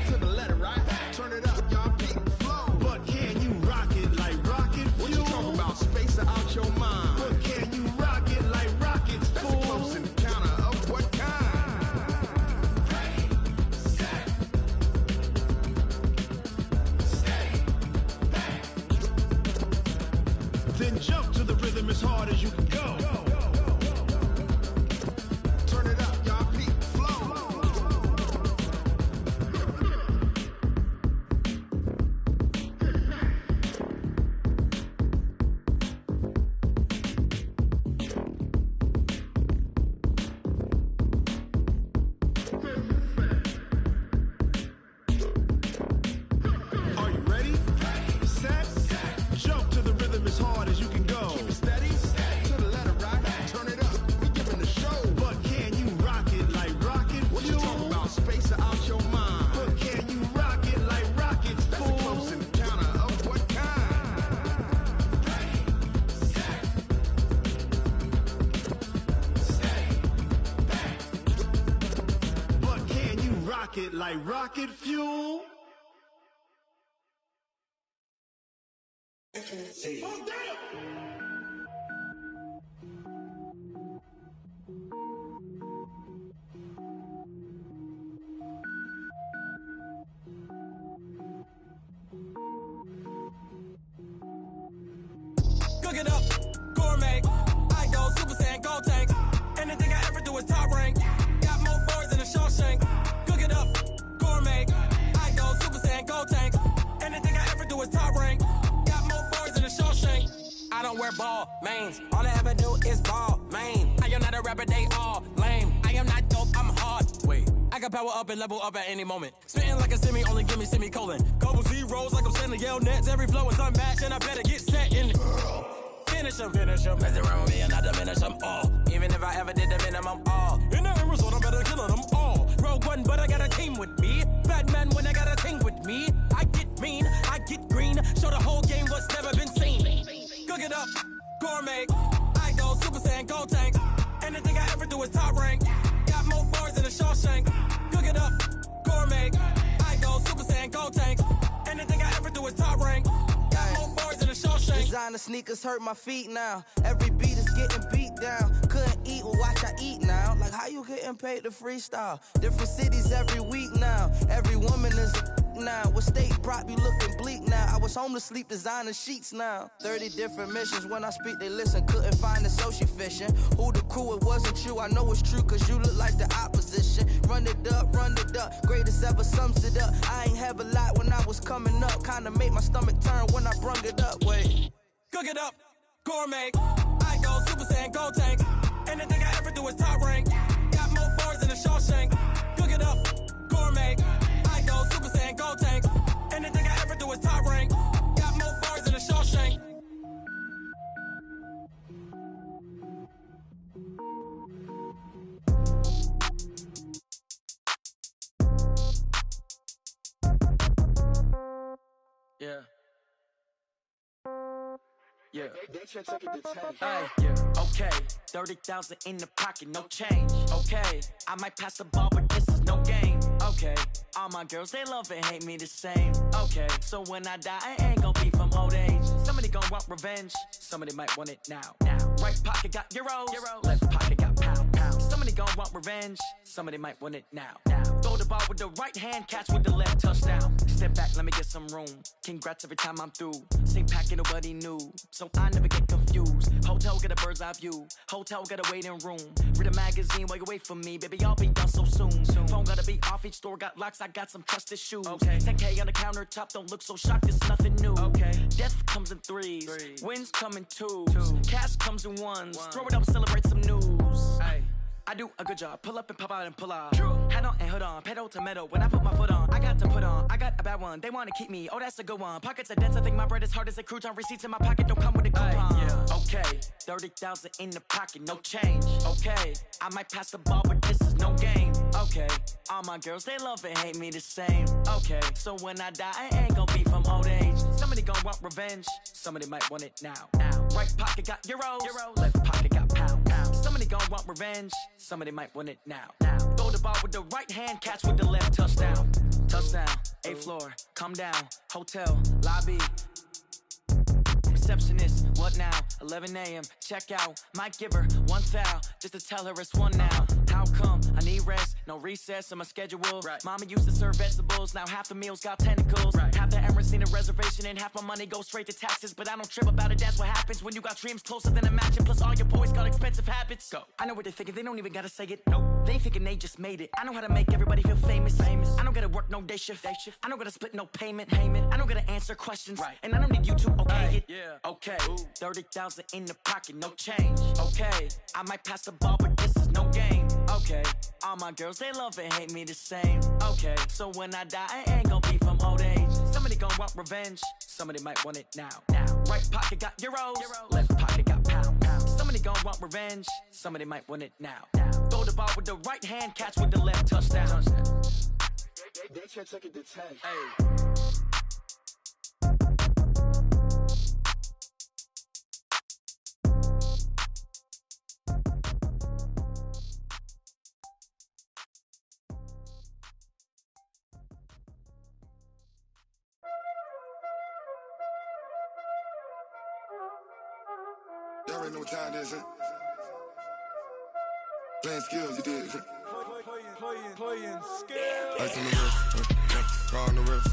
to the letter right. Turn it up, y'all keep the flow. But can you rock it like rocket fuel? What you talking about? Space or out your mind? But can you rock it like rockets, fool? That's a close encounter of what kind? Then jump to the rhythm as hard as you can go. Turn it up, y'all keep the flow. Are you ready? Set, jump to the rhythm as hard as you can go. Keep it steady, to the letter right. Turn it up, we giving the show. But can you rock it like rocket fuel? What you talking about? Space or out your mind? But can you rock it like rockets, fool? That's a close encounter of what kind? But can you rock it like rocket fuel? Cook it up, gourmet. I go Super Saiyan, go tank. Anything I ever do is top rank. Got more boards than a Shawshank. Cook it up, gourmet. I go Super Saiyan, go tank. Anything I ever do is top rank. Got more boards than a Shawshank. I don't wear ball mains. All I ever do is ball main. I am not a rapper, they all lame. I am not dope, I'm hard. Wait, I can power up and level up at any moment. Spitting like a semi, only give me semicolon. Couple zeros like I'm sending yell nets. Every flow is unmatched and I better get set in. Finish them. Mess around with me and I diminish them all. Even if I ever did the minimum all. In the end result, I'm better killing them all. Rogue One, but I got a team with me. Batman when I got a team with me. I get mean, I get green. Show the whole game what's never been seen. Cook it up, gourmet. I go Super Saiyan, go tank. Anything I ever do is top rank. Got more bars than a Shawshank. Cook it up, gourmet. I Designer sneakers hurt my feet now. Every beat is getting beat down. Couldn't eat, well watch I eat now. Like how you getting paid to freestyle? Different cities every week now. Every woman is a now. What state brought you looking bleak now? I was home to sleep designer sheets now. 30 different missions. When I speak they listen. Couldn't find the social fishing. Who the crew, it wasn't you. I know it's true cause you look like the opposition. Run it up. Greatest ever sums it up. I ain't have a lot when I was coming up. Kinda made my stomach turn when I brung it up. Wait. Cook it up, gourmet. I go Super Saiyan, go tank. Anything I ever do is top rank. Got more bars than a Shawshank. Cook it up, gourmet. I go Super Saiyan, go tank. Anything I ever do is top rank. Got more bars than a Shawshank. Yeah. Yeah. Hey, yeah. Okay. 30,000 in the pocket, no change. Okay. I might pass the ball, but this is no game. Okay. All my girls, they love and hate me the same. Okay. So when I die, I ain't gonna be from old age. Somebody gonna want revenge. Somebody might want it now. Right pocket got euros. Left pocket got pound. Somebody gonna want revenge. Somebody might want it now. Throw the ball with the right hand, catch with the left, touchdown. Step back, let me get some room. Congrats every time I'm through. Same packet, nobody new. So I never get confused. Hotel get a bird's eye view. Hotel get a waiting room. Read a magazine while you wait for me. Baby, I'll be done so soon. Phone gotta be off, each store got locks. I got some trusted shoes. Okay. 10K on the countertop, don't look so shocked, it's nothing new. Okay. Death comes in threes. Wins come in twos. Cash comes in ones. Throw it up, celebrate some news. Ay. I do a good job, pull up and pop out and pull off. Hat on and hood on, pedal to metal. When I put my foot on, I got to put on. I got a bad one, they wanna keep me. Oh, that's a good one. Pockets are dense, I think my bread is hard as a crouton. Receipts in my pocket don't come with a coupon. Yeah. Okay, 30,000 in the pocket, no change. Okay, I might pass the ball, but this is no game. Okay, all my girls, they love and hate me the same. Okay, so when I die, I ain't gonna be from old age. Somebody gonna want revenge. Somebody might want it now. Right pocket got euros. Left pocket got pound. Somebody gonna want revenge. Somebody might want it now. Throw the ball with the right hand, catch with the left, touchdown. Touchdown, 8th floor, come down, hotel, lobby. Receptionist, what now? 11 a.m., check out. Might give her one foul, just to tell her it's one now. How come? I need rest, no recess in my schedule. Mama used to serve vegetables, now half the meals got tentacles. Half the Emirates need a reservation and half my money goes straight to taxes. But I don't trip about it, that's what happens when you got dreams closer than a matching. Plus all your boys got expensive habits. Go. I know what they're thinking, they don't even gotta say it. Nope. They thinking they just made it. I know how to make everybody feel famous. I don't gotta work no day shift. I don't gotta split no payment. I don't gotta answer questions. And I don't need you to okay it. Okay, 30,000 in the pocket, no change. Okay, I might pass the ball, but this is no game. Okay, all my girls, they love and hate me the same. Okay, so when I die, I ain't gonna be from old age. Somebody gonna want revenge. Somebody might want it now. Right pocket got euros. Left pocket got pound. Somebody gonna want revenge. Somebody might want it now. Throw the ball with the right hand, catch with the left, touchdown. They can't take it to 10. Hey. Y'all already know what time it is, huh? Playing skills, you did. Playing skills. Ice on the wrist, car on the wrist,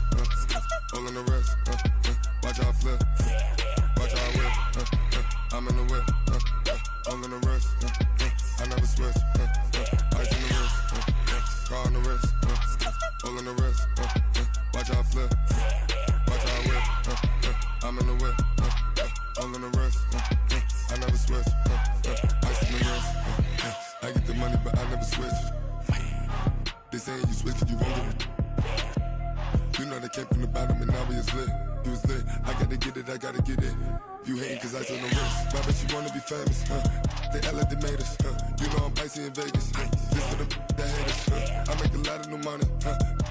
hole in the wrist, watch out flip, watch out whip, I'm in the whip, hole in the wrist, I never switch, ice on the wrist, car on the wrist, hole in the wrist, watch out flip, watch out whip, I'm in the whip, hole in the wrist, I never switch, ice on the wrist, I get the money but I never switch. They saying you switch it, you won't get it. You know they came from the bottom and now we is lit. You was lit, I gotta get it, I gotta get it. You hating cause I on the wrist. Why bet you wanna be famous, They Ella they made us, You know I'm icy in Vegas, This for the that hate us, I make a lot of new money,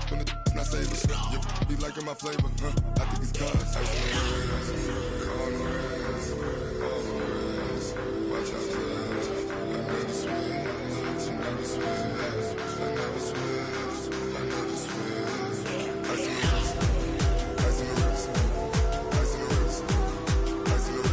When the not save us, You be liking my flavor, I think it's cause ice on the wrist, on the wrist, on the wrist. Watch out, please. I never switch, I never switch. I never switch, I never switch. Ice in the wrist, ice in the wrist, ice in the wrist, ice in the wrist.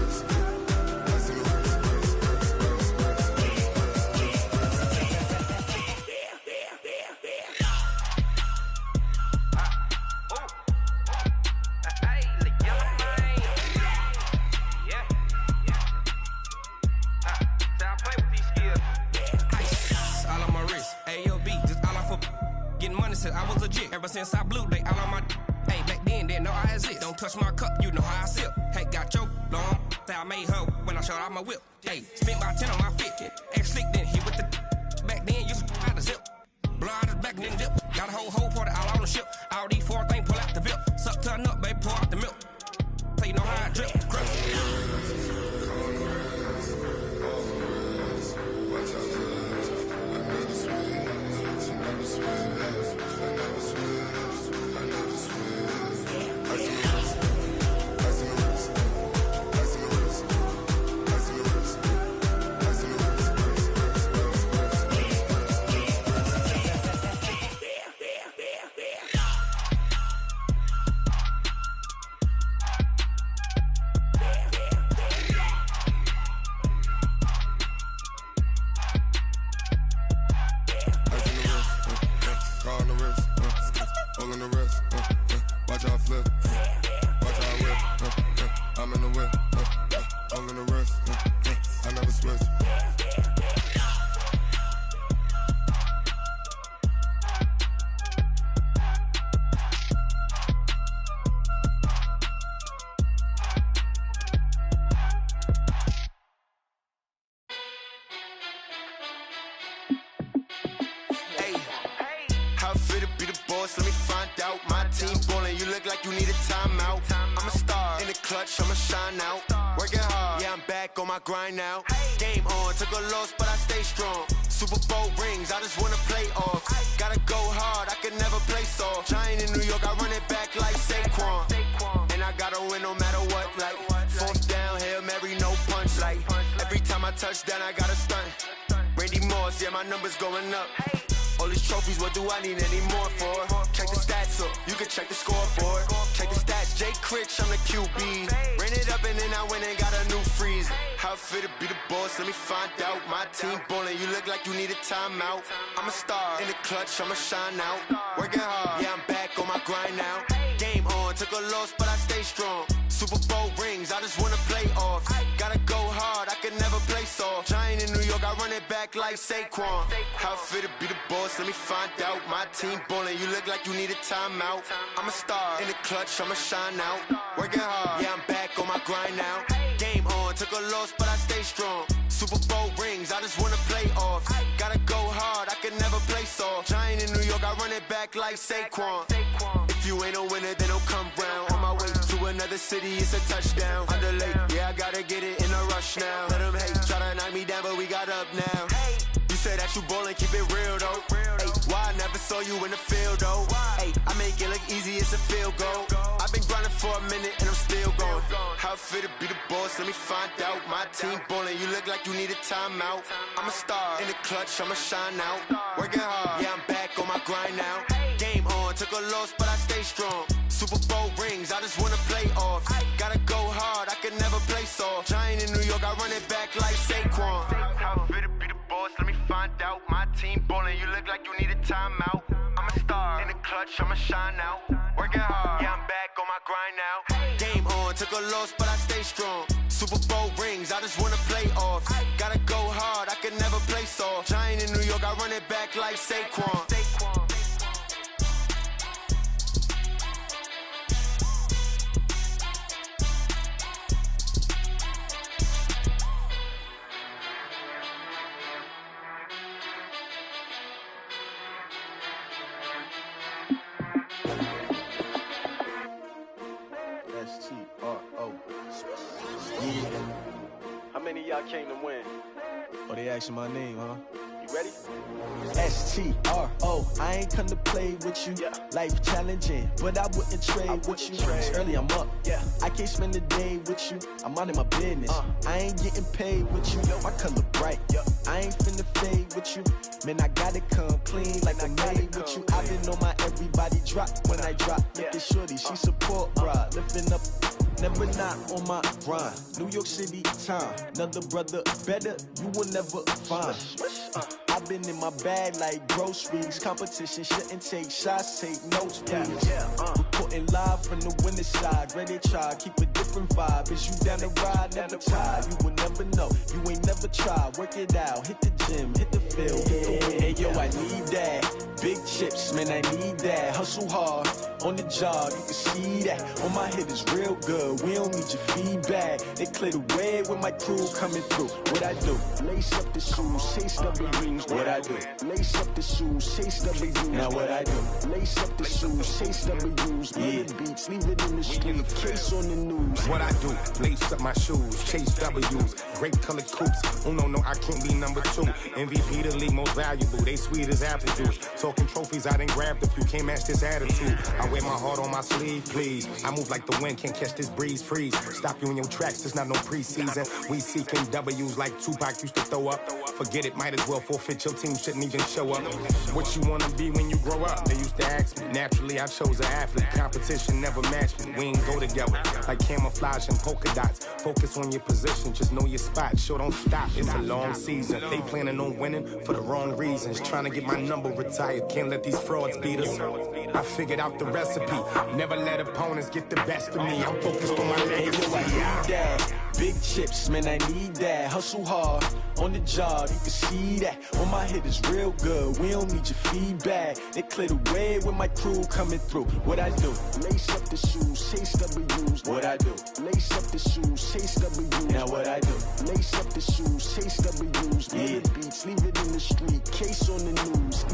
blue, they all on my. Hey, back then, didn't know I exist. Don't touch my cup, you know how I sip. Hey, got your long. Say I made her when I showed out my whip. Hey, spent about 10 on my fit. Ex-slick, then hit with the. Back then, used to out the zip. Blow out his back, then dip. Got a whole party all on the ship. All these four things, pull out the VIP. Suck to a nut, baby, pour out the milk. So you know how I drip. Let me find out. My team ballin', you look like you need a timeout. I'm a star in the clutch, I'ma shine out. Working hard, yeah, I'm back on my grind now. Game on, took a loss, but I stay strong. Super Bowl rings, I just wanna play off. Gotta go hard, I could never play soft. Giant in New York, I run it back like Saquon. And I gotta win no matter what, like fourth down, Hail Mary, no punch. Like every time I touch down, I gotta stunt. Randy Moss, yeah, my numbers going up. All these trophies, what do I need any more for? Check the stats up, you can check the scoreboard. Check the stats, Jake Critch, I'm the QB. Ran it up and then I went and got a new freeze. How it fit to be the boss, let me find out. My team ballin', you look like you need a timeout. I'm a star in the clutch, I'ma shine out. Working hard, yeah, I'm back on my grind now. Game on, took a loss, but I stay strong. Super Bowl rings, I just wanna play off. Gotta go hard, I could never play soft. Giant in New York, I run it back like Saquon. How it fit to be the boss, let me find out. My team ballin', you look like you need a timeout. I'm a star in the clutch, I'ma shine out. Working hard, yeah, I'm back on my grind now. Game on, took a loss, but I stay strong. Super Bowl rings, I just wanna play off. Gotta go hard, I could never play soft. Giant in New York, I run it back like Saquon. If you ain't a winner, then don't come round. On my way to another city, it's a touchdown. Underlay, yeah, I gotta get it in a rush now. Let them hate, try to knock me down, but we got up now. You say that you ballin', keep it real though. Hey, why I never saw you in the field though? Hey, I make it look easy, it's a field goal. I've been grinding for a minute and I'm still going. How it fit to be the boss, let me find out. My team ballin', you look like you need a timeout. I'm a star in the clutch, I'ma shine out. Working hard, yeah, I'm back on my grind now. Game on, took a loss, but I stay strong. Super Bowl rings, I just wanna play off. Gotta go hard, I could never play soft. Giant in New York, I run it back like Saquon. How it fit to be the boss, let me find out. My team ballin', you look like you need a timeout. I'm a star in the clutch, I'ma shine out. Working hard, yeah, I'm back on my grind now. Game on, took a loss, but I stay strong. Super Bowl rings, I just wanna play off. Gotta go hard, I could never play soft. Giant in New York, I run it back like Saquon. How many of y'all came to win? Oh, they asking my name, huh? You ready? S-T-R-O, I ain't come to play with you. Life challenging, but I wouldn't trade with you. It's early, I'm up. I can't spend the day with you. I'm minding my business. I ain't getting paid with you. My color bright. I ain't finna fade with you. Man, I gotta come clean like I'm made with you. I've been on my everybody drop when I drop. Look at shorty, she support, bruh. Lifting up. Never not on my grind. New York City time. Another brother better, you will never find. I've been in my bag like groceries. Competition shouldn't take shots, take notes, please. Reporting live ride from the winning side. Great they try, keep a different vibe. Is you down the ride, never tired. You will never know, you ain't never tried. Work it out, hit the gym, hit the field, hit the win. Hey yo, I need that. Big chips, man, I need that. Hustle hard, on the job, you can see that. On my hit is real good, we don't need your feedback. They clear the way with my crew coming through. What I do? Lace up the shoes, chase W's. What I do? Lace up the shoes, chase W's. Now what I do? Lace up the shoes, chase W's. Yeah, beats, leave it in the street, case on the news. What I do? Lace up my shoes, chase W's. Great colored coops. Oh no, I can't be number 2. MVP the league most valuable. They sweet as apple juice. Talking trophies, I done grabbed a few. Can't match this attitude. I wear my heart on my sleeve, please. I move like the wind, can't catch this breeze, freeze. Stop you in your tracks, there's not no preseason. We seeking W's like Tupac used to throw up. Forget it, might as well forfeit. Your team shouldn't even show up. What you wanna be when you grow up? They used to ask me. Naturally, I chose an athlete. Competition never matched me. We ain't go together like camouflage and polka dots. Focus on your position, just know your spot. Sure, don't stop. It's a long season. They planning on winning for the wrong reasons. Trying to get my number retired. Can't let these frauds beat us. I figured out the recipe. Never let opponents get the best of me. I'm focused on my legacy. Big chips, man, I need that. Hustle hard, on the job, you can see that. On my hit is real good, we don't need your feedback. They clear the way with my crew coming through. What I do? Lace up the shoes, chase W's. What I do? Lace up the shoes, chase W's. Now what I do? Lace up the shoes, chase W's. Yeah, beats, leave it in the street, case on the news.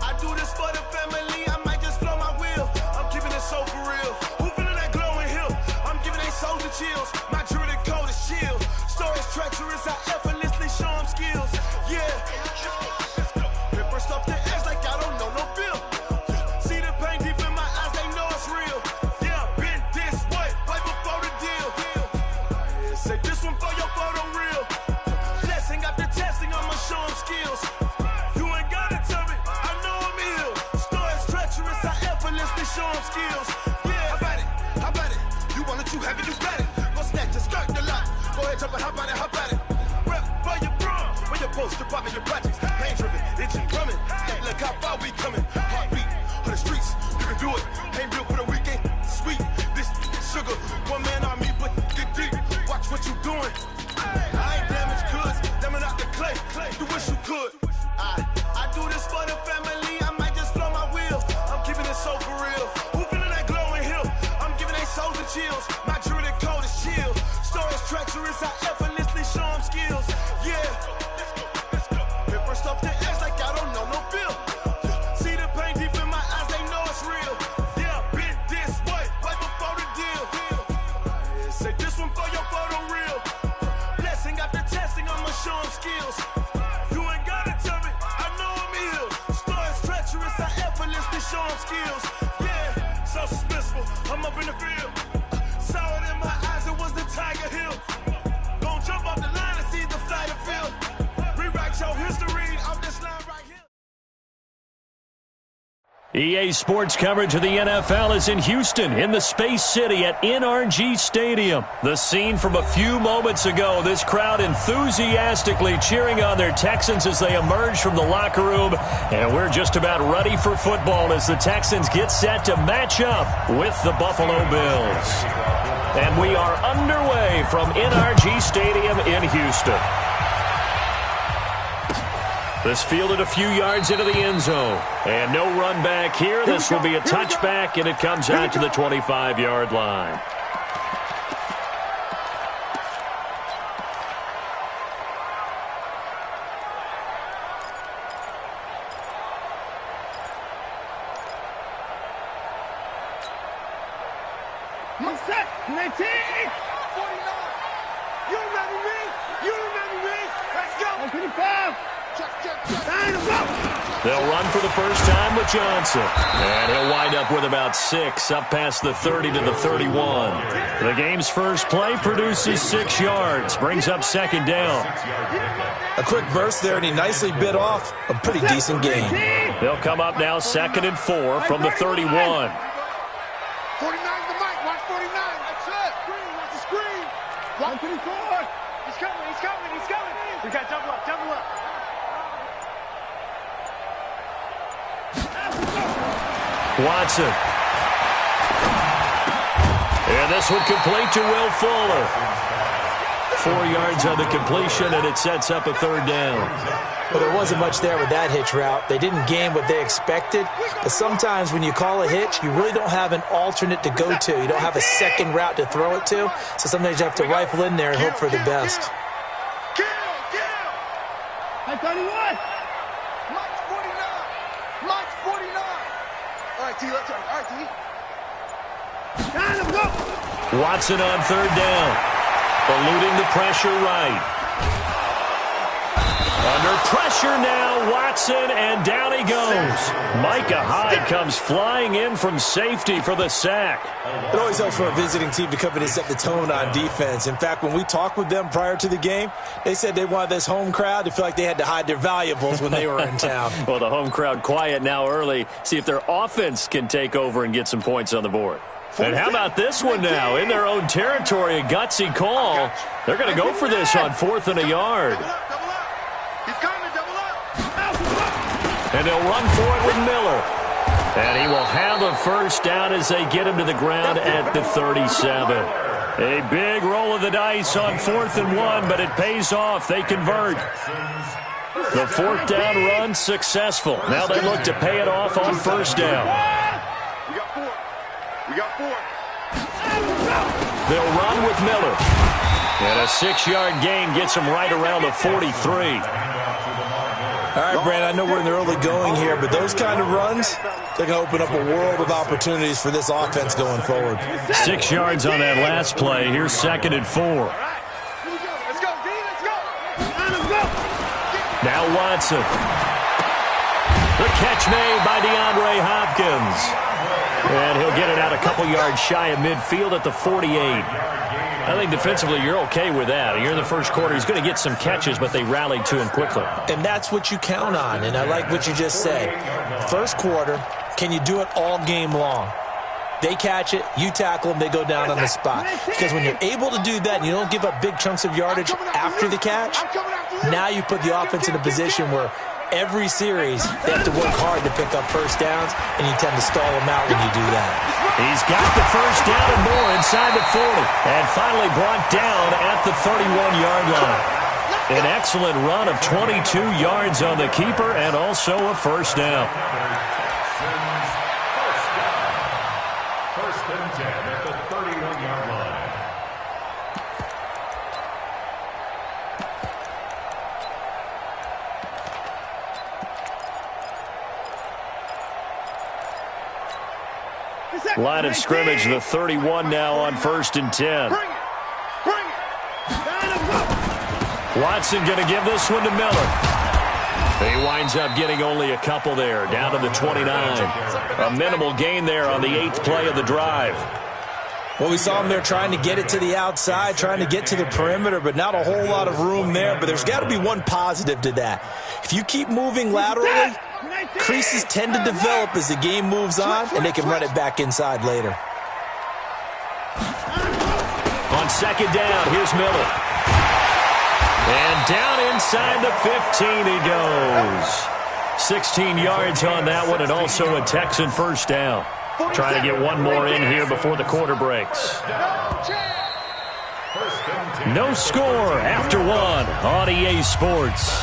I do this for the family, I might just blow my wheel. I'm keeping it so for real. Who feeling that glowing hill? I'm giving they souls the chills. My jewelry code is chill. Stories treacherous, I effortlessly show them skills. Yeah. Paper stuff the edge like I don't know no feel. See the pain deep in my eyes, they know it's real. Yeah, been this way, way before the deal. Say this one for your photo real. Blessing after testing, I'ma show them skills. Show them skills. Yeah, how about it? You want it, you have it, you got it. Go snatch your skirt the lot. Go ahead, jump it, how about it? Rep for your prom. When your post, your poppin' your projects. Pain driven, engine drumming. Hey, look how far we coming. Heartbeat on the streets, you can do it. Ain't built for the weekend. Sweet, this sugar. One man army, but dig deep. Watch what you doing. I ain't damaged goods, damn out the clay. You wish you could. I do this for the family. I might just blow my wheel. I'm keeping it so for real. Who feeling that glowing hill? I'm giving they souls the chills. My jewelry code is chill. Stories treacherous, I effortlessly show them skills. Yeah. Paper stuff the edge like I don't know no feel. See the pain deep in my eyes, they know it's real. Yeah, been this way, way before the deal. Say this one for your photo real. Blessing after testing, I'ma show them skills. You ain't gotta tell me, I know I'm ill. Stories treacherous, I effortlessly show them skills. Yeah, so suspenseful, I'm up in the field. Saw it in my eyes, it was the Tiger Hill. Gon' jump off the line and see the flight of field. Rewrite your history off this line right here. EA Sports coverage of the NFL is in Houston, in the Space City at NRG Stadium. The scene from a few moments ago, this crowd enthusiastically cheering on their Texans as they emerge from the locker room. And we're just about ready for football as the Texans get set to match up with the Buffalo Bills. And we are underway from NRG Stadium in Houston. This fielded a few yards into the end zone. And no run back here. This will be a touchback, and it comes out to the 25-yard line. You set, 19, 49. You remember me? You remember me? Let's go. 25. They'll run for the first time with Johnson. And he'll wind up with about 6, up past the 30 to the 31. The game's first play produces 6 yards, brings up second down. A quick burst there, and he nicely bit off a pretty decent game. They'll come up now 2nd and 4 from the 31. 49 the mic, watch 49. That's it. Watch the screen. He's coming. We got double up. Watson. And this one complete to Will Fuller. 4 yards on the completion, and it sets up a third down. Well, there wasn't much there with that hitch route. They didn't gain what they expected. But sometimes when you call a hitch, you really don't have an alternate to go to. You don't have a second route to throw it to. So sometimes you have to rifle in there and hope for the best. Kill! 31! Mike's 49! All right, T, let's go. All right, T. Watson on third down. Eluding the pressure right. Under pressure now, Watson, and down he goes. Micah Hyde comes flying in from safety for the sack. It always helps for a visiting team to come in and set the tone on defense. In fact, when we talked with them prior to the game, they said they wanted this home crowd to feel like they had to hide their valuables when they were in town. Well, the home crowd quiet now early. See if their offense can take over and get some points on the board. And how about this one now? In their own territory, a gutsy call. They're going to go for this on 4th and a yard. And they'll run for it with Miller. And he will have a first down as they get him to the ground at the 37. A big roll of the dice on 4th and 1, but it pays off. They convert. The 4th down run successful. Now they look to pay it off on first down. We got 4. They'll run with Miller. And a 6-yard gain gets them right around the 43. All right, Brand, I know we're in the early going here, but those kind of runs, they're going to open up a world of opportunities for this offense going forward. 6 yards on that last play. Here's 2nd and 4. Let's go, D, let's go. Now Watson. The catch made by DeAndre Hopkins. And he'll get it out a couple yards shy of midfield at the 48. I think defensively you're okay with that. You're in the first quarter. He's going to get some catches, but they rallied to him quickly. And that's what you count on, and I like what you just said. First quarter, can you do it all game long? They catch it, you tackle them, they go down on the spot. Because when you're able to do that and you don't give up big chunks of yardage after the catch, now you put the offense in a position where every series, they have to work hard to pick up first downs, and you tend to stall them out when you do that. He's got the first down and more inside the 40, and finally brought down at the 31-yard line. An excellent run of 22 yards on the keeper and also a first down. First and 10 at the 31-yard line. Line of scrimmage, the 31 now on 1st and 10. Watson going to give this one to Miller. He winds up getting only a couple there, down to the 29. A minimal gain there on the 8th play of the drive. Well, we saw him there trying to get it to the outside, trying to get to the perimeter, but not a whole lot of room there. But there's got to be one positive to that. If you keep moving laterally, creases tend to develop as the game moves on, and they can run it back inside later. On 2nd down, here's Miller. And down inside the 15 he goes. 16 yards on that one, and also a Texan first down. Trying to get one more in here before the quarter breaks. No score after one on EA Sports.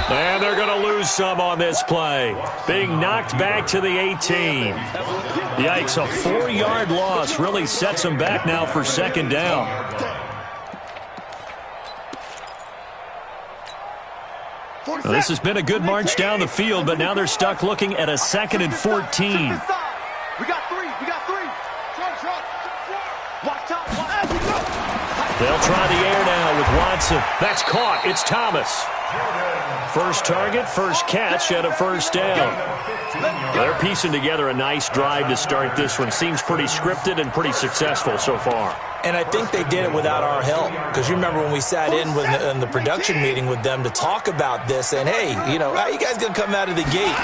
And they're going to lose some on this play. Being knocked back to the 18. Yikes, a 4-yard loss really sets them back now for 2nd down. Well, this has been a good march down the field, but now they're stuck looking at a 2nd and 14. We got 3. They'll try the air now with Watson. That's caught. It's Thomas. First target, first catch, and a first down. They're piecing together a nice drive to start this one. Seems pretty scripted and pretty successful so far. And I think they did it without our help. Because you remember when we sat in the production meeting with them to talk about this, and hey, you know, how you guys going to come out of the gate?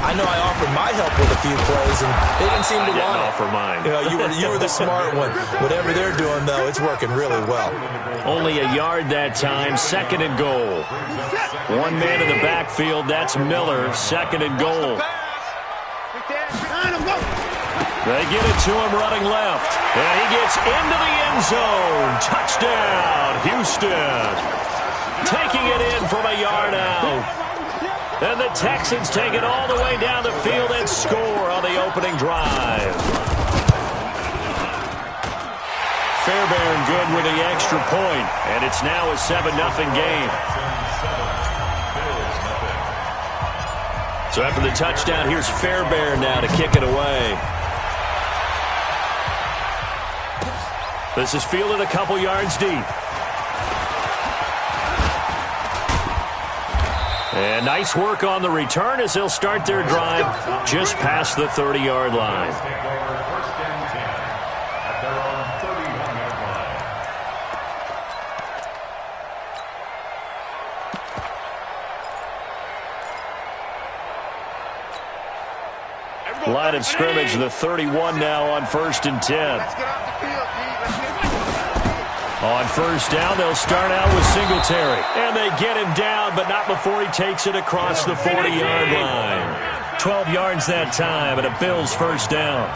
I know I offered my help with a few plays, and they didn't seem to want it. Offer mine. You know, you were the smart one. Whatever they're doing, though, it's working really well. Only a yard that time, second and goal. One man in the backfield, that's Miller, second and goal. They get it to him running left. And he gets into the end zone. Touchdown, Houston. Taking it in from a yard out. And the Texans take it all the way down the field and score on the opening drive. Fairbairn good with the extra point. And it's now a 7-0 game. So after the touchdown, here's Fairbairn now to kick it away. This is fielded a couple yards deep. And nice work on the return as they'll start their drive just past the 30-yard line. Line of scrimmage, the 31 now on 1st and 10. On first down, they'll start out with Singletary. And they get him down, but not before he takes it across the 40-yard line. 12 yards that time, and a Bills first down.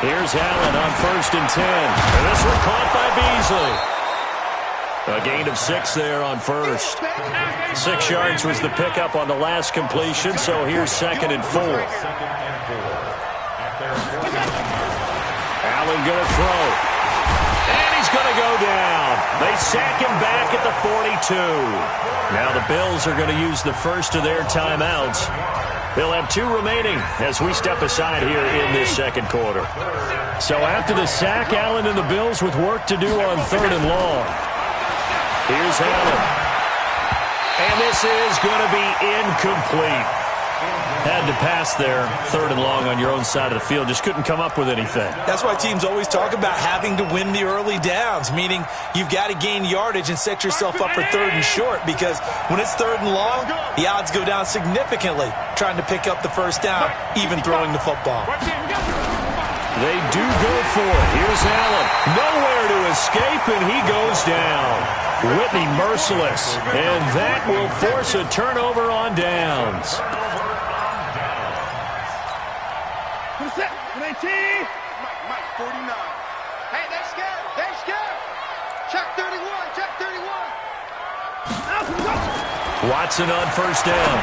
Here's Allen on 1st and 10. And this one caught by Beasley. A gain of 6 there on first. 6 yards was the pickup on the last completion, so here's 2nd and 4. Allen going to throw. And he's going to go down. They sack him back at the 42. Now the Bills are going to use the first of their timeouts. They'll have 2 remaining as we step aside here in this second quarter. So after the sack, Allen and the Bills with work to do on 3rd and long. Here's Allen. And this is going to be incomplete. Had to pass there, 3rd and long on your own side of the field. Just couldn't come up with anything. That's why teams always talk about having to win the early downs, meaning you've got to gain yardage and set yourself up for 3rd and short, because when it's 3rd and long, the odds go down significantly trying to pick up the first down, even throwing the football. They do go for it. Here's Allen. Nowhere to escape, and he goes down. Whitney merciless, and that will force a turnover on downs. Mike, 49. Hey, they're scared. They're scared. Check 31. Check 31. Watson on first down.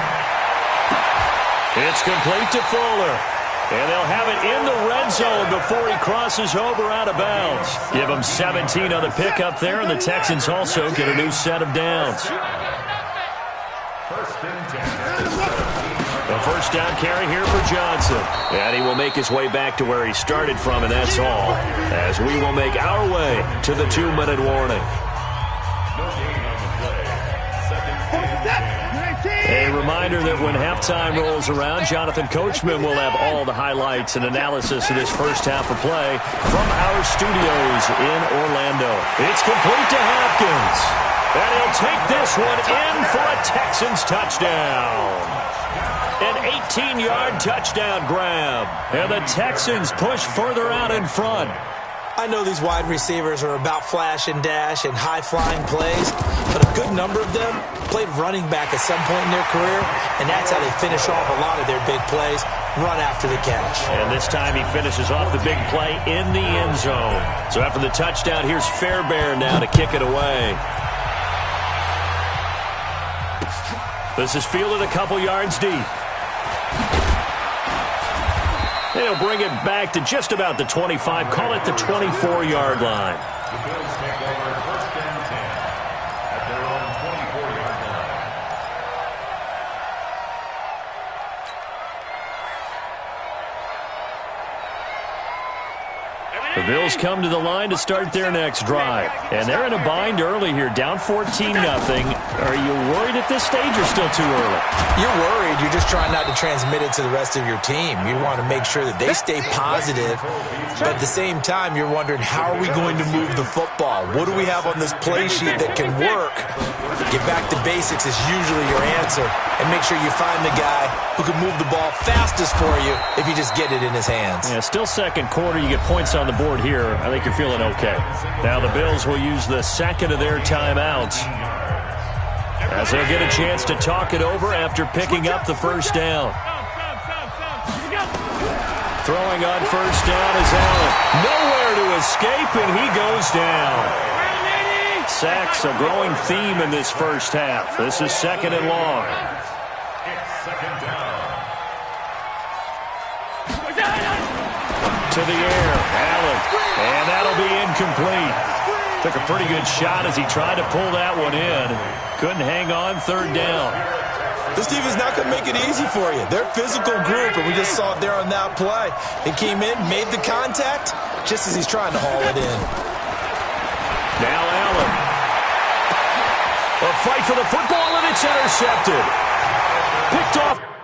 It's complete to Fuller. And they'll have it in the red zone before he crosses over out of bounds. Give them 17 on the pickup there, and the Texans also get a new set of downs. A first down carry here for Johnson. And he will make his way back to where he started from, and that's all, as we will make our way to the 2-minute warning. A reminder that when halftime rolls around, Jonathan Coachman will have all the highlights and analysis of this first half of play from our studios in Orlando. It's complete to Hopkins. And he'll take this one in for a Texans touchdown. An 18-yard touchdown grab. And the Texans push further out in front. I know these wide receivers are about flash and dash and high-flying plays, but a good number of them played running back at some point in their career, and that's how they finish off a lot of their big plays, run after the catch. And this time he finishes off the big play in the end zone. So after the touchdown, here's Fairbairn now to kick it away. This is fielded a couple yards deep. They'll bring it back to just about the 25. Call it the 24-yard line. The Bills take over 1st and 10 at their own 24-yard line. The Bills come to the line to start their next drive. And they're in a bind early here, down 14-0. Are you worried at this stage or still too early? You're worried. You're just trying not to transmit it to the rest of your team. You want to make sure that they stay positive. But at the same time, you're wondering, how are we going to move the football? What do we have on this play sheet that can work? Get back to basics is usually your answer. And make sure you find the guy who can move the ball fastest for you if you just get it in his hands. Yeah, still second quarter. You get points on the board here. I think you're feeling okay. Now the Bills will use the second of their timeouts as they'll get a chance to talk it over after picking up the first down. Throwing on first down is Allen. Nowhere to escape, and he goes down. Sacks a growing theme in this first half. This is second and long. It's second down. To the air, Allen, and that'll be incomplete. Took a pretty good shot as he tried to pull that one in. Couldn't hang on, third down. This team is not going to make it easy for you. They're a physical group, and we just saw it there on that play. They came in, made the contact, just as he's trying to haul it in. Now Allen. A fight for the football, and it's intercepted. Picked off.